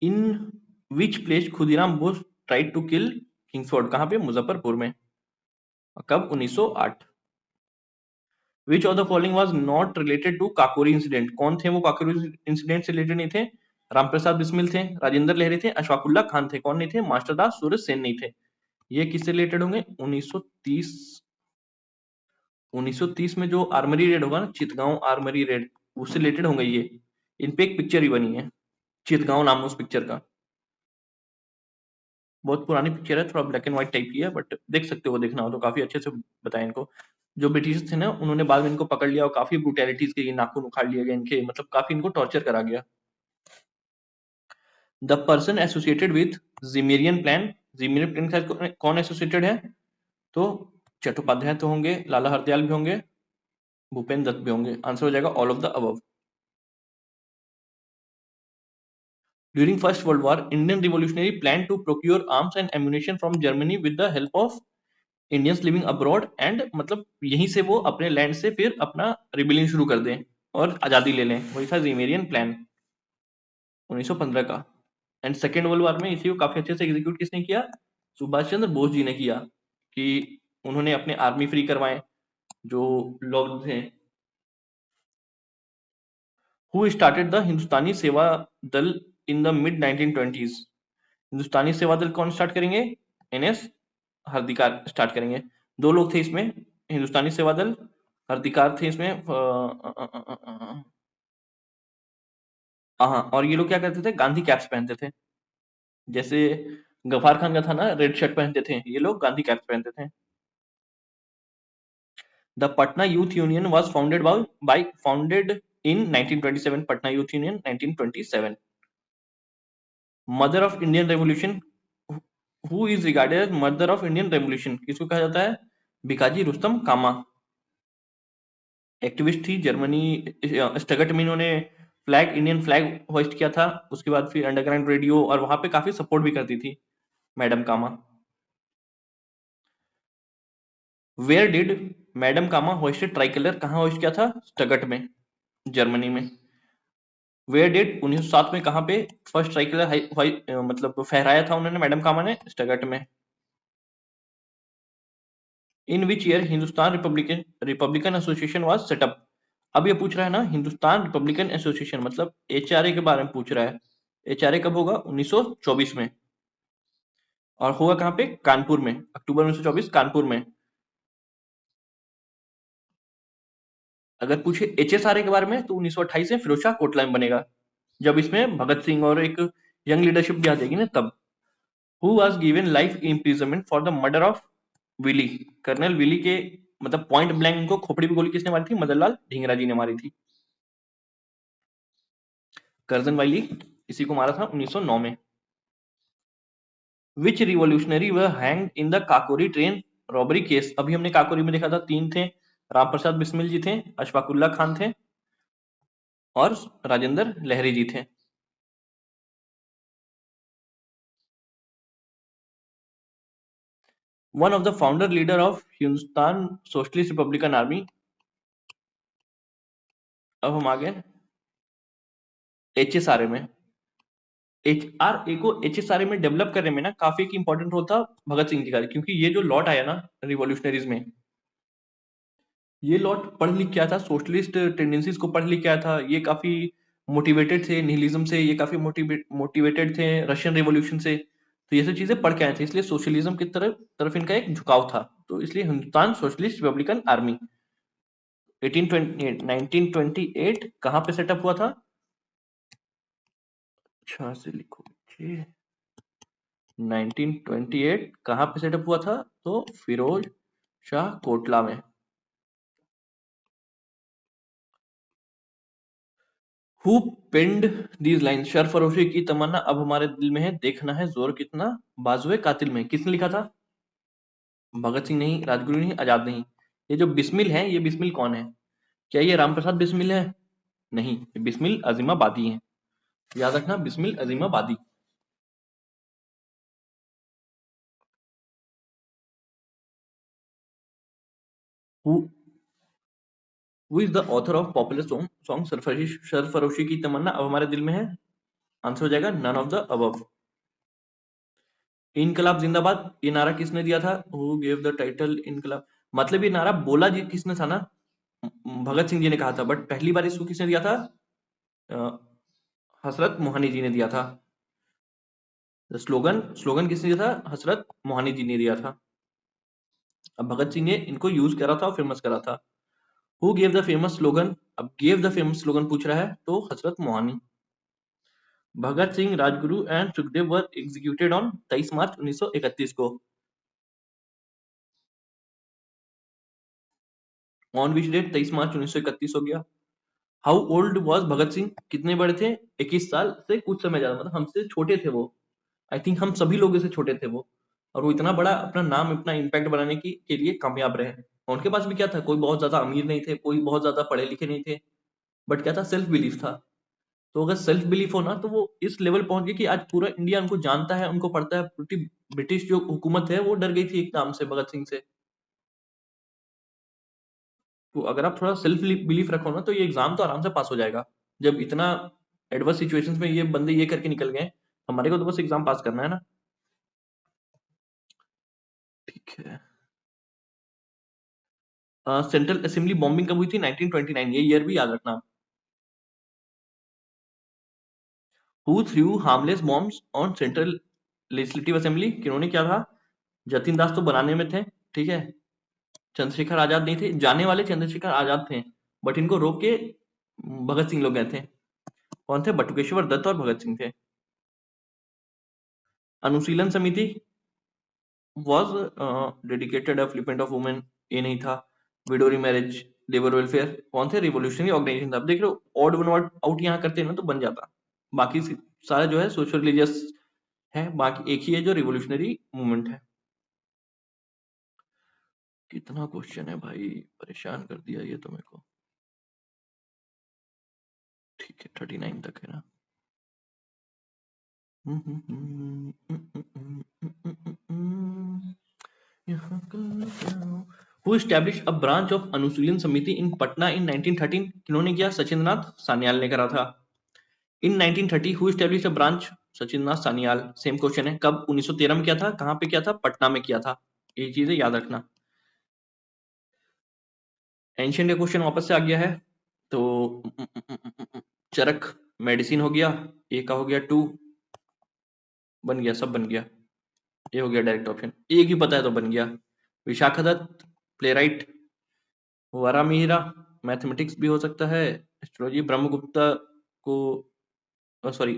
Speaker 2: In which place Khudiram Bose tried to kill Kingsford, कहां पे? मुजफ्फरपुर में। कब? 1908। Which of the following was not related to Kakori incident, कौन थे वो काकोरी इंसिडेंट से रिलेटेड नहीं थे? रामप्रसाद बिस्मिल थे, राजेंद्र लहरी थे, अशफाकुल्ला खान थे, कौन नहीं थे? मास्टरदास सूरज सेन नहीं थे। ये किससे रिलेटेड होंगे? 1930 में जो आर्मरी रेड होगा ना, चितगांव आर्मरी रेड, उससे रिलेटेड होंगे ये। इन पे एक पिक्चर ही बनी है, चितगांव नाम है उस पिक्चर का। बहुत पुरानी पिक्चर है, थोड़ा ब्लैक एंड व्हाइट टाइप की है, बट देख सकते हो, देखना हो तो काफी अच्छे से बताया इनको। जो ब्रिटिश थे ना उन्होंने बाद में इनको पकड़ लिया और काफी ब्रूटैलिटीज की, नाखून उखाड़ लिए गए इनके, मतलब काफी इनको टॉर्चर करा गया। The person associated with Zimmermann plan, Zimmermann plan के साथ कौन एसोसिएटेड है? तो चट्टोपाध्याय तो होंगे, लाला हरदयाल भी होंगे, भूपेन्द्र दत्त भी होंगे। आंसर हो जाएगा all of the above. During First World War, Indian revolutionary planned to procure arms and ammunition from Germany with the help of Indians living abroad, and मतलब यहीं से वो अपने लैंड से फिर अपना रिबेलियन शुरू कर दें और आजादी ले लें, वही था जिमेरियन प्लान 1915 का। एंड सेकेंड वर्ल्ड वॉर में इसी को काफी अच्छे से एग्जीक्यूट किसने किया? सुभाष चंद्र बोस जी ने किया, कि उन्होंने अपने आर्मी फ्री करवाए जो लोग थे। हु स्टार्टेड द हिंदुस्तानी सेवा दल इन द मिड 1920s, हिंदुस्तानी सेवा दल कौन स्टार्ट करेंगे? एनएस हरदीकार स्टार्ट करेंगे। दो लोग थे इसमें, हिंदुस्तानी सेवा दल, हरदीकार थे इसमें। हाँ, और ये लोग क्या करते थे? गांधी कैप्स पहनते थे, जैसे गफार खान का था ना, रेड शर्ट पहनते थे, ये लोग गांधी कैप्स पहनते थे। The Patna youth union was founded in 1927, Patna youth union 1927। Mother of Indian revolution, who is regarded as mother of Indian revolution, किसको कहा जाता है? भिकाजी रुस्तम कामा। एक्टिविस्ट थी, जर्मनी स्टगट में इन्होंने फ्लैग, इंडियन फ्लैग होस्ट किया था, उसके बाद फिर अंडरग्राउंड रेडियो, और वहां पे काफी सपोर्ट भी करती थी madam Cama. Where did madam Cama hosted tricolour, कहाँ होस्ट किया था? स्टगट में, जर्मनी में। वेयर डिड 1907 में कहाँ पे फर्स्ट ट्राई कलर मतलब फहराया था उन्होंने, मैडम कामा ने? स्टगट में। In which year Hindustan Republican Association was set up, अब ये पूछ रहा है ना हिंदुस्तान रिपब्लिकन एसोसिएशन, मतलब एचआरए के बारे में पूछ रहा है। एचआरए कब होगा? 1924 में। और होगा कहाँ पे? कानपुर में, अक्टूबर 1924 कानपुर में। अगर पूछे एचएसआरए के बारे में तो 1928 में फिरोजशाह कोटला में बनेगा, जब इसमें भगत सिंह और एक यंग लीडरशिप भी आ जाएगी ना तब। Who was given life imprisonment for the murder of Wyllie, colonel Wyllie के, मतलब पॉइंट ब्लैंक इनको खोपड़ी पे गोली किसने मारी थी? मदनलाल ढींगरा जी ने मारी थी। कर्जन वाली इसी को मारा था 1909 में। Which revolutionary were hanged in the Kakori train robbery case, अभी हमने काकोरी में देखा था, तीन थे, रामप्रसाद बिस्मिल जी थे, अशफाकुल्ला खान थे, और राजेंद्र लहरी जी थे। One of the founder leader of Hindustan socialist Republican army, अब हम आ गए एचएसआरए में। एचआरए को एचएसआरए में डेवलप करने में ना काफी एक इंपॉर्टेंट रोल था भगत सिंह जी का, क्योंकि ये जो लॉट आया ना रिवॉल्यूशनरीज में, ये लॉट पढ़ लिख के आया था, सोशलिस्ट टेंडेंसीज को पढ़ लिख के आया था, ये काफी मोटिवेटेड थे निहिलिज्म से, ये काफी मोटिवेटेड थे रशियन रिवॉल्यूशन से, तो ये सब चीजें पढ़ के आए थे, इसलिए सोशलिज्म की तरफ तरफ इनका एक झुकाव था, तो इसलिए हिंदुस्तान सोशलिस्ट रिपब्लिकन आर्मी 1928 कहाँ पे सेटअप हुआ था? अच्छा से लिखो जी, 1928 कहाँ पे सेटअप हुआ था? तो फिरोज शाह कोटला में। हु पेंड दीज लाइन, सरफरोशी की तमन्ना अब हमारे दिल में है, देखना है जोर कितना बाजुए कातिल में, किसने लिखा था? भगत सिंह नहीं, राजगुरु नहीं, आजाद नहीं। ये जो बिस्मिल है, ये बिस्मिल कौन है? क्या ये रामप्रसाद बिस्मिल है? नहीं, ये बिस्मिल अजीमाबादी है, याद रखना, Bismil Azimabadi. Who is the author of popular song सरफरोशी की तमन्ना अब हमारे दिल में है? आंसर हो जाएगा नन ऑफ द अबव। इनकलाब जिंदाबाद, ये नारा किसने दिया था? हु गेव द टाइटल इनकलाब, मतलब ये नारा बोला जी किसने था ना, भगत सिंह जी ने कहा था, बट पहली बार इसको किसने दिया था? हसरत मोहानी जी ने दिया था। स्लोगन स्लोगन किसने दिया था? हसरत मोहानी जी ने दिया था। अब भगत सिंह ने इनको यूज करा था और फेमस करा था। Who gave the famous slogan, अब गेव द फेमस स्लोगन पूछ रहा है, तो Hasrat Mohani. Bhagat Singh, Rajguru and Sukhdev were executed on 23 March 1931 को। On which date? 23 मार्च 1931 हो गया। How old was Bhagat Singh, कितने बड़े थे? 21 साल से कुछ समय ज्यादा, मतलब हमसे छोटे थे वो, आई थिंक हम सभी लोगों से छोटे थे वो, और वो इतना बड़ा अपना नाम, इतना इम्पैक्ट बनाने की के लिए कामयाब रहे। और उनके पास भी क्या था, कोई बहुत ज्यादा अमीर नहीं थे, कोई बहुत ज्यादा पढ़े लिखे नहीं थे, बट क्या था, सेल्फ बिलीफ था। तो अगर सेल्फ बिलीफ हो ना, तो वो इस लेवल पहुंच गए कि आज पूरा इंडिया उनको जानता है, उनको पढ़ता है। पूरी ब्रिटिश जो हुकूमत है वो डर गई थी एक नाम से, भगत सिंह से। तो अगर आप थोड़ा सेल्फ बिलीफ रखो ना, तो ये एग्जाम तो आराम से पास हो जाएगा। जब इतना एडवर्स सिचुएशंस में ये बंदे ये करके निकल गए, हमारे को तो बस एग्जाम पास करना है ना। ठीक है। सेंट्रल असेंबली बॉम्बिंग कब हुई थी? 1929, ये ईयर भी याद रखना। Who threw harmless bombs on Central Legislative Assembly, किन्होंने किया था? जतिन दास तो बनाने में थे, ठीक है, चंद्रशेखर आजाद नहीं थे, जाने वाले चंद्रशेखर आजाद थे, बट इनको रोक के भगत सिंह लोग गए थे। कौन थे? बटुकेश्वर दत्त और भगत सिंह थे। अनुशीलन समिति was dedicated upliftment of women, ये नहीं था। विडोरी मैरिज, लेबर वेलफेयर, कौन थे? रिवोल्यूशनरी ऑर्गेनाइजेशन था। अब देख रहे हो, ऑड वन आउट यहाँ करते हैं ना, तो बन जाता। बाकी सारा जो है सोशल रिलीजियस है, बाकी एक ही है जो रिवोल्यूशनरी मूवमेंट है। कितना क्वेश्चन है भाई, परेशान कर दिया ये तो मेरे को। ठीक है, 39 तक है ना। Who established a branch of अनुशीलन समिति in पटना in 1913? किन्होंने किया? सचिंद्रनाथ सान्याल ने करा था। In 1930 who established a branch? Sachindranath Sanyal. Same question है, कब? 1913 में किया था, कहाँ पे किया था? पटना में किया था। ये चीजें याद रखना। एंशियंट का क्वेश्चन वापस से आ गया है, तो चरक मेडिसिन हो गया, ए का हो गया 2, बन गया, सब बन गया। ये हो गया डायरेक्ट ऑप्शन, एक ही पता है तो बन गया। विशाखादत्त प्लेराइट। वरा मिहिरा मैथमेटिक्स भी हो सकता है, एस्ट्रोलॉजी। ब्रह्मगुप्ता को, सॉरी,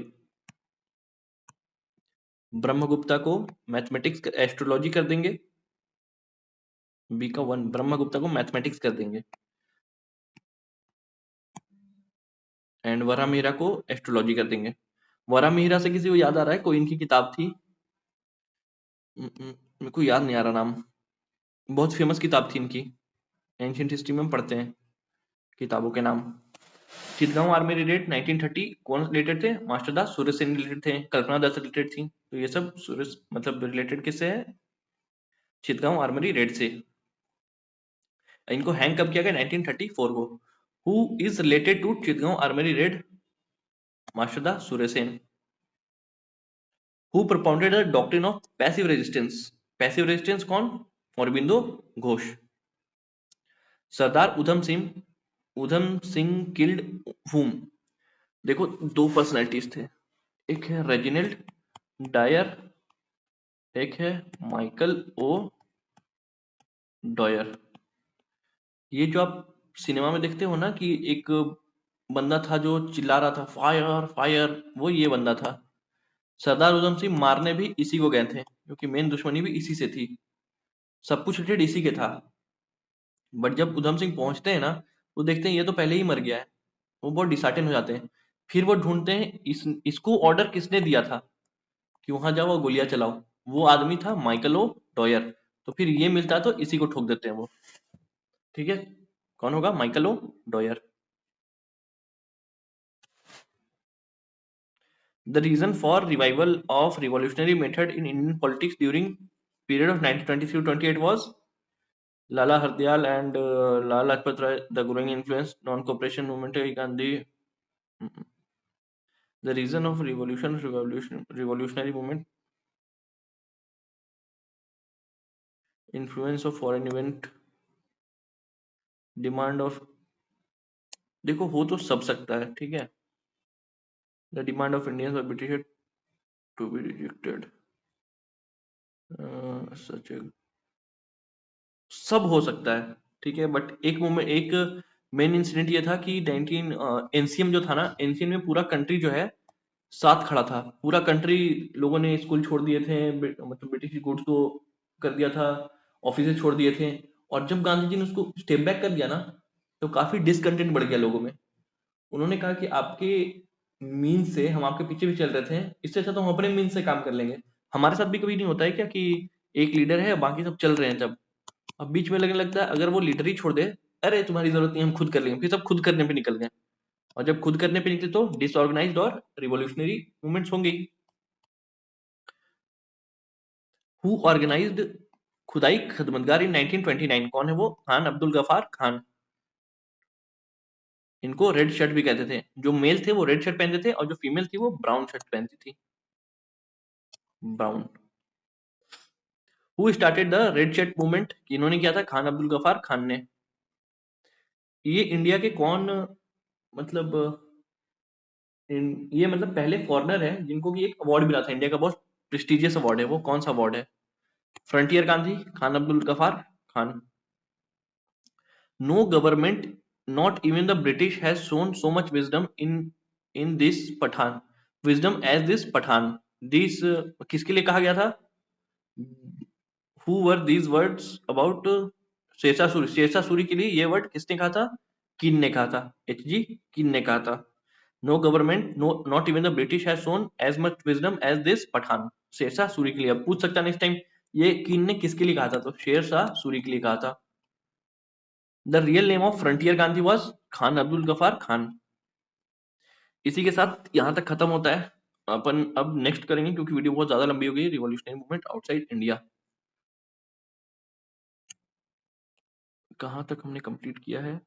Speaker 2: ब्रह्मगुप्ता को मैथमेटिक्स एस्ट्रोलॉजी कर देंगे, बी का 1, ब्रह्मगुप्ता को मैथमेटिक्स कर देंगे, एंड वरा मिहिरा को एस्ट्रोलॉजी कर देंगे। वरा मिहिरा से किसी को याद आ रहा है? कोई इनकी किताब थी, मेरे को याद नहीं आ रहा नाम, बहुत फेमस किताब थी इनकी, एंशियंट हिस्ट्री में हम पढ़ते हैं किताबों के नाम। चितगांव आर्मी रेड 1930, कौन रिलेटेड थे? मास्टर दास सूर्य सेन रिलेटेड थे, कल्पना दास रिलेटेड थी, तो ये सब सूर्य मतलब रिलेटेड किससे है? चितगांव आर्मरी रेड से। इनको हैंग कब किया गया? 1934 को। Who is related to Chittagong armoury raid? Master Das Surya Sen. Who propounded the doctrine of passive resistance? Passive resistance कौन? औरबिंदो घोष। Sardar Udham Singh killed whom? देखो दो पर्सनैलिटीज थे, एक है रेजिनाल्ड डायर, एक है माइकल ओ डॉयर। ये जो आप सिनेमा में देखते हो ना कि एक बंदा था जो चिल्ला रहा था फायर फायर, वो ये बंदा था। सरदार उधम सिंह मारने भी इसी को गए थे, क्योंकि मेन दुश्मनी भी इसी से थी, सब कुछ रिलेटेड इसी के था। बट जब उधम सिंह पहुंचते हैं ना, वो देखते हैं ये तो पहले ही मर गया है, वो बहुत डिसहार्टेन हो जाते हैं। फिर वो ढूंढते हैं इसको ऑर्डर किसने दिया था कि वहां जाओ और गोलियां चलाओ। वो आदमी था माइकल ओ डॉयर। तो फिर ये मिलता है तो इसी को ठोक देते हैं वो। ठीक है, कौन होगा? Michael O'Dwyer. The reason for revival of revolutionary method in Indian politics during period of 1923 to 28 was Lala Hardayal and Lala Lajpat Rai, the growing influence, non-cooperation movement, Gandhi. The reason of revolutionary movement, influence of foreign event, demand of, देखो हो तो सब सकता है, ठीक है। The demand of Indians by British to be rejected, such a, सब हो सकता है, ठीक है। बट एक मोमेंट, एक मेन इंसिडेंट ये था कि 19 एनसीएम जो था ना, एनसीएम में पूरा कंट्री जो है साथ खड़ा था। पूरा कंट्री, लोगों ने स्कूल छोड़ दिए थे, मतलब ब्रिटिश गुड्स को कर दिया था, ऑफिसेज छोड़ दिए थे। और जब गांधी जी ने उसको स्टेप बैक कर दिया ना, तो काफी डिसकंटेंट बढ़ गया लोगों में। उन्होंने कहा कि आपके मीन से हम आपके पीछे भी चल रहे थे, इससे अच्छा तो हम अपने मीन से काम कर लेंगे। हमारे साथ भी कभी नहीं होता है क्या कि एक लीडर है बाकी सब चल रहे हैं, जब अब बीच में लगने लगता है अगर वो लीडर ही छोड़ दे, अरे तुम्हारी जरूरत नहीं हम खुद कर लेंगे, फिर सब खुद करने पे निकल गए। और जब खुद करने पे निकले तो डिसऑर्गेनाइज्ड और रिवॉल्यूशनरी मूवमेंट्स होंगे। हु ऑर्गेनाइज्ड खुदाई खदमतगार इन 1929? कौन है वो? खान अब्दुल गफार खान। इनको रेड शर्ट भी कहते थे। जो मेल थे वो रेड शर्ट पहनते थे और जो फीमेल थी वो ब्राउन शर्ट पहनती थी, brown. Who started the red shirt movement? इन्होंने किया था, खान अब्दुल गफार खान ने। ये इंडिया के कौन, मतलब ये मतलब पहले फॉरेनर है जिनको कि एक अवार्ड मिला था, इंडिया का बहुत प्रेस्टिजियस अवार्ड है। वो कौन सा अवार्ड है? Frontier Gandhi, Khan Abdul Ghaffar Khan. No government, not even the British, has shown so much wisdom in this Pathan, wisdom as this Pathan. This किसके लिए कहा गया था? Who were these words about Sher Shah Suri? Sher Shah Suri के लिए ये वर्ड किसने कहा था? किन ने कहा था, एच.जी. किन ने कहा था। No government, no not even the British has shown as much wisdom as this Pathan, Sher Shah Suri के लिए। अब पूछ सकता नेक्स्ट टाइम ये किन ने किसके लिए कहा था, तो शेरशाह सूरी के लिए कहा था। The real name of frontier Gandhi was Khan Abdul Ghaffar Khan. इसी के साथ यहां तक खत्म होता है। अपन अब नेक्स्ट करेंगे क्योंकि वीडियो बहुत ज्यादा लंबी हो गई, रिवॉल्यूशनरी मूवमेंट आउटसाइड इंडिया। कहां तक हमने कंप्लीट किया है?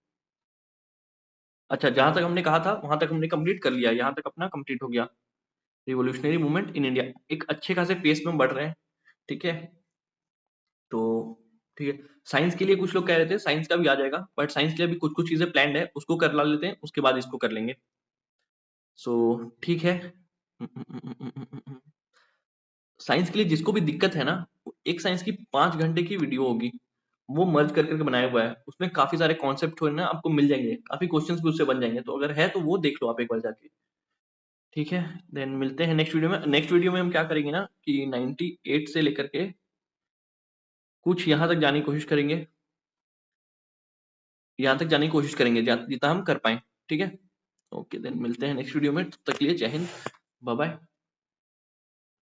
Speaker 2: अच्छा, जहां तक हमने कहा था वहां तक हमने कंप्लीट कर लिया, यहाँ तक अपना कंप्लीट हो गया। रिवॉल्यूशनरी मूवमेंट इन इंडिया एक अच्छे खासे पेस में बढ़ रहे हैं, ठीक है। तो ठीक है, साइंस के लिए कुछ लोग कह रहे थे साइंस का भी आ जाएगा, बट साइंस के लिए अभी कुछ कुछ चीजें प्लान्ड है, उसको कर ला लेते हैं, उसके बाद इसको कर लेंगे। सो ठीक है। साइंस के लिए जिसको भी दिक्कत है ना, एक साइंस की 5 घंटे की वीडियो होगी, वो मर्ज कर करके बनाया हुआ है, उसमें काफी सारे कॉन्सेप्ट हो ना आपको मिल जाएंगे, काफी क्वेश्चंस भी उससे बन जाएंगे। तो अगर है तो वो देख लो आप एक बार जाके, ठीक है। देन मिलते हैं नेक्स्ट वीडियो में। नेक्स्ट वीडियो में हम क्या करेंगे ना कि 98 से लेकर के कुछ यहाँ तक जाने की कोशिश करेंगे, यहाँ तक जाने की कोशिश करेंगे जितना हम कर पाए, ठीक है। ओके, देन मिलते हैं नेक्स्ट वीडियो में, तब तक के लिए जय हिंद, बाय बाय।